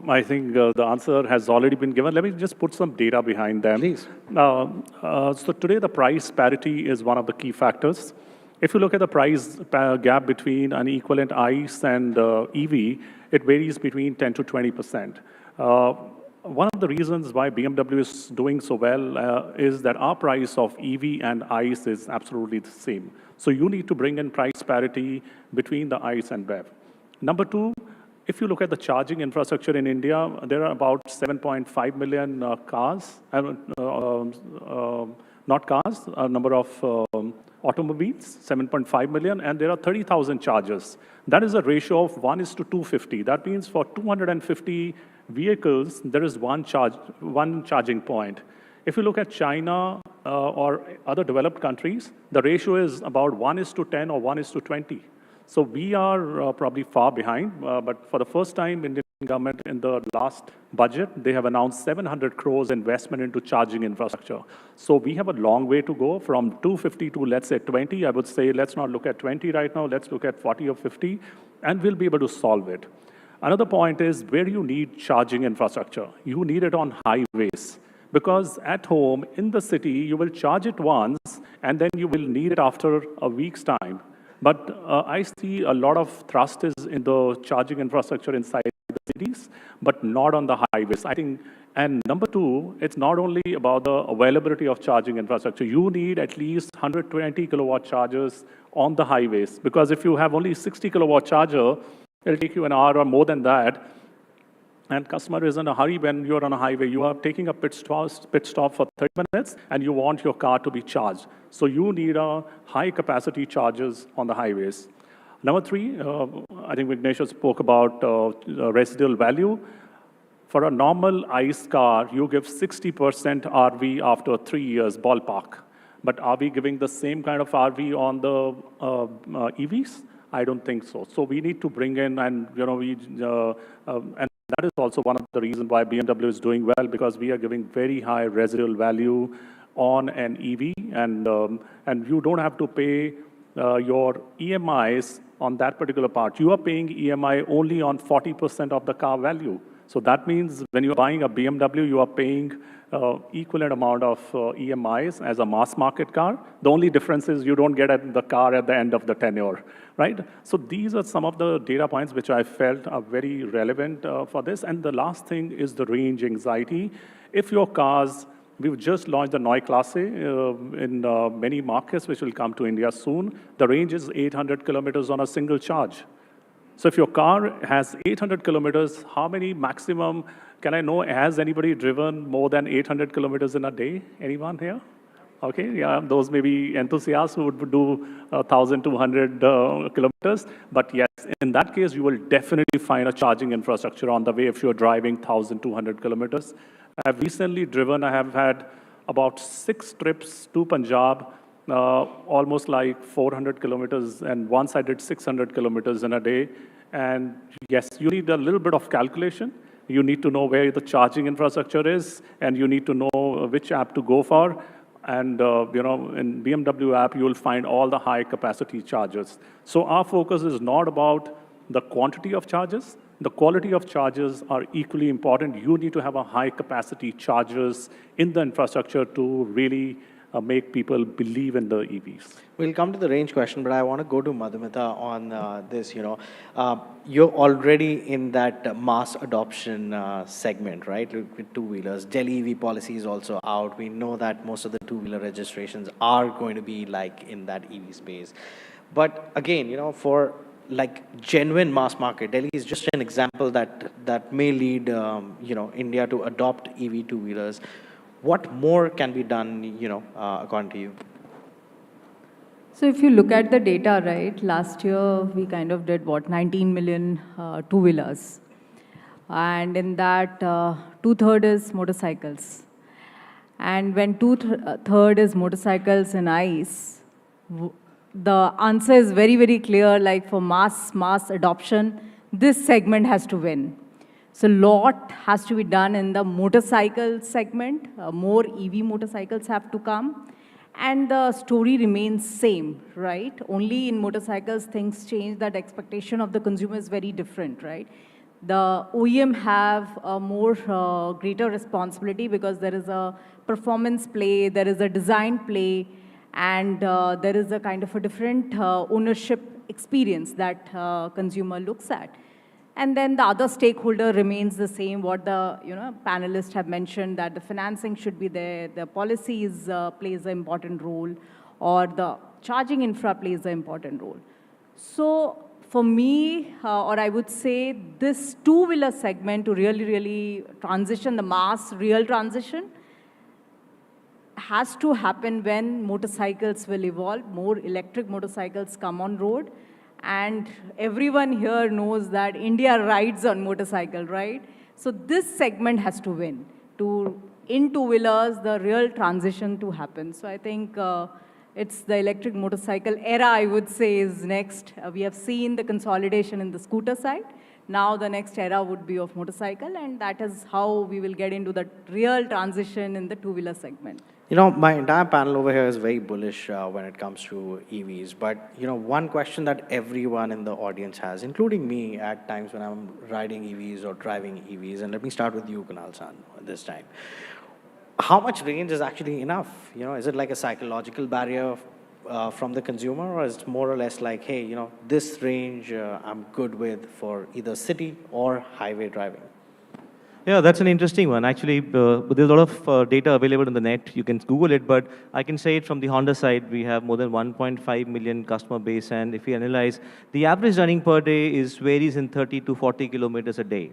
I think the answer has already been given. Let me just put some data behind them. Please. So today, the price parity is one of the key factors. If you look at the price gap between an equivalent ICE and EV, it varies between 10 to 20%. One of the reasons why BMW is doing so well is that our price of EV and ICE is absolutely the same. So you need to bring in price parity between the ICE and BEV. Number two, if you look at the charging infrastructure in India, there are about 7.5 million cars, not cars, a number of automobiles, 7.5 million, and there are 30,000 chargers. That is a ratio of 1:250. That means for 250 vehicles, there is one charging point. If you look at China or other developed countries, the ratio is about 1:10 or 1:20. So we are probably far behind, but for the first time, Indian government in the last budget, they have announced 700 crores investment into charging infrastructure. So we have a long way to go from 250 to, let's say, 20. I would say, let's not look at 20 right now, let's look at 40 or 50, and we'll be able to solve it. Another point is where you need charging infrastructure. You need it on highways. Because at home, in the city, you will charge it once, and then you will need it after a week's time. But I see a lot of thrust is in the charging infrastructure inside the cities, but not on the highways. I think, and number two, it's not only about the availability of charging infrastructure. You need at least 120 kilowatt chargers on the highways, because if you have only 60 kilowatt charger, it'll take you an hour or more than that. And customer is in a hurry when you're on a highway. You are taking a pit stop for 30 minutes, and you want your car to be charged. So you need a high-capacity chargers on the highways. Number three, I think Vignesh spoke about residual value. For a normal ICE car, you give 60% RV after 3 years, ballpark. But are we giving the same kind of RV on the EVs? I don't think so. So we need to bring in, and and that is also one of the reasons why BMW is doing well, because we are giving very high residual value on an EV, and you don't have to pay your EMIs on that particular part. You are paying EMI only on 40% of the car value. So that means when you're buying a BMW, you are paying equivalent amount of EMIs as a mass market car. The only difference is you don't get the car at the end of the tenure, right? So these are some of the data points which I felt are very relevant for this. And the last thing is the range anxiety. If your cars, we've just launched the Neue Klasse in many markets, which will come to India soon. The range is 800 kilometers on a single charge. So if your car has 800 kilometers, how many maximum, can I know, has anybody driven more than 800 kilometers in a day? Anyone here? Okay, yeah, those may be enthusiasts who would do 1,200 kilometers. But yes, in that case, you will definitely find a charging infrastructure on the way if you're driving 1,200 kilometers. I've recently driven, I have had about 6 trips to Punjab, almost like 400 kilometers, and once I did 600 kilometers in a day. And yes, you need a little bit of calculation. You need to know where the charging infrastructure is, and you need to know which app to go for. And in BMW app, you will find all the high capacity chargers. So our focus is not about the quantity of chargers. The quality of chargers are equally important. You need to have a high capacity chargers in the infrastructure to really make people believe in the EVs. We'll come to the range question, but I want to go to Madhumita on this. You're already in that mass adoption segment, right, with two-wheelers. Delhi EV policy is also out. We know that most of the two-wheeler registrations are going to be like in that EV space. But again, for like genuine mass market, Delhi is just an example that may lead, India to adopt EV two-wheelers. What more can be done, according to you? So if you look at the data, right, last year we kind of did 19 million two-wheelers. And in that, 2/3 is motorcycles. And when 2/3 is motorcycles and ICE, the answer is very, very clear, like for mass adoption, this segment has to win. So a lot has to be done in the motorcycle segment. More EV motorcycles have to come. And the story remains same, right? Only in motorcycles things change, that expectation of the consumer is very different, right? The OEM have a more greater responsibility because there is a performance play, there is a design play, and there is a kind of a different ownership experience that consumer looks at. And then the other stakeholder remains the same, what the panelists have mentioned, that the financing should be there, the policies plays an important role, or the charging infra plays an important role. So for me, or I would say this two-wheeler segment to really transition, the mass real transition, has to happen when motorcycles will evolve, more electric motorcycles come on road. And everyone here knows that India rides on motorcycle, right? So this segment has to win. In two-wheelers, the real transition to happen. So I think it's the electric motorcycle era, I would say, is next. We have seen the consolidation in the scooter side. Now the next era would be of motorcycle, and that is how we will get into the real transition in the two-wheeler segment. My entire panel over here is very bullish when it comes to EVs. But, one question that everyone in the audience has, including me at times when I'm riding EVs or driving EVs, and let me start with you, Kunal-san, this time. How much range is actually enough? Is it like a psychological barrier from the consumer, or is it more or less like, hey, this range I'm good with for either city or highway driving? Yeah, that's an interesting one. Actually, there's a lot of data available on the net. You can Google it, but I can say it from the Honda side. We have more than 1.5 million customer base, and if we analyze, the average running per day varies in 30 to 40 kilometers a day.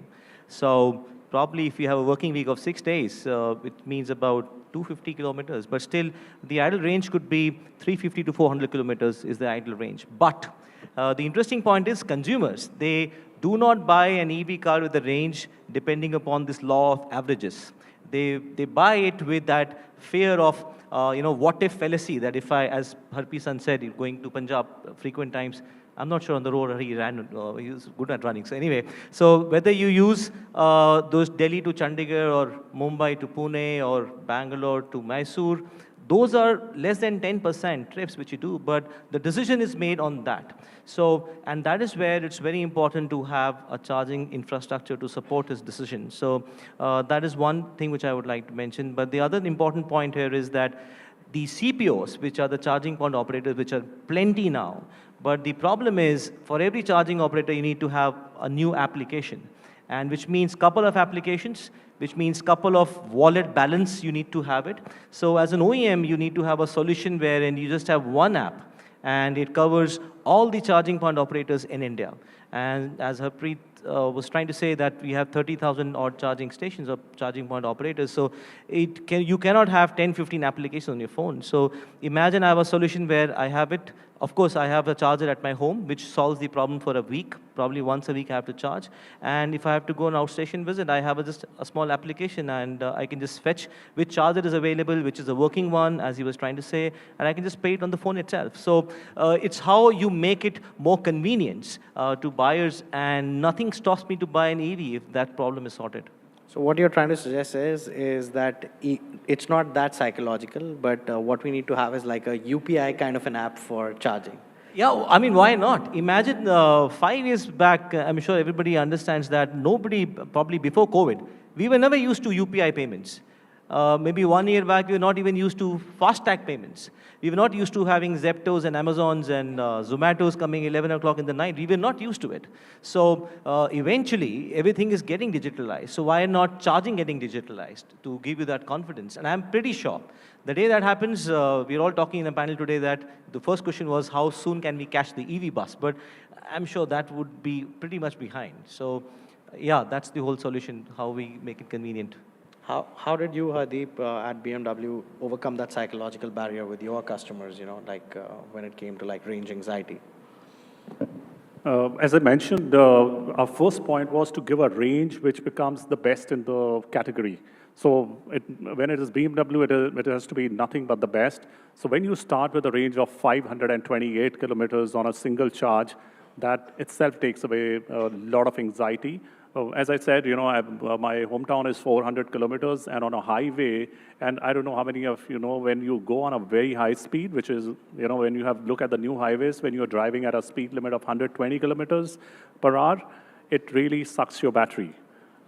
So probably if you have a working week of 6 days, it means about 250 kilometers. But still, the idle range could be 350 to 400 kilometers is the idle range. But the interesting point is consumers, they do not buy an EV car with a range depending upon this law of averages. They buy it with that fear of, what if fallacy, that if I, as Harpi-san said, going to Punjab frequent times, I'm not sure on the road he ran, he was good at running. So anyway, so whether you use those Delhi to Chandigarh or Mumbai to Pune or Bangalore to Mysore, those are less than 10% trips which you do, but the decision is made on that. So, and that is where it's very important to have a charging infrastructure to support his decision. So that is one thing which I would like to mention. But the other important point here is that the CPOs, which are the charging point operators, which are plenty now, but the problem is for every charging operator, you need to have a new application, and which means couple of applications, which means couple of wallet balance, you need to have it. So as an OEM, you need to have a solution wherein you just have one app, and it covers all the charging point operators in India. And as Harpreet was trying to say, that we have 30,000 odd charging stations or charging point operators. So you cannot have 10, 15 applications on your phone. So imagine I have a solution where I have it. Of course, I have a charger at my home, which solves the problem for a week. Probably once a week I have to charge. And if I have to go on outstation visit, I have just a small application, and I can just fetch which charger is available, which is a working one, as he was trying to say, and I can just pay it on the phone itself. So it's how you make it more convenient to buyers, and nothing stops me to buy an EV if that problem is sorted. So what you're trying to suggest is that it's not that psychological, but what we need to have is like a UPI kind of an app for charging. Yeah, I mean, why not? Imagine 5 years back, I'm sure everybody understands that nobody, probably before COVID, we were never used to UPI payments. Maybe 1 year back, we were not even used to fast-tag payments. We were not used to having Zeptos and Amazons and Zomatos coming 11 o'clock in the night. We were not used to it. So eventually, everything is getting digitalized. So why not charging getting digitalized to give you that confidence? And I'm pretty sure the day that happens, we're all talking in the panel today that the first question was, how soon can we catch the EV bus? But I'm sure that would be pretty much behind. So yeah, that's the whole solution, how we make it convenient. How did you, Hardeep, at BMW overcome that psychological barrier with your customers, when it came to range anxiety? As I mentioned, our first point was to give a range which becomes the best in the category. So when it is BMW, it has to be nothing but the best. So when you start with a range of 528 kilometers on a single charge, that itself takes away a lot of anxiety. As I said, my hometown is 400 kilometers and on a highway, and I don't know how many of you know, when you go on a very high speed, which is, when you look at the new highways, when you're driving at a speed limit of 120 kilometers per hour, it really sucks your battery.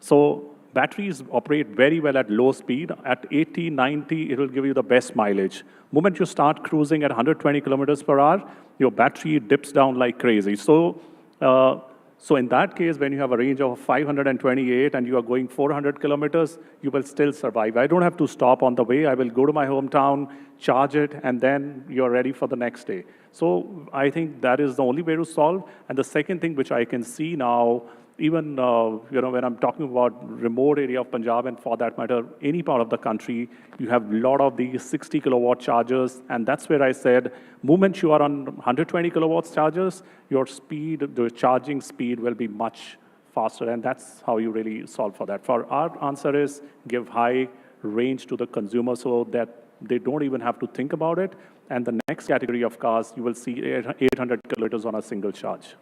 So batteries operate very well at low speed. At 80, 90, it will give you the best mileage. The moment you start cruising at 120 kilometers per hour, your battery dips down like crazy. So in that case, when you have a range of 528 and you are going 400 kilometers, you will still survive. I don't have to stop on the way. I will go to my hometown, charge it, and then you're ready for the next day. So I think that is the only way to solve. And the second thing which I can see now, even when I'm talking about remote area of Punjab, and for that matter, any part of the country, you have a lot of these 60 kilowatt chargers, and that's where I said, moment you are on 120 kilowatts chargers, your speed, the charging speed will be much faster, and that's how you really solve for that. For our answer is give high range to the consumer so that they don't even have to think about it. And the next category of cars, you will see 800 kilometers on a single charge.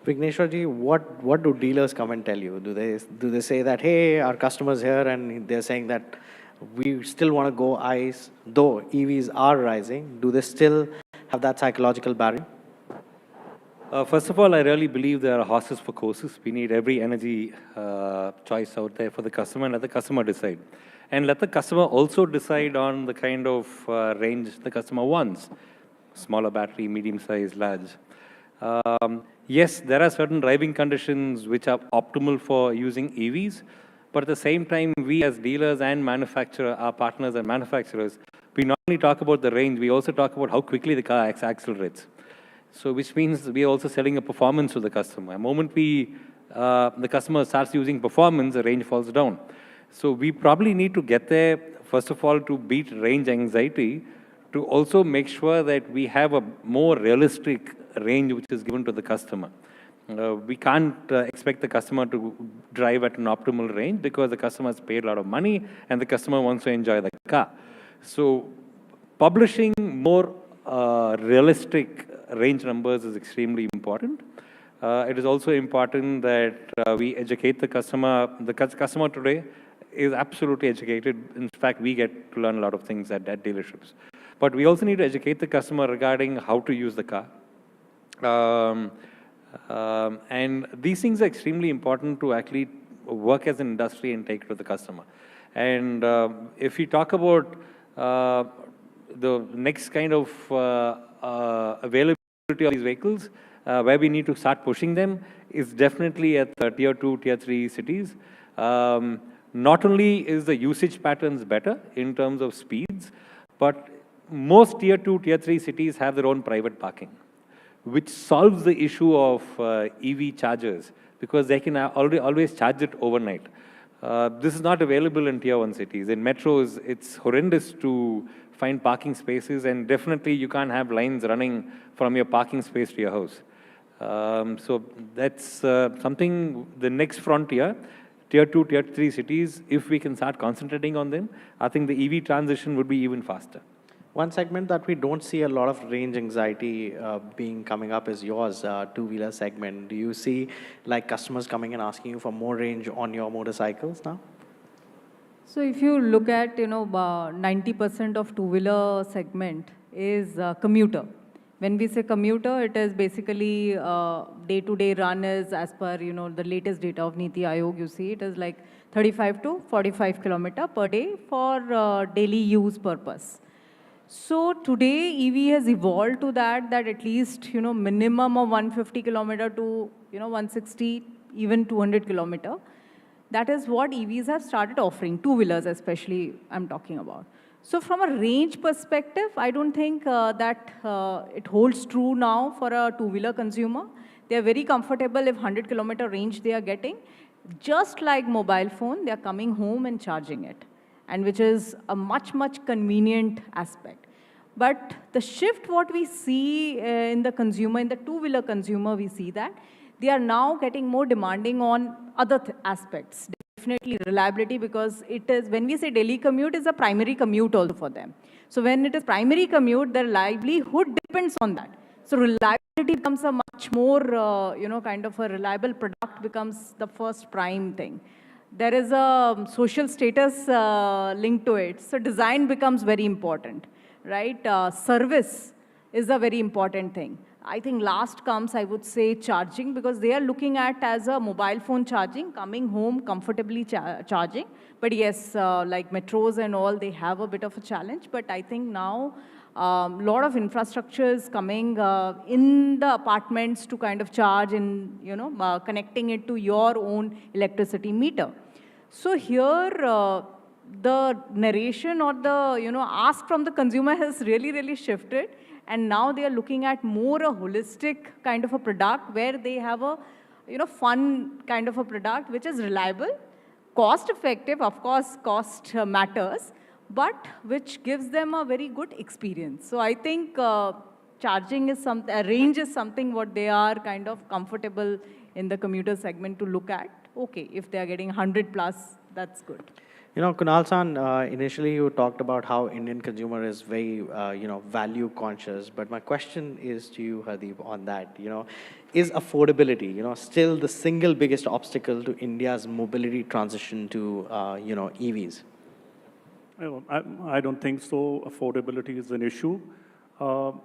Vigneshwarji, what do dealers come and tell you? Do they say that, hey, our customer's here, and they're saying that we still want to go ICE, though EVs are rising? Do they still have that psychological barrier? First of all, I really believe there are horses for courses. We need every energy choice out there for the customer, and let the customer decide. And let the customer also decide on the kind of range the customer wants. Smaller battery, medium size, large. Yes, there are certain driving conditions which are optimal for using EVs, but at the same time, we as dealers and our partners and manufacturers, we not only talk about the range, we also talk about how quickly the car accelerates. So which means we are also selling a performance to the customer. The moment the customer starts using performance, the range falls down. So we probably need to get there, first of all, to beat range anxiety, to also make sure that we have a more realistic range which is given to the customer. We can't expect the customer to drive at an optimal range because the customer has paid a lot of money and the customer wants to enjoy the car. So publishing more realistic range numbers is extremely important. It is also important that we educate the customer. The customer today is absolutely educated. In fact, we get to learn a lot of things at dealerships. But we also need to educate the customer regarding how to use the car. And these things are extremely important to actually work as an industry and take it to the customer. And if we talk about the next kind of availability of these vehicles, where we need to start pushing them is definitely at the tier 2, tier 3 cities. Not only is the usage patterns better in terms of speeds, but most tier 2, tier 3 cities have their own private parking, which solves the issue of EV chargers because they can always charge it overnight. This is not available in tier 1 cities. In metros, it's horrendous to find parking spaces, and definitely you can't have lines running from your parking space to your house. So that's something, the next frontier, tier 2, tier 3 cities, if we can start concentrating on them, I think the EV transition would be even faster. One segment that we don't see a lot of range anxiety coming up is yours, two-wheeler segment. Do you see customers coming and asking you for more range on your motorcycles now? So if you look at, 90% of two-wheeler segment is commuter. When we say commuter, it is basically day-to-day run is as per, the latest data of Niti Aayog, you see, it is like 35 to 45 kilometer per day for daily use purpose. So today, EV has evolved to that at least, minimum of 150 kilometer to, 160, even 200 kilometer. That is what EVs have started offering, two-wheelers especially I'm talking about. So from a range perspective, I don't think that it holds true now for a two-wheeler consumer. They are very comfortable if 100-kilometer range they are getting. Just like mobile phone, they are coming home and charging it, and which is a much, much convenient aspect. But the shift what we see in the consumer, in the two-wheeler consumer, we see that they are now getting more demanding on other aspects. Definitely reliability, because it is, when we say daily commute, is a primary commute also for them. So when it is primary commute, their livelihood depends on that. So reliability becomes a much more, kind of a reliable product becomes the first prime thing. There is a social status linked to it. So design becomes very important, right? Service is a very important thing. I think last comes, I would say, charging, because they are looking at as a mobile phone charging, coming home comfortably charging. But yes, like metros and all, they have a bit of a challenge. But I think now a lot of infrastructure is coming in the apartments to kind of charge and, connecting it to your own electricity meter. So here, the narration or the, ask from the consumer has really, really shifted. And now they are looking at more a holistic kind of a product where they have a, fun kind of a product which is reliable, cost effective, of course, cost matters, but which gives them a very good experience. So I think charging is something, range is something what they are kind of comfortable in the commuter segment to look at. Okay, if they are getting 100 plus, that's good. Kunal-san, initially you talked about how Indian consumer is very, value conscious. But my question is to you, Hardeep, on that. Is affordability, still the single biggest obstacle to India's mobility transition to, EVs? I don't think so. Affordability is an issue.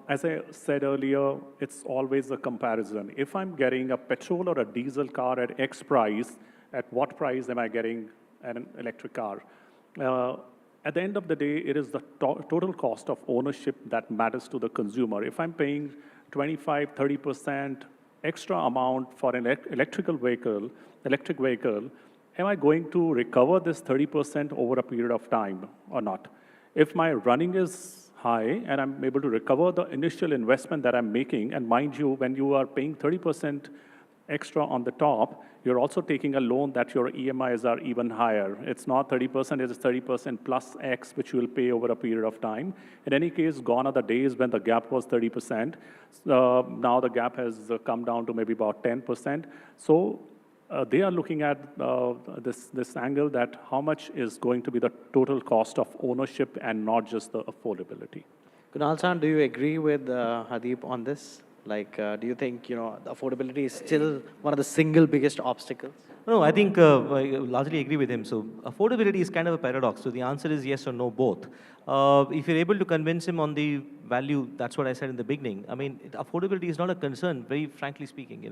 As I said earlier, it's always a comparison. If I'm getting a petrol or a diesel car at X price, at what price am I getting an electric car? At the end of the day, it is the total cost of ownership that matters to the consumer. If I'm paying 25, 30% extra amount for an electric vehicle, am I going to recover this 30% over a period of time or not? If my running is high and I'm able to recover the initial investment that I'm making, and mind you, when you are paying 30% extra on the top, you're also taking a loan that your EMIs are even higher. It's not 30%, it is 30% plus X, which you will pay over a period of time. In any case, gone are the days when the gap was 30%. Now the gap has come down to maybe about 10%. So they are looking at this angle that how much is going to be the total cost of ownership and not just the affordability. Kunal-san, do you agree with Hardeep on this? Like, do you think, the affordability is still one of the single biggest obstacles? No, I think I largely agree with him. So affordability is kind of a paradox. So the answer is yes or no, both. If you're able to convince him on the value, that's what I said in the beginning. I mean, affordability is not a concern, very frankly speaking,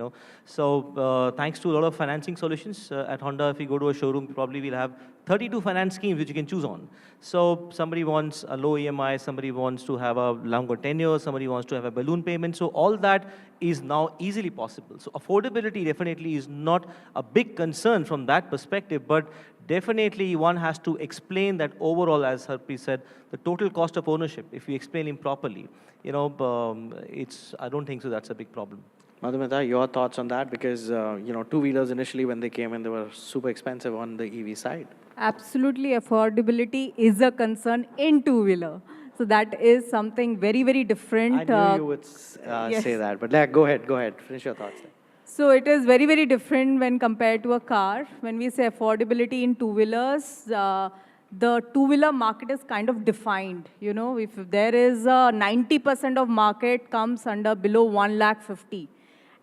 So thanks to a lot of financing solutions at Honda, if you go to a showroom, probably we'll have 32 finance schemes which you can choose on. So somebody wants a low EMI, somebody wants to have a longer tenure, somebody wants to have a balloon payment. So all that is now easily possible. So affordability definitely is not a big concern from that perspective, but definitely one has to explain that overall, as Harpreet said, the total cost of ownership, if we explain him properly, I don't think so that's a big problem. Madhumita, your thoughts on that? Because, two-wheelers initially when they came in, they were super expensive on the EV side. Absolutely, affordability is a concern in two-wheeler. So that is something very, very different. I knew you would say that, but go ahead, finish your thoughts. So it is very, very different when compared to a car. When we say affordability in two-wheelers, the two-wheeler market is kind of defined. If there is a 90% of market comes under below 150,000.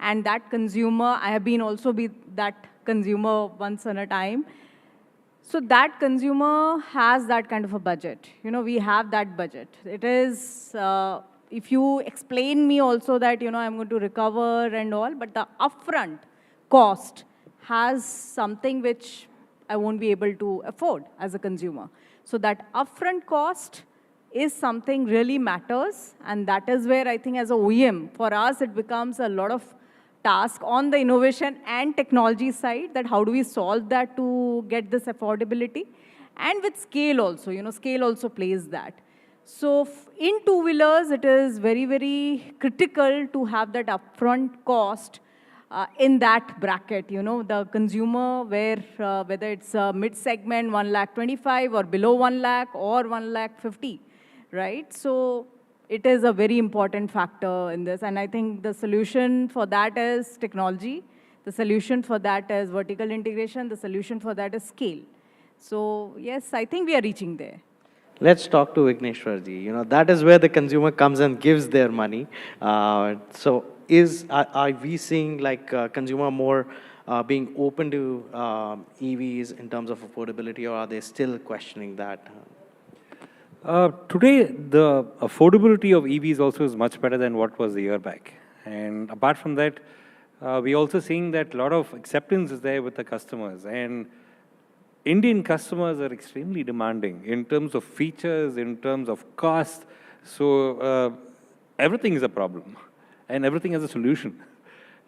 And that consumer, I have been also that consumer once on a time. So that consumer has that kind of a budget. We have that budget. It is if you explain me also that, I'm going to recover and all, but the upfront cost has something which I won't be able to afford as a consumer. So that upfront cost is something really matters, and that is where I think as a OEM, for us, it becomes a lot of task on the innovation and technology side, that how do we solve that to get this affordability, and with scale also, scale also plays that. So in two-wheelers, it is very, very critical to have that upfront cost in that bracket, the consumer, where whether it's a mid-segment, 1,25,000 or below 1 lakh or 1,50,000, right? So it is a very important factor in this. And I think the solution for that is technology. The solution for that is vertical integration. The solution for that is scale. So yes, I think we are reaching there. Let's talk to Vigneshwarji. That is where the consumer comes and gives their money. So are we seeing like consumer more being open to EVs in terms of affordability, or are they still questioning that? Today, the affordability of EVs also is much better than what was a year back. And apart from that, we're also seeing that a lot of acceptance is there with the customers. And Indian customers are extremely demanding in terms of features, in terms of cost. So everything is a problem, and everything has a solution.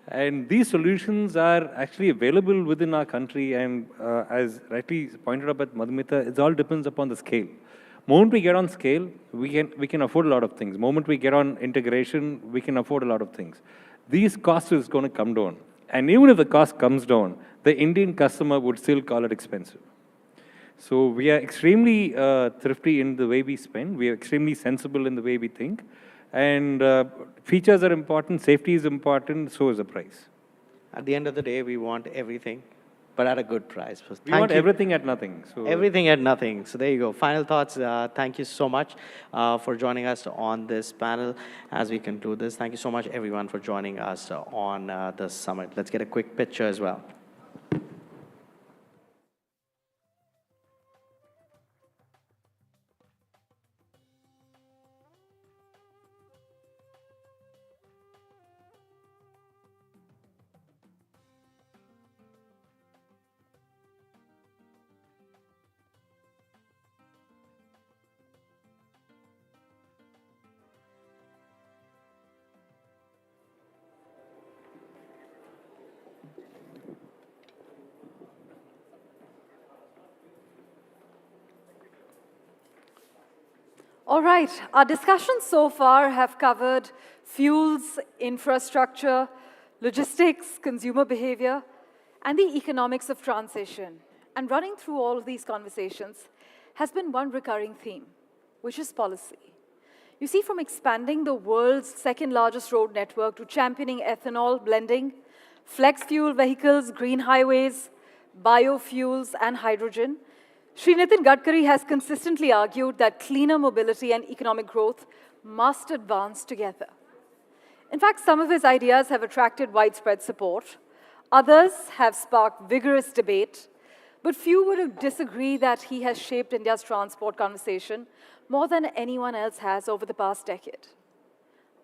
And these solutions are actually available within our country. And as rightly pointed out by Madhumita, it all depends upon the scale. Moment we get on scale, we can afford a lot of things. Moment we get on integration, we can afford a lot of things. These costs is going to come down. And even if the cost comes down, the Indian customer would still call it expensive. So we are extremely thrifty in the way we spend. We are extremely sensible in the way we think. And features are important, safety is important, so is the price. At the end of the day, we want everything, but at a good price. So we want everything at nothing. So everything at nothing. So there you go. Final thoughts. Thank you so much for joining us on this panel as we conclude this. Thank you so much, everyone, for joining us on the summit. Let's get a quick picture as well. All right, our discussions so far have covered fuels, infrastructure, logistics, consumer behavior, and the economics of transition. And running through all of these conversations has been one recurring theme, which is policy. You see, from expanding the world's second largest road network to championing ethanol blending, flex fuel vehicles, green highways, biofuels, and hydrogen, Shri Nitin Gadkari has consistently argued that cleaner mobility and economic growth must advance together. In fact, some of his ideas have attracted widespread support. Others have sparked vigorous debate, but few would disagree that he has shaped India's transport conversation more than anyone else has over the past decade.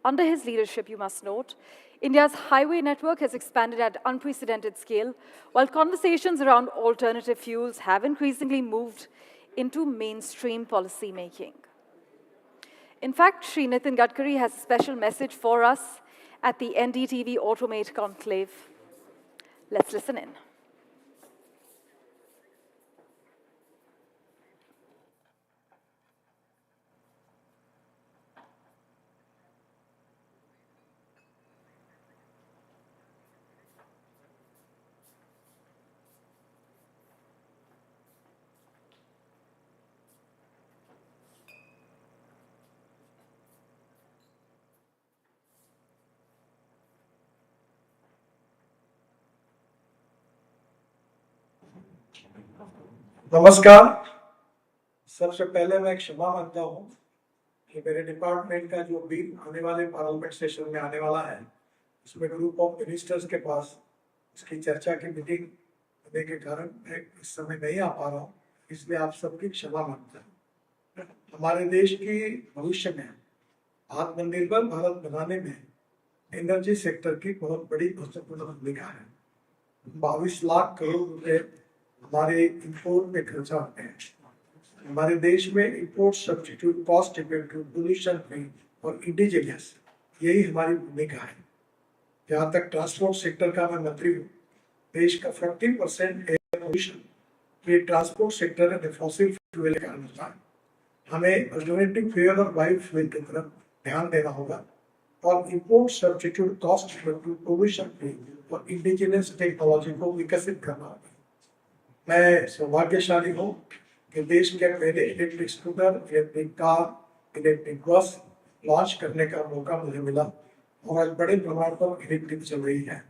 Under his leadership, you must note, India's highway network has expanded at unprecedented scale, while conversations around alternative fuels have increasingly moved into mainstream policy making. In fact, Shri Nitin Gadkari has a special message for us at the NDTV AutoMate conclave. Let's listen in. नमस्कार। सबसे पहले मैं क्षमा मांगता हूँ कि मेरे department का जो बिल आने वाले पार्लियामेंट सेशन में आने वाला है, उसमें ग्रुप ऑफ मिनिस्टर्स के पास इसकी चर्चा की मीटिंग होने के कारण मैं इस समय नहीं आ पा रहा हूँ, इसलिए आप सबकी क्षमा मांगता हूँ। हमारे देश की भविष्य में आत्मनिर्भर भारत बनाने में एनर्जी सेक्टर की बहुत बड़ी महत्वपूर्ण भूमिका है। 22 लाख करोड़ रुपए हमारे इंपोर्ट पे खर्चा होते हैं। हमारे देश में import substitute, cost effective, pollution free और इंडिजिनियस, यही हमारी भूमिका है। जहाँ तक ट्रांसपोर्ट सेक्टर का मैं मंत्री हूँ, देश का 40% एयर पोल्यूशन ये ट्रांसपोर्ट सेक्टर है, फॉसिल फ्यूल के कारण होता है। हमें अल्टरनेटिव फ्यूल और बायो फ्यूल की तरफ ध्यान देना होगा और import substitute, cost effective, pollution free और इंडिजिनियस टेक्नोलॉजी को विकसित करना होगा। मैं सौभाग्यशाली हूँ कि देश के पहले electric scooter, electric car, electric bus launch करने का मौका मुझे मिला और आज बड़े प्रमाण पर इलेक्ट्रिक चल रही है।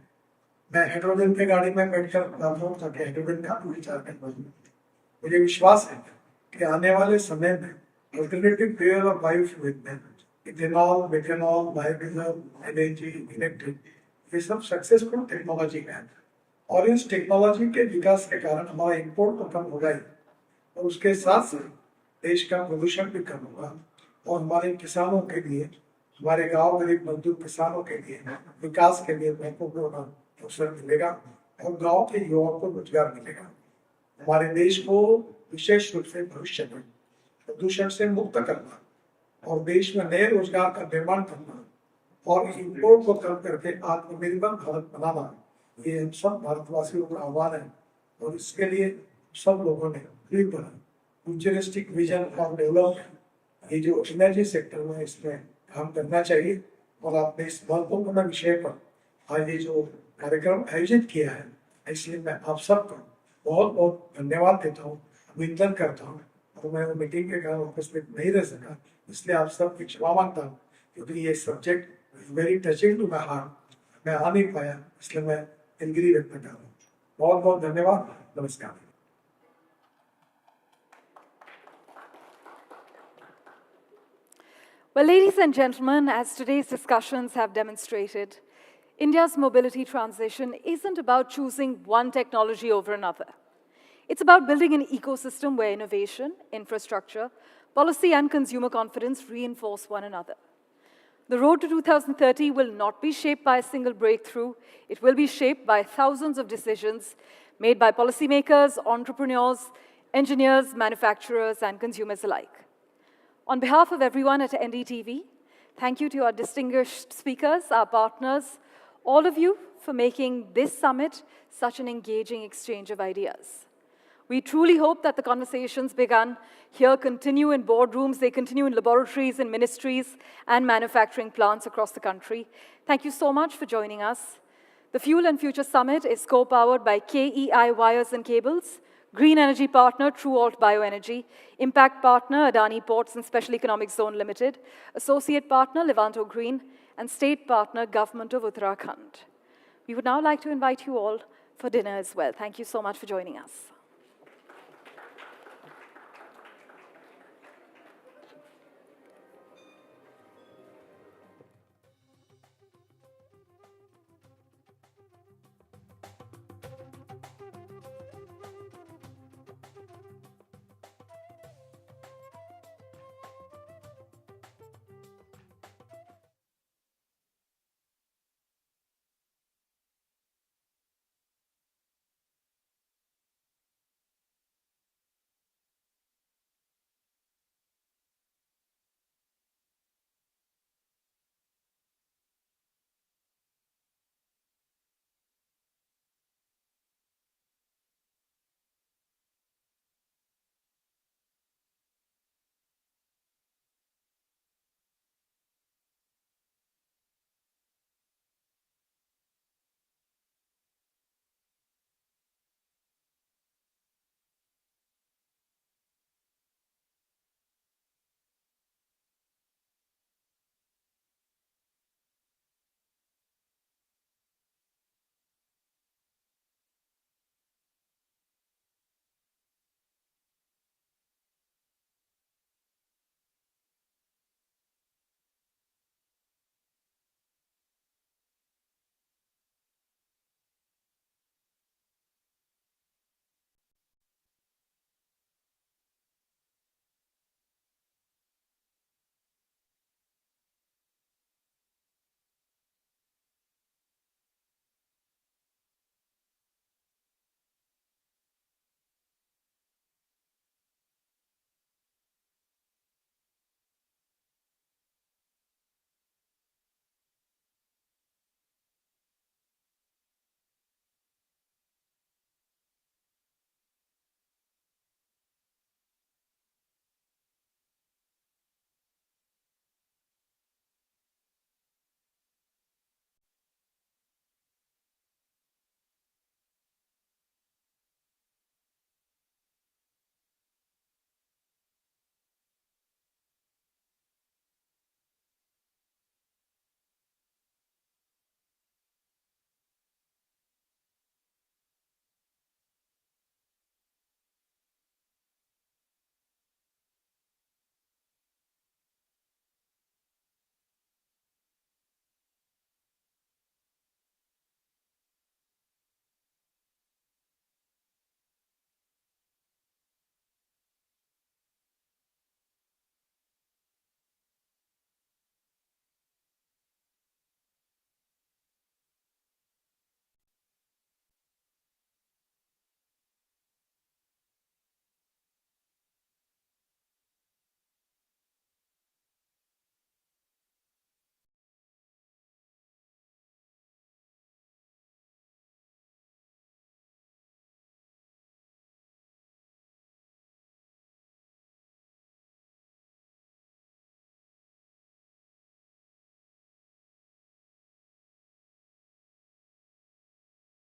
मैं हाइड्रोजन की गाड़ी में बैठकर बताता हूँ ताकि हाइड्रोजन का विचार कर पाऊँ। मुझे विश्वास है कि आने वाले समय में अल्टरनेटिव फ्यूल और बायो फ्यूल में ethanol, methanol, biodiesel, LNG, electric, ये सब सक्सेसफुल टेक्नोलॉजी है और इस टेक्नोलॉजी के विकास के कारण हमारा इंपोर्ट तो कम होगा ही और उसके साथ साथ देश का प्रदूषण भी कम होगा और हमारे किसानों के लिए, हमारे गांव गरीब मजदूर किसानों के लिए विकास के लिए महत्वपूर्ण अवसर मिलेगा और गांव के युवाओं को रोजगार मिलेगा। हमारे देश को विशेष रूप से भविष्य में प्रदूषण से मुक्त करना और देश में नए रोजगार का निर्माण करना और इंपोर्ट को कम करके आत्मनिर्भर भारत बनाना, ये हम सब भारतवासियों का आह्वान है और इसके लिए सब लोगों ने मिलकर फ्यूचरिस्टिक विजन फॉर डेवलपमेंट, ये जो एनर्जी सेक्टर में इसमें काम करना चाहिए। और आपने इस महत्वपूर्ण विषय पर आज ये जो कार्यक्रम आयोजित किया है, इसलिए मैं आप सबको बहुत बहुत धन्यवाद देता हूँ, अभिनंदन करता हूँ। और मैं मीटिंग के कारण उपस्थित नहीं रह सका, इसलिए आप सबकी क्षमा मांगता हूँ क्योंकि ये subject very touching to my heart, मैं आ नहीं पाया, इसलिए मैं दिलगिरी व्यक्त कर रहा हूँ। बहुत बहुत धन्यवाद, नमस्कार। Well, ladies and gentlemen, as today's discussions have demonstrated, India's mobility transition isn't about choosing one technology over another. It's about building an ecosystem where innovation, infrastructure, policy, and consumer confidence reinforce one another. The road to 2030 will not be shaped by a single breakthrough. It will be shaped by thousands of decisions made by policymakers, entrepreneurs, engineers, manufacturers, and consumers alike. On behalf of everyone at NDTV, thank you to our distinguished speakers, our partners, all of you for making this summit such an engaging exchange of ideas. We truly hope that the conversations begun here continue in boardrooms, they continue in laboratories, in ministries, and manufacturing plants across the country. Thank you so much for joining us. The Fuel and Future Summit is co-powered by KEI Wires and Cables, Green Energy Partner, TrueAlt Bioenergy, Impact Partner, Adani Ports and Special Economic Zone Limited, Associate Partner, Levanto Green, and State Partner, Government of Uttarakhand. We would now like to invite you all for dinner as well. Thank you so much for joining us.